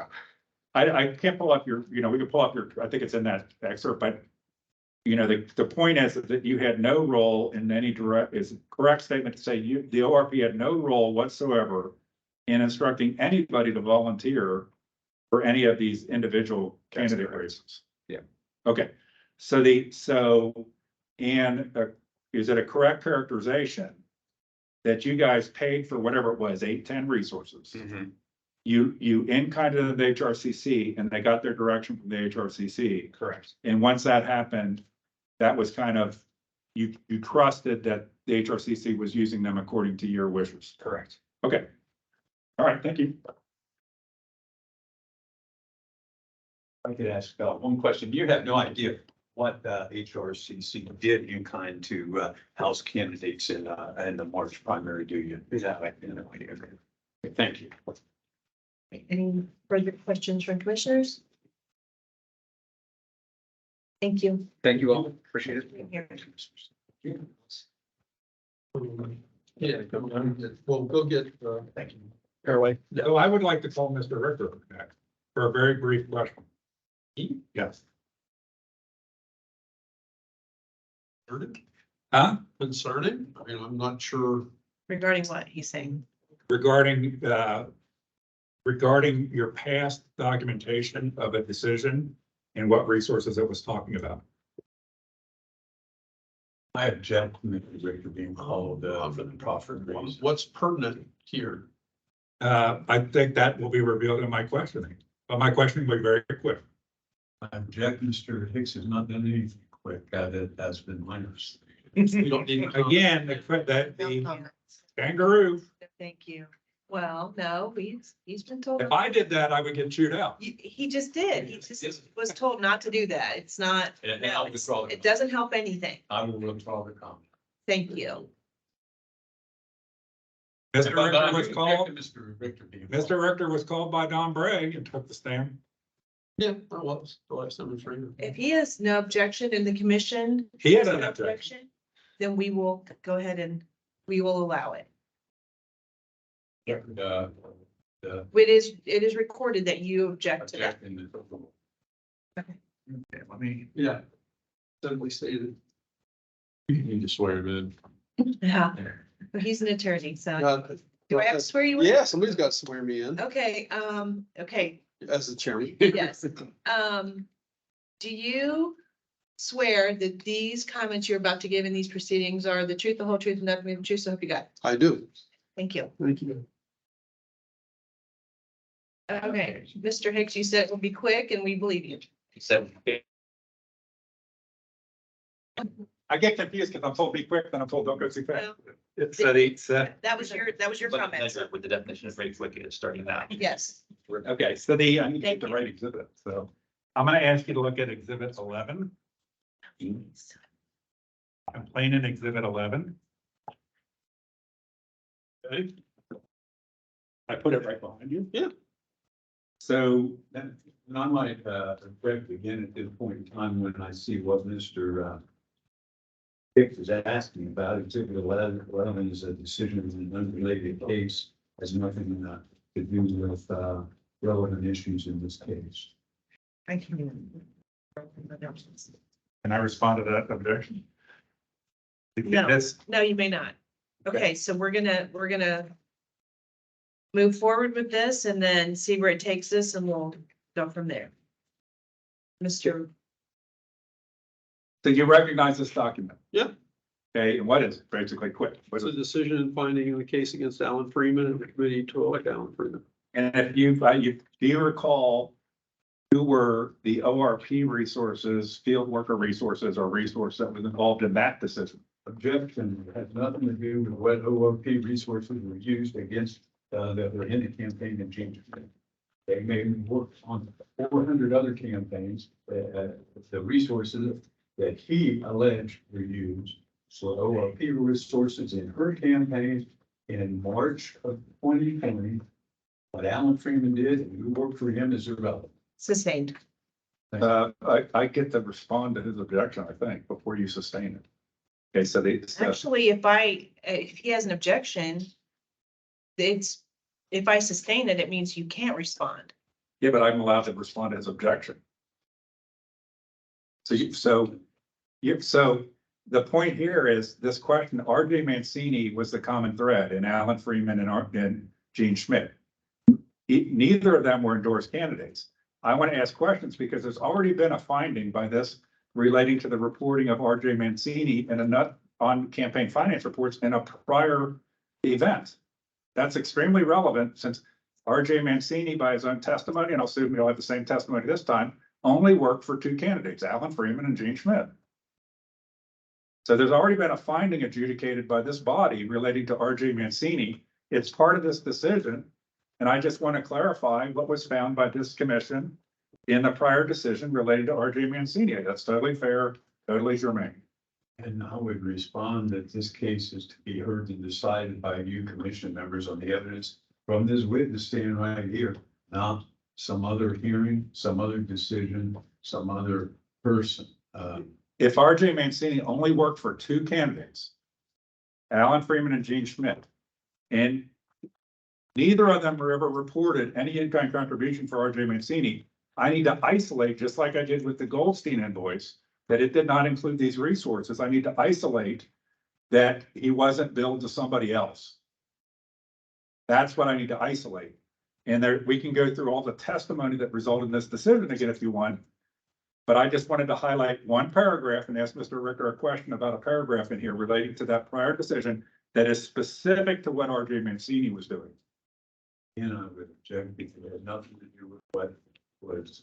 I can't pull up your, we can pull up your, I think it's in that excerpt, but the point is that you had no role in any is a correct statement to say the ORP had no role whatsoever in instructing anybody to volunteer for any of these individual candidate races. Yeah. Okay, is it a correct characterization that you guys paid for whatever it was, 8-10 resources? Mm-hmm. You in-kinded the HRCC and they got their direction from the HRCC. Correct. And once that happened, that was kind of, you trusted that the HRCC was using them according to your wishes. Correct. Okay. All right, thank you. I could ask one question. You have no idea what HRCC did in kind to House candidates in the March primary, do you? Is that like, no idea? Okay, thank you. Any further questions from commissioners? Thank you. Thank you all. Appreciate it. Yeah, we'll go get, Thank you. Airway. So I would like to call Mr. Richter back for a very brief question. Yes. Huh? Concerning? I mean, I'm not sure. Regarding what he's saying. Regarding your past documentation of a decision and what resources it was talking about. I object to Mr. Richter being called for the proffered reason. What's pertinent here? I think that will be revealed in my questioning, but my questioning will be very quick. I object, Mr. Hicks has not done anything quick, that has been minors. You don't need to Again, the kangaroo, Thank you. Well, no, he's been told. if I did that, I would get chewed out. He just did. He just was told not to do that. It's not, And I'll withdraw it doesn't help anything. I will withdraw the comment. Thank you. Mr. Richter was called, Mr. Richter being. Mr. Richter was called by Don Bray and took the stand. Yeah, I was the last time I was reading. If he has no objection in the commission. He had has an no objection. Then we will go ahead and we will allow it. It is recorded that you object to that. Okay, let me. Yeah. Simply stated. You need to swear him in. Yeah, but he's an attorney, so do I have to swear you in? Yeah, somebody's got to swear me in Okay, okay, as the chairman. yes. Do you swear that these comments you're about to give in these proceedings are the truth, the whole truth, and nothing but the truth? So I hope you got it. I do. Thank you. Thank you. Okay, Mr. Hicks, you said it will be quick and we believe you. So I get confused because I'm told be quick, then I'm told don't go too fast. It's that was your comment. With the definition of very quick is starting out. Yes. Okay, so I need to get the right exhibit, so I'm gonna ask you to look at exhibit 11. I'm playing in exhibit 11. Okay. I put it right behind you. Yeah. So And I might, correct again at this point in time when I see what Mr. Hicks is asking about, exhibit 11 is a decision in an unrelated case, has nothing to do with, relevant issues in this case. I can. can I respond to that objection? No. This, No, you may not. Okay, so we're gonna move forward with this and then see where it takes us and we'll go from there. Mr. so you recognize this document? Yeah. Okay, and what is it? Basically quick. What It's is a it? decision in finding in the case against Alan Freeman and the committee to elect Alan Freeman. And if you, do you recall who were the ORP resources, field worker resources, or resource that was involved in that decision? Objection has nothing to do with what OOP resources were used against, that were in the campaign in James. They may work on 400 other campaigns, the resources that he alleged were used. So OOP resources in her campaign in March of 2020. What Alan Freeman did and who worked for him is irrelevant. Sustained. I get to respond to his objection, I think, before you sustain it. Okay, so Actually, if he has an objection, if I sustain it, it means you can't respond. yeah, but I'm allowed to respond to his objection. So the point here is this question, RJ Mancini was the common thread in Alan Freeman and Gene Schmidt. Neither of them were endorsed candidates. I want to ask questions because there's already been a finding by this relating to the reporting of RJ Mancini and a nut on campaign finance reports in a prior event. That's extremely relevant since RJ Mancini, by his own testimony, and I'll assume he'll have the same testimony this time, only worked for two candidates, Alan Freeman and Gene Schmidt. So there's already been a finding adjudicated by this body relating to RJ Mancini. It's part of this decision. And I just want to clarify what was found by this commission in the prior decision related to RJ Mancini. That's totally fair, totally germane. And I would respond that this case is to be heard and decided by you commission members on the evidence from this witness standing right here. Not some other hearing, some other decision, some other person. If RJ Mancini only worked for two candidates, Alan Freeman and Gene Schmidt, and neither of them were ever reported any in-kind contribution for RJ Mancini, I need to isolate, just like I did with the Goldstein invoice, that it did not include these resources. I need to isolate that he wasn't billed to somebody else. That's what I need to isolate. And there, we can go through all the testimony that resulted in this decision again if you want. But I just wanted to highlight one paragraph and ask Mr. Ricker a question about a paragraph in here relating to that prior decision that is specific to what RJ Mancini was doing. And I would object because it had nothing to do with what was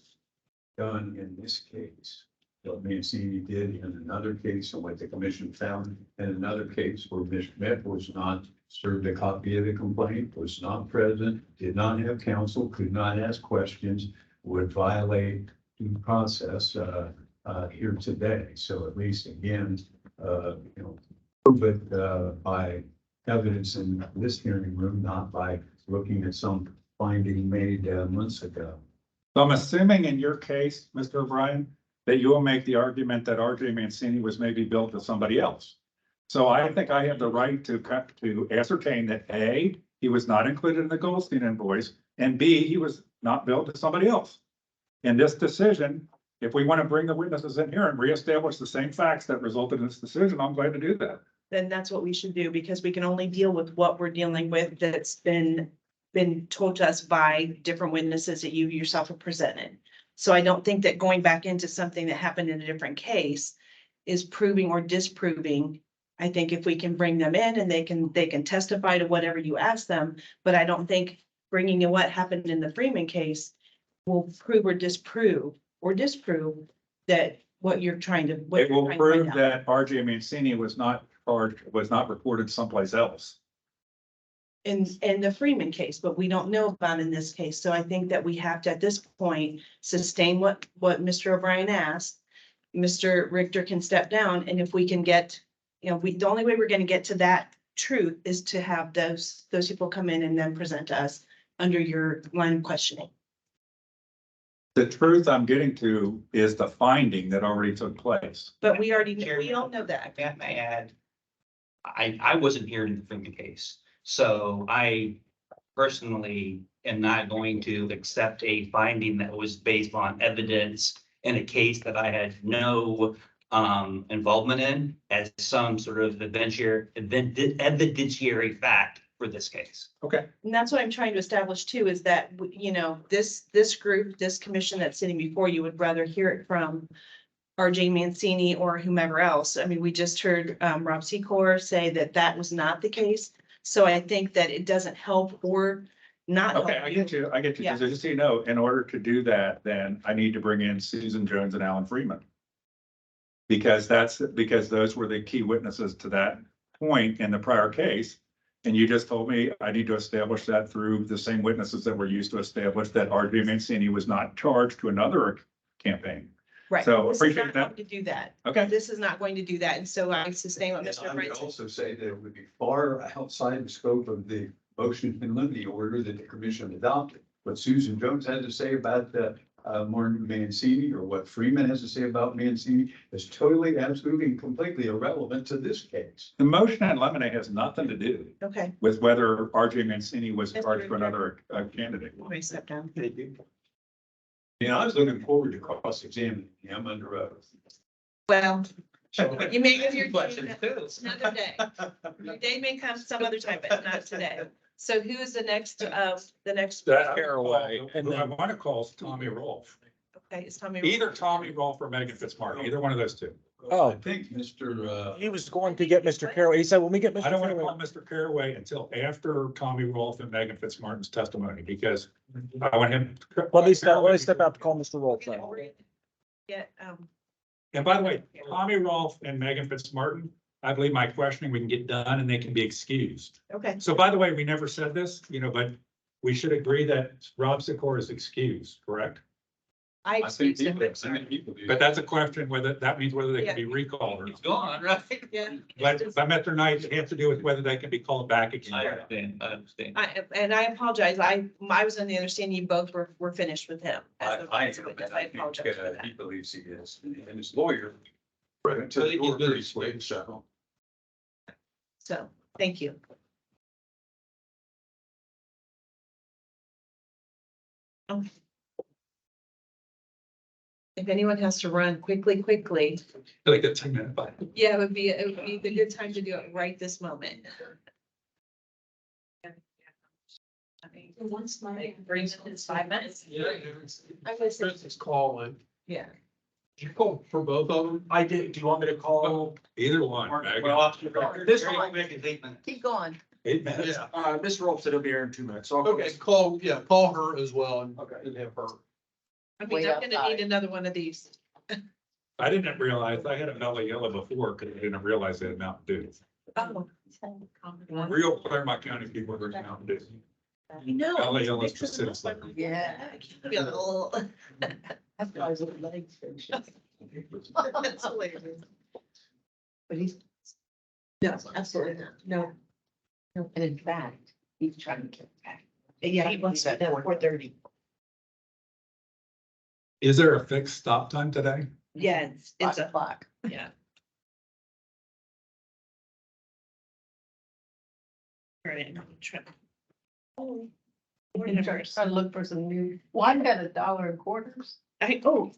done in this case. What Mancini did in another case and what the commission found in another case where Ms. Schmidt was not served a copy of the complaint, was not present, did not have counsel, could not ask questions, would violate due process here today. So at least again, prove it by evidence in this hearing room, not by looking at some finding made months ago. So I'm assuming in your case, Mr. O'Brien, that you will make the argument that RJ Mancini was maybe billed to somebody else. So I think I have the right to ascertain that A, he was not included in the Goldstein invoice, and B, he was not billed to somebody else. In this decision, if we want to bring the witnesses in here and reestablish the same facts that resulted in this decision, I'm glad to do that. Then that's what we should do because we can only deal with what we're dealing with that's been told to us by different witnesses that you yourself have presented. So I don't think that going back into something that happened in a different case is proving or disproving. I think if we can bring them in and they can testify to whatever you ask them, but I don't think bringing in what happened in the Freeman case will prove or disprove that what you're trying to. what It you're will trying to find prove out. that RJ Mancini was not charged, was not reported someplace else. In the Freeman case, but we don't know about in this case. So I think that we have to, at this point, sustain what Mr. O'Brien asked. Mr. Richter can step down, and if we can get, the only way we're gonna get to that truth is to have those people come in and then present to us under your line of questioning. The truth I'm getting to is the finding that already took place. But we already, we all know that. If I may add, I wasn't here in the Freeman case, so I personally am not going to accept a finding that was based on evidence in a case that I had no involvement in as some sort of evidentiary fact for this case. Okay. And that's what I'm trying to establish too, is that, this group, this commission that's sitting before you would rather hear it from RJ Mancini or whomever else. I mean, we just heard Rob Secor say that that was not the case. So I think that it doesn't help or not. Okay, help I get you. I get you. Yeah. So just so you know, in order to do that, then I need to bring in Susan Jones and Alan Freeman. Because those were the key witnesses to that point in the prior case. And you just told me I need to establish that through the same witnesses that were used to establish that RJ Mancini was not charged to another campaign. Right. So This is appreciate not that. going to do that. Okay. This is not going to do that. And so I sustain what And Mr. I would O'Brien said. also say that it would be far outside the scope of the motion in limine order that the commission adopted. What Susan Jones had to say about Martin Mancini, or what Freeman has to say about Mancini, is totally, absolutely, and completely irrelevant to this case. The motion in limine has nothing to do Okay. with whether RJ Mancini was Mr. charged to Richter. another candidate. Let me step down. I was looking forward to cross-examining him under oath. Well, So- you may have your Questions too. another day. Your day may come some other time, but not today. So who is the next? Caraway. And I want to call Tommy Rolfe. Okay, it's Tommy. Either Tommy Rolfe or Megan Fitzmartin, either one of those two. I think Mr. He was going to get Mr. Caraway. He said, when we get Mr. I don't want to Caraway. call Mr. Caraway until after Tommy Rolfe and Megan Fitzmartin's testimony, because I want him. Let me step out to call Mr. Rolfe. then. Get, And by the way, Tommy Rolfe and Megan Fitzmartin, I believe my questioning we can get done and they can be excused. okay, So by the way, we never said this, but we should agree that Rob Secor is excused, correct? I excuse him. But that's a question whether, that means whether they can be recalled or He's not. gone, right? Yeah. But by Mr. Knight, it has to do with whether they can be called back again. I understand. And I apologize. I was under the understanding you both were finished with him. I apologize for that. he believes he is, and his lawyer. So he's good. Pretty slick, so. So, thank you. If anyone has to run quickly, Like a 10-minute bite. yeah, it would be the good time to do it right this moment. Once my. Brings it in 5 minutes. I'm gonna say. It's calling. Yeah. Did you call for both of them? I did. Do you want me to call? Either one. Megan. This One one, make it 8 minutes. Keep going. 8 minutes. Mr. Rolfe said he'll be here in 2 minutes. So I'll go. Okay, call her as well and have her. I mean, Wait I'm gonna outside. need another one of these. I didn't realize, I had a Mellow Yellow before, because I didn't realize they had Mountain Dew. Oh. Real Claremont County people drink Mountain Dew. You know. Mellow Yellow is for citizens. Yeah. That's why his legs are. That's hilarious. But he's, No, absolutely not. No. and in fact, he's trying to get back. Yeah, he wants to know. 4:30. Is there a fixed stop time today? Yeah, it's 5 a, o'clock. yeah. All right, I'm trying. We're trying to look for some new, well, I've got $1.25.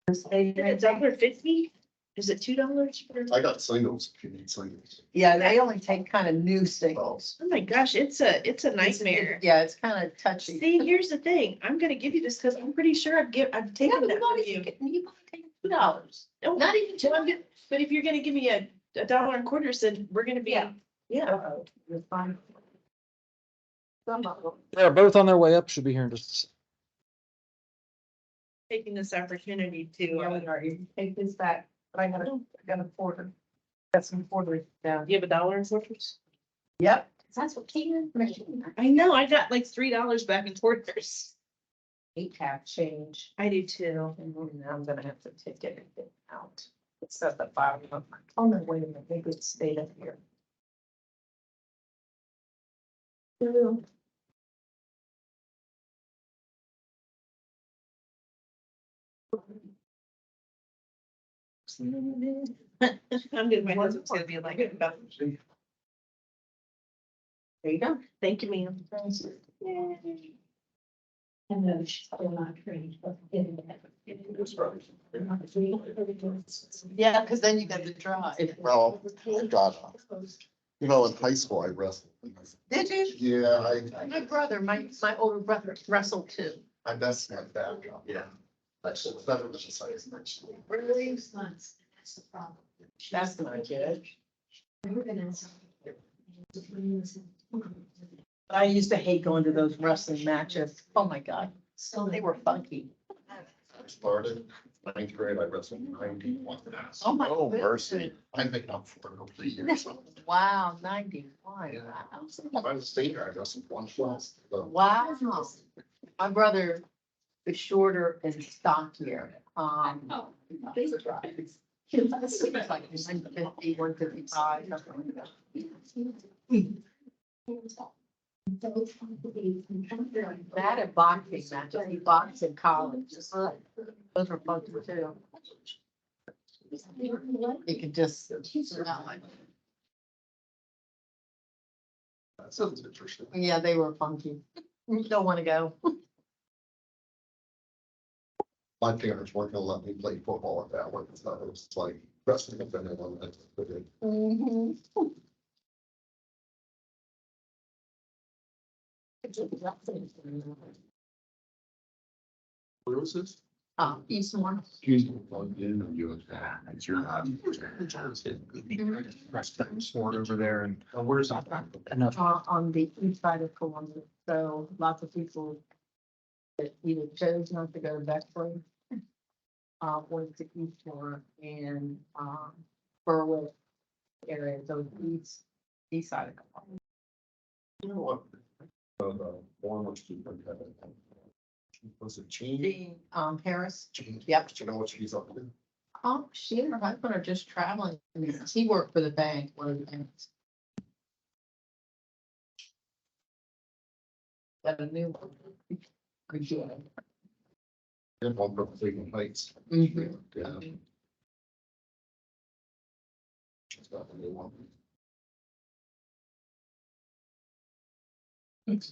It's $1.50? Is it $2 I got singles if you need singles. Yeah, they only take kind of new singles. Oh my gosh, it's a nightmare. Yeah, it's kind of touchy. See, here's the thing. I'm gonna give you this because I'm pretty sure I've Yeah, taken but that you want from to you. you want to take $2. Oh, Not even well, I'm $2. good. But if you're gonna give me a $1.25, then we're gonna be, Yeah. yeah. You're fine. Some of them. They're both on their way up. Should be here in just a taking this opportunity to, Yeah, we are. You take this back, but I got a quarter. Got some quarters down. you have $1 in quarters? Yep. That's what came in. I know, I got like $3 back in quarters. 8 half change. I do too. And now I'm gonna have to take everything out. It's at the bottom of my, oh no, wait a minute, maybe it stayed up here. I'm good, my husband's gonna be like, There you go. thank you, ma'am. I know she's still not trained, but getting that. Yeah, because then you got the drive. Well, I got, you know, in high school, I wrestled. Did you? Yeah, My brother, my older brother wrestled too. I that's my background, yeah. But it's never been a size next to me. Really? That's the problem. That's not good. I used to hate going to those wrestling matches. Oh my God. So They were funky. I started ninth grade, I wrestled 91. Oh my Oh, goodness. mercy. I think I'm 40 years. Wow, 91. Yeah. Wow. If I was a senior, I wrestled 112. So Wow. My brother is shorter and stockier. He was like 150, 155, something like that. That and boxing matches. He boxed in college. Those were fun too. You could just. that sounds interesting. Yeah, they were funky. Don't want to go. My parents weren't gonna let me play football at that one, so it was like wrestling with anyone that did. Where was this? Eastmore. Plugged in and you, it's your house. Sport over there and where's that? Enough. On the east side of Columbus, so lots of people that either chose not to go to Bexley, went to Eastmore and, Berwick area, so east side of Columbus. You know what? The former superintendent. Was it Jean? Jean, Harris, Jean? Yep. Do you know what she's up to? she and her husband are just traveling. He worked for the bank, one of the banks. Got a new one. Good job. Did one for Cleveland Heights. Mhm. Yeah. She's got a new one. What's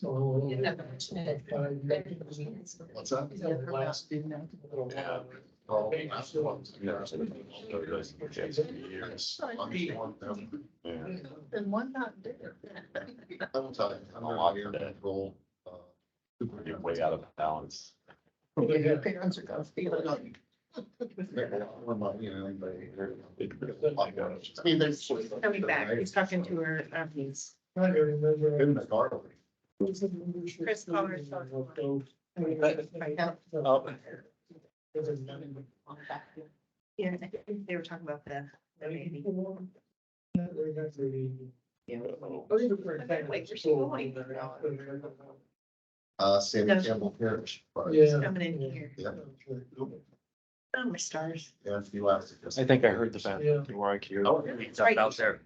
that? Last student. Oh, that's the one. Yeah. Years. And one not there. I'm telling you, I'm not here to control. You're way out of balance. Your parents are gonna feel it. More money than anybody here. I mean, there's. Coming back, he's talking to her, niece. I remember. In the garden. Chris Collar is Yeah, I think they were talking about the baby. Wait, where's she going? Sandy Campbell Parish. Yeah. Coming in here. Yeah. Oh, my stars. Yeah, a few hours. I think I heard the band. Yeah. Mariah Carey. Oh, It's right Out there.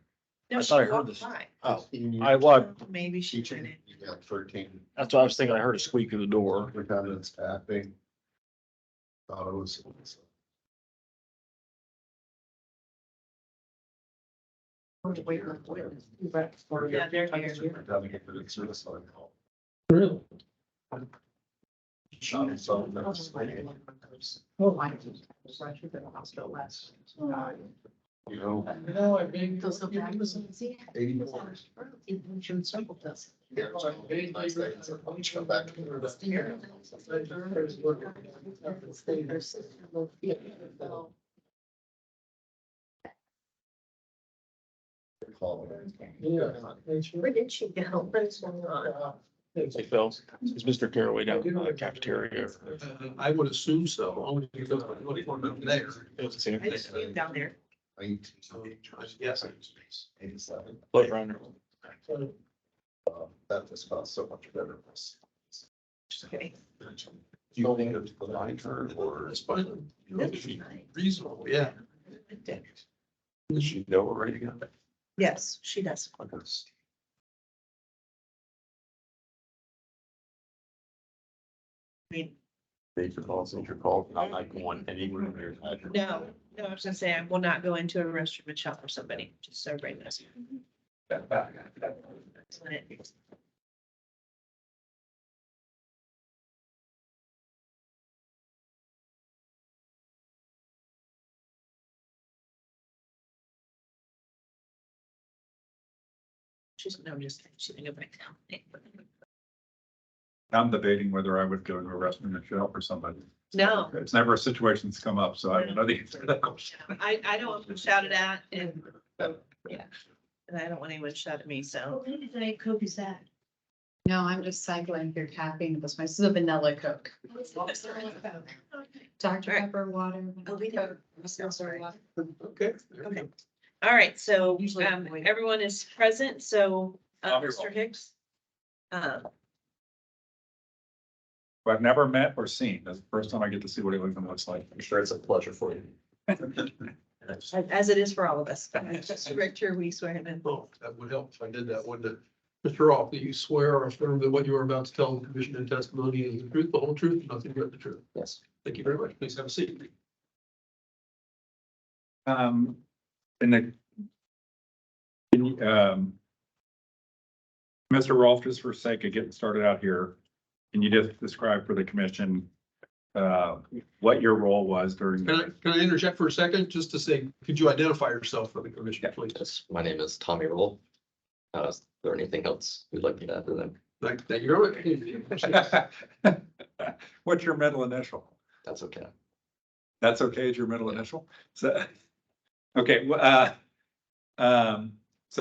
No, I she thought I heard walked this. by. Oh. Maybe she Teaching, didn't. you got 13. That's what I was thinking. I heard a squeak through the door. Redundant staffing. Thought it was. Yeah, they're here. Redundant, but it's suicide call. Really? Shot himself. That was funny. Oh, my. I should have hospital last. You know, No, I mean. Feels so bad. 84. Insurance circle does. Yeah, it's like, nice day. It's like, let's come back. Call it. Yeah. Where did she go? What is going on? Hey, Phil, is Mr. Caraway down in the cafeteria? I would assume so, only because I'm looking for them there. I just see him down there. Yes. 87. Float around there. That was about so much better. Okay. Do you think it's the monitor or it's fine? Reasonable, yeah. Does she know we're ready to go? Yes, she does. I mean, Major calls, not like one anywhere. no, I was gonna say, I will not go into a restroom and shop for somebody, just so everybody knows. That's when it- I'm just kidding, she's gonna go back down. I'm debating whether I would go to a restaurant and shop for somebody. No, It's never a situation that's come up, so I don't know the answer to that question. I don't want to be shouted at and, yeah, and I don't want anyone to shout at me, so. What kind of Diet Coke is that? No, I'm just cycling through caffeine. This is a vanilla Coke. Dr. Right. Pepper, water. Oh, we Coke, know. Sorry. water. Okay. Okay. All right, so, Usually avoid it. everyone is present, so, I'll be Mr. wrong. Hicks. Who I've never met or seen. That's the first time I get to see what it even looks like. I'm sure it's a pleasure for you. As it is for all of us. Richter, we swear him in. Oh, that would help if I did that, wouldn't it? Mr. Roth, do you swear or affirm that what you are about to tell the commission in testimony is the truth, the whole truth, and nothing but the truth? Yes. Thank you very much. Please have a seat. In the. Can you, Mr. Rolfe, just for sake of getting started out here, can you just describe for the commission, what your role was during? Can I interject for a second, just to say, could you identify yourself for the commission, please? Yes, my name is Tommy Roll. Is there anything else you'd like me to add to them? Thank you very much. What's your middle initial? That's okay. That's okay, is your middle initial? So, okay, so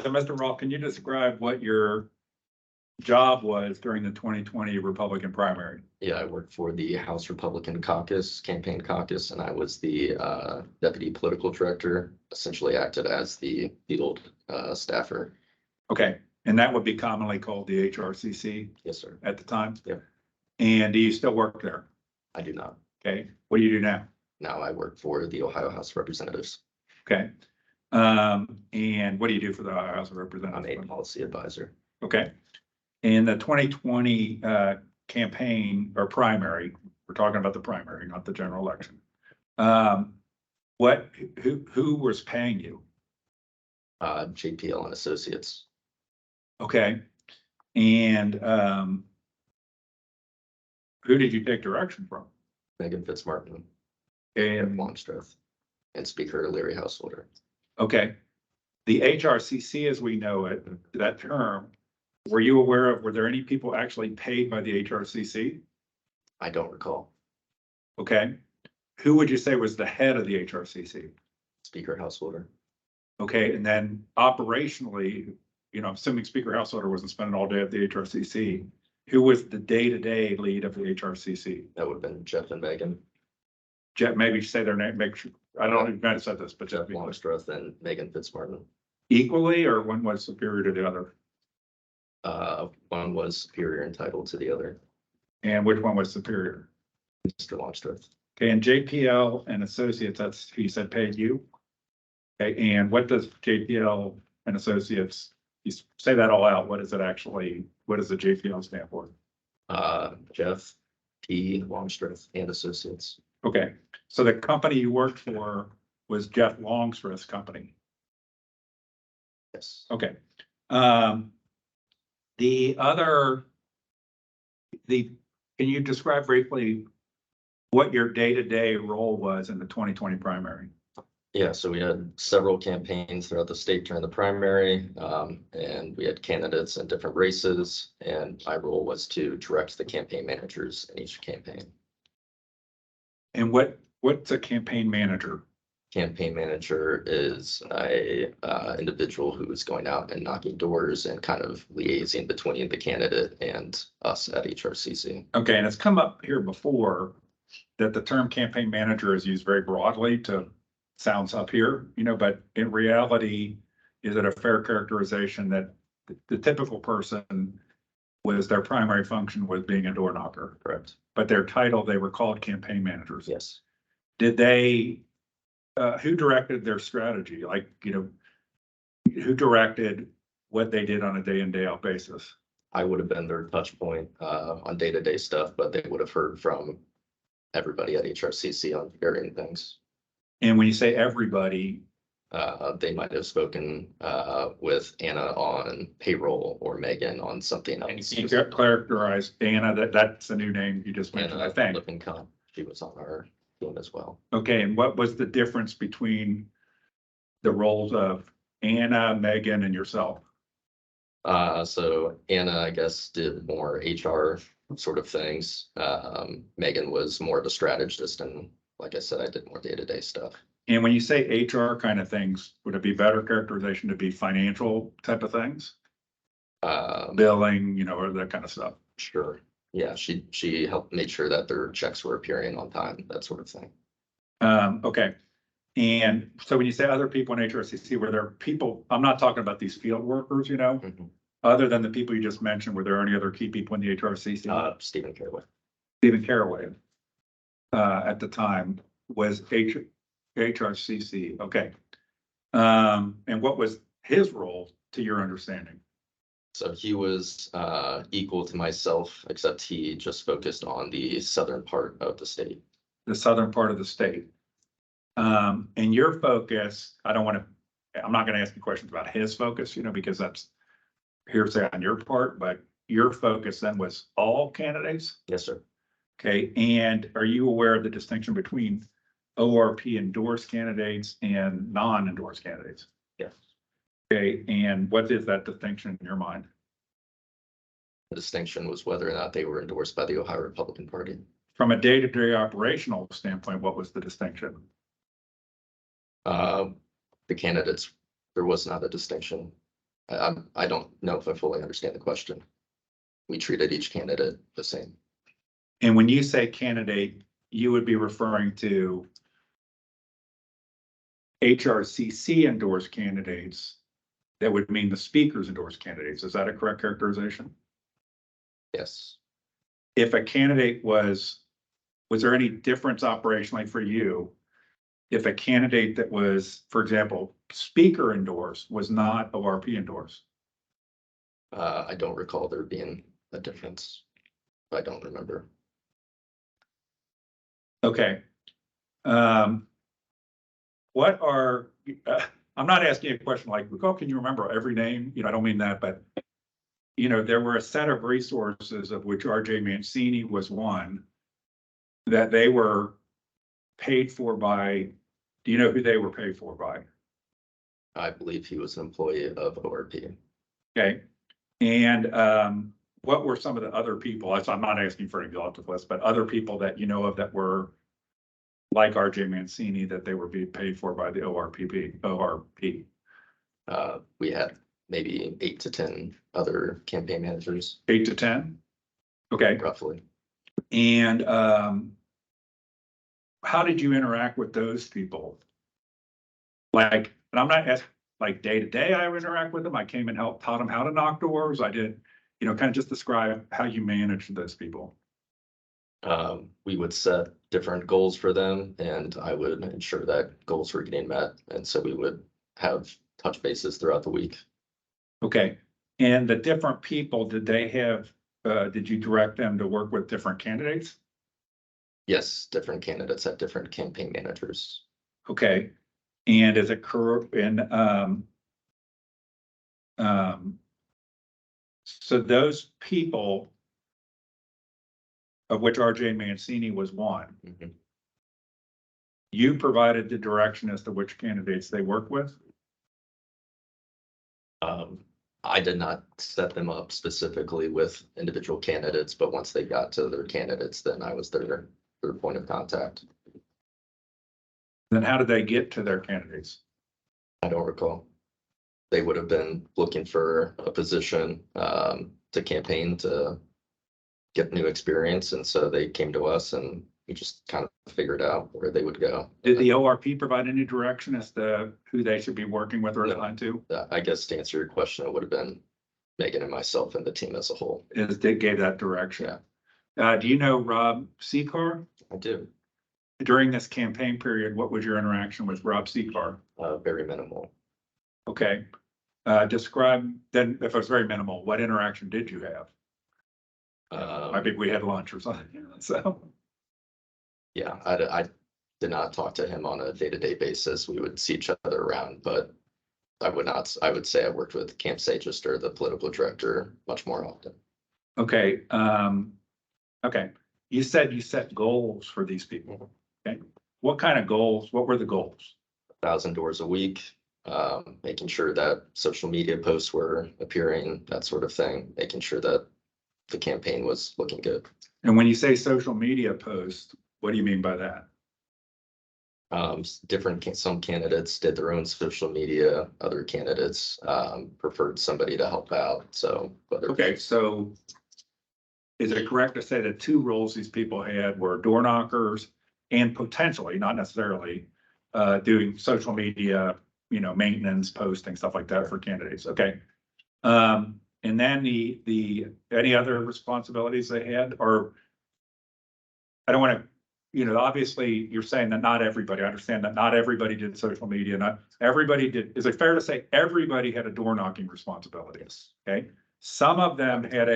Mr. Rolfe, can you describe what your job was during the 2020 Republican primary? Yeah, I worked for the House Republican Caucus, Campaign Caucus, and I was the deputy political director, essentially acted as the field staffer. Okay, and that would be commonly called the HRCC Yes, sir. at the time? Yep. And do you still work there? I do not. Okay, what do you do now? Now I work for the Ohio House of Representatives. Okay. And what do you do for the Ohio House of I'm Representatives? a policy advisor. Okay. In the 2020 campaign or primary, we're talking about the primary, not the general election. Who was paying you? JPL and Associates. Okay. And who did you take direction from? Megan Fitzmartin, And Longstreth, and Speaker Larry Householder. okay, the HRCC as we know it, that term, were you aware of, were there any people actually paid by the HRCC? I don't recall. Okay. Who would you say was the head of the HRCC? Speaker Householder. Okay, and then operationally, you know, assuming Speaker Householder wasn't spending all day at the HRCC, who was the day-to-day lead of the HRCC? That would have been Jeff and Megan. Jeff, maybe say their name, make sure, I don't know if you might have said this, but Jeff Longstreth and Megan Fitzmartin. equally, or one was superior to the other? One was superior in title to the other, And which one was superior? Mr. Longstreth. Okay, and JPL and Associates, that's who you said paid you? Okay, and what does JPL and Associates, you say that all out, what is it actually, what does the JPL stand for? Jeff P. Longstreth and Associates. Okay, so the company you worked for was Jeff Longstreth's company. Yes. Okay. Can you describe briefly what your day-to-day role was in the 2020 primary? Yeah, so we had several campaigns throughout the state during the primary, and we had candidates in different races, and my role was to direct the campaign managers in each campaign. And what's a campaign manager? campaign manager is a individual who is going out and knocking doors and kind of liaising between the candidate and us at HRCC. Okay, and it's come up here before that the term campaign manager is used very broadly to sounds up here, but in reality, is it a fair characterization that the typical person was their primary function was being a door knocker? Correct. But their title, they were called campaign managers. Yes. Did they, who directed their strategy? Like, who directed what they did on a day in, day out basis? I would have been their touch point on day-to-day stuff, but they would have heard from everybody at HRCC on varying things. And when you say everybody, They might have spoken with Anna on payroll or Megan on something else. you characterize Anna, that's a new name you just mentioned, I Anna think. Lippincott, she was on our team as well. Okay, and what was the difference between the roles of Anna, Megan, and yourself? So Anna, I guess, did more HR sort of things. Megan was more of a strategist, and like I said, I did more day-to-day stuff. And when you say HR kind of things, would it be better characterization to be financial type of things? Billing, or that kind of stuff? Sure. Yeah, she helped make sure that their checks were appearing on time, that sort of thing. Okay. And so when you say other people in HRCC, were there people, I'm not talking about these field workers, Mhm. other than the people you just mentioned, were there any other key people in the HRCC? Stephen Caraway. Stephen Caraway, at the time was HRCC, okay. And what was his role to your understanding? So he was equal to myself, except he just focused on the southern part of the state. The southern part of the state. And your focus, I'm not gonna ask you questions about his focus, because that's hearsay on your part, but your focus then was all candidates? Yes, sir. Okay, and are you aware of the distinction between ORP endorsed candidates and non-endorsed candidates? Yes. Okay, and what is that distinction in your mind? The distinction was whether or not they were endorsed by the Ohio Republican Party. From a day-to-day operational standpoint, what was the distinction? The candidates, there was not a distinction. I don't know if I fully understand the question. We treated each candidate the same. And when you say candidate, you would be referring to HRCC endorsed candidates. That would mean the speakers endorsed candidates. Is that a correct characterization? Yes. If a candidate was there any difference operationally for you? If a candidate that was, for example, speaker endorsed was not ORP endorsed? I don't recall there being a difference. I don't remember. Okay. What are, I'm not asking a question like, oh, can you remember every name? I don't mean that, but there were a set of resources of which RJ Mancini was one that they were paid for by, do you know who they were paid for by? I believe he was an employee of ORP. Okay. And what were some of the other people? I'm not asking for an exhaustive list, but other people that you know of that were like RJ Mancini that they were being paid for by the ORP? We had maybe 8 to 10 other campaign managers. 8 to 10? Okay. Roughly. And how did you interact with those people? And I'm not asking like day to day, I would interact with them. I came and taught them how to knock doors. I did, kind of just describe how you managed those people. We would set different goals for them, and I would ensure that goals were getting met. And so we would have touch bases throughout the week. Okay. And the different people, did you direct them to work with different candidates? Yes, different candidates had different campaign managers. Okay. And is it correct? So those people, of which RJ Mancini was one, Mhm. You provided the direction as to which candidates they work with? I did not set them up specifically with individual candidates, but once they got to their candidates, then I was their point of contact. Then how did they get to their candidates? I don't recall. They would have been looking for a position to campaign to get new experience, and so they came to us and we just kind of figured out where they would go. Did the ORP provide any direction as to who they should be working with or assigned to? I guess to answer your question, it would have been Megan and myself and the team as a whole. Is they gave that direction? Do you know Rob Secor? I do. During this campaign period, what was your interaction with Rob Secor? Very minimal. Okay. Describe, then, if it was very minimal, what interaction did you have? I think we had lunch or something, so. Yeah, I did not talk to him on a day-to-day basis. We would see each other around, but I would say I worked with Camp Sagester, the political director, much more often. Okay, okay. You said you set goals for these people. Okay, what kind of goals? What were the goals? 1,000 doors a week, making sure that social media posts were appearing, that sort of thing, making sure that the campaign was looking good. And when you say social media posts, what do you mean by that? Some candidates did their own social media, other candidates preferred somebody to help out, so. Okay, so is it correct to say that two roles these people had were door knockers and potentially, not necessarily, doing social media, maintenance, posting, stuff like that for candidates? Okay. And then any other responsibilities they had, or I don't want to, obviously you're saying that not everybody, I understand that not everybody did social media, not everybody did. Is it fair to say everybody had a door knocking responsibility? Yes. Okay. Some of them had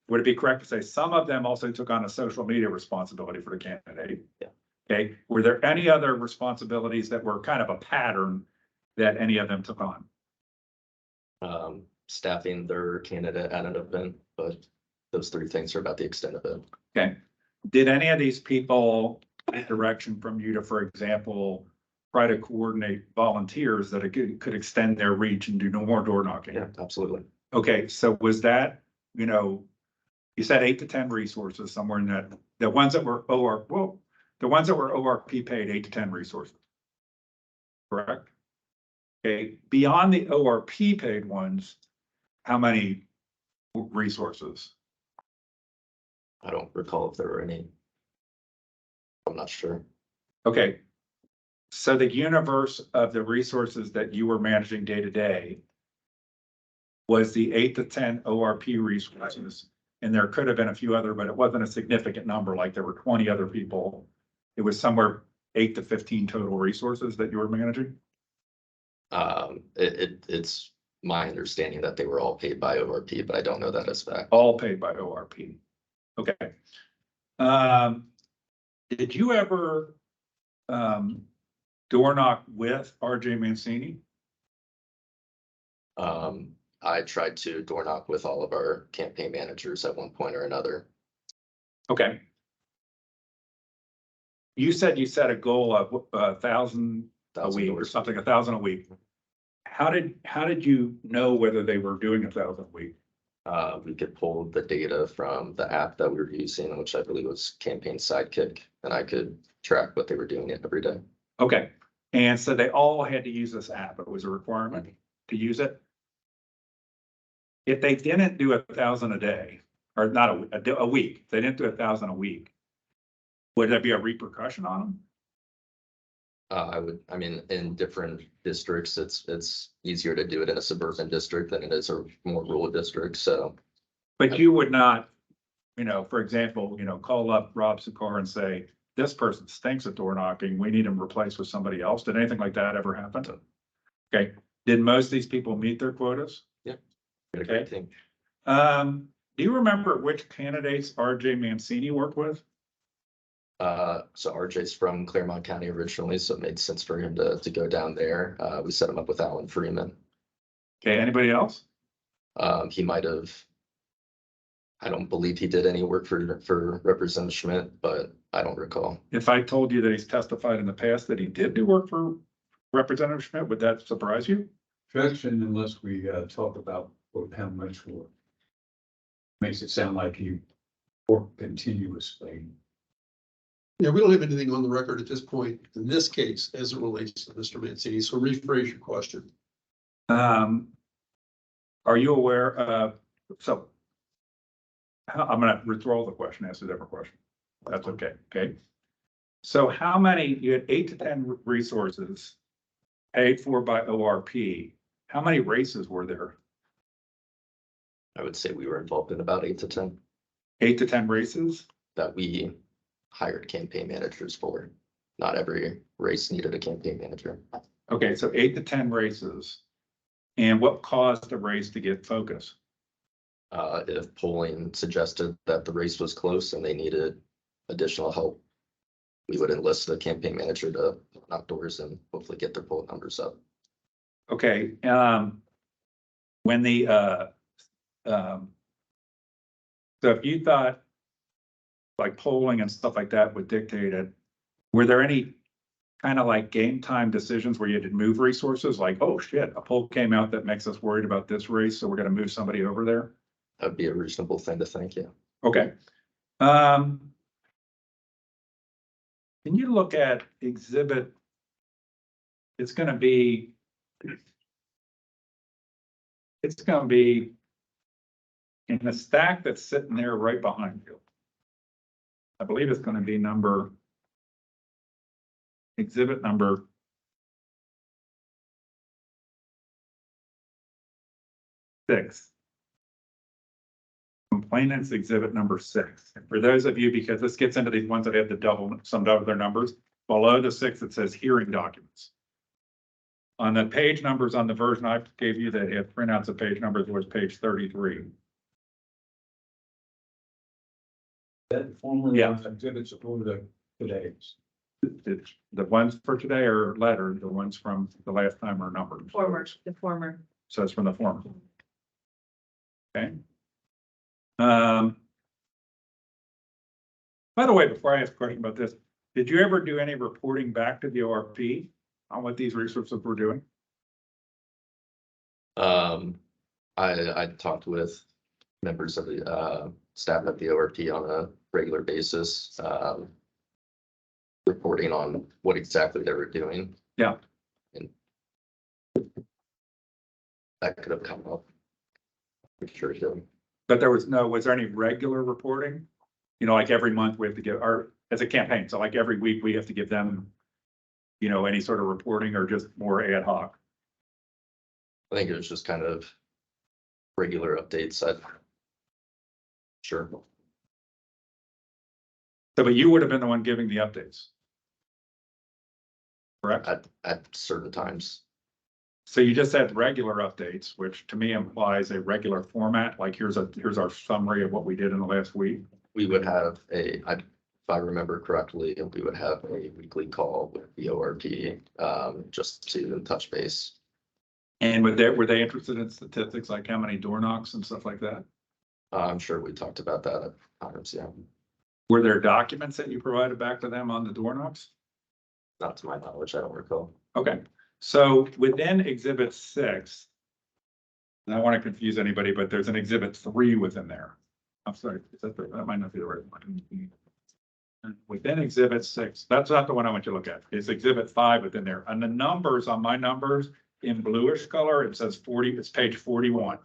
would it be correct to say some of them also took on a social media responsibility for the candidate? Yeah. Okay. Were there any other responsibilities that were kind of a pattern that any of them took on? Staffing their candidate at an event, but those three things are about the extent of it. Okay. Did any of these people get direction from you to, for example, try to coordinate volunteers that could extend their reach and do no more door knocking? Yeah, absolutely. Okay, so was that, you said 8 to 10 resources somewhere in that, the ones that were ORP paid 8 to 10 resources. Correct? Okay, beyond the ORP paid ones, how many resources? I don't recall if there were any. I'm not sure. Okay. So the universe of the resources that you were managing day to day was the 8 to 10 ORP resources. And there could have been a few other, but it wasn't a significant number, like there were 20 other people. It was somewhere 8 to 15 total resources that you were managing. It's my understanding that they were all paid by ORP, but I don't know that as fact. All paid by ORP. Okay. Did you ever door knock with RJ Mancini? I tried to door knock with all of our campaign managers at one point or another. Okay. You said you set a goal of 1,000 a week or something, 1,000 a week. How did you know whether they were doing 1,000 a week? We could pull the data from the app that we were using, which I believe was Campaign Sidekick, and I could track what they were doing every day. Okay, and so they all had to use this app. It was a requirement to use it. If they didn't do 1,000 a day, or not a week, if they didn't do 1,000 a week, would there be a repercussion on them? In different districts, it's easier to do it in a suburban district than it is a more rural district, so. But you would not, for example, call up Rob Secor and say, this person stinks at door knocking, we need him replaced with somebody else. Did anything like that ever happen? Okay, did most of these people meet their quotas? Yeah. Okay. Do you remember which candidates RJ Mancini worked with? So RJ's from Claremont County originally, so it made sense for him to go down there. We set him up with Alan Freeman. Okay, anybody else? He might have, I don't believe he did any work for Representative Schmidt, but I don't recall. If I told you that he's testified in the past that he did do work for Representative Schmidt, would that surprise you? Objection unless we talk about how much work. Makes it sound like he worked continuously. Yeah, we don't have anything on the record at this point in this case as it relates to Mr. Mancini, so rephrase your question. Are you aware, so I'm gonna withdraw the question, ask a different question. That's okay, okay? So how many, you had 8 to 10 resources paid for by ORP. How many races were there? I would say we were involved in about 8 to 10 8 to 10 races? that we hired campaign managers for. Not every race needed a campaign manager. Okay, so 8 to 10 races. And what caused the race to get focused? If polling suggested that the race was close and they needed additional help, we would enlist a campaign manager to knock doors and hopefully get their poll numbers up. Okay, when the, so if you thought like polling and stuff like that would dictate it, were there any kind of like game time decisions where you had to move resources? Like, oh shit, a poll came out that makes us worried about this race, so we're gonna move somebody over there? That'd be a reasonable thing to think, yeah. Okay. Can you look at exhibit? It's gonna be in the stack that's sitting there right behind you. I believe it's gonna be exhibit number 6. Complainants exhibit number 6. For those of you, because this gets into these ones that have to summed up their numbers, below the 6, it says hearing documents. On the page numbers on the version I gave you that had printouts of page numbers was page 33. That former Yeah. exhibits over the today's. The ones for today are lettered, the ones from the last time are numbered. The former. So it's from the former. Okay. By the way, before I ask a question about this, did you ever do any reporting back to the ORP on what these resources were doing? I talked with members of the staff at the ORP on a regular basis, reporting on what exactly they were doing. Yeah. And that could have come up. I'm sure it did. But was there any regular reporting? You know, like every month we have to give, or as a campaign, so like every week we have to give them, you know, any sort of reporting or just more ad hoc? I think it was just kind of regular updates. Sure. So, but you would have been the one giving the updates. Correct? At certain times. So you just said regular updates, which to me implies a regular format, like here's our summary of what we did in the last week. We would have if I remember correctly, we would have a weekly call with the ORP, just to touch base. And were they interested in statistics like how many door knocks and stuff like that? I'm sure we talked about that at times, yeah. Were there documents that you provided back to them on the door knocks? Not to my knowledge, I don't recall. Okay, so within exhibit 6, and I want to confuse anybody, but there's an exhibit 3 within there. I'm sorry, that might not be the right one. Within exhibit 6, that's not the one I want you to look at. It's exhibit 5 within there. And the numbers on my numbers in bluish color, it says 40, it's page 41.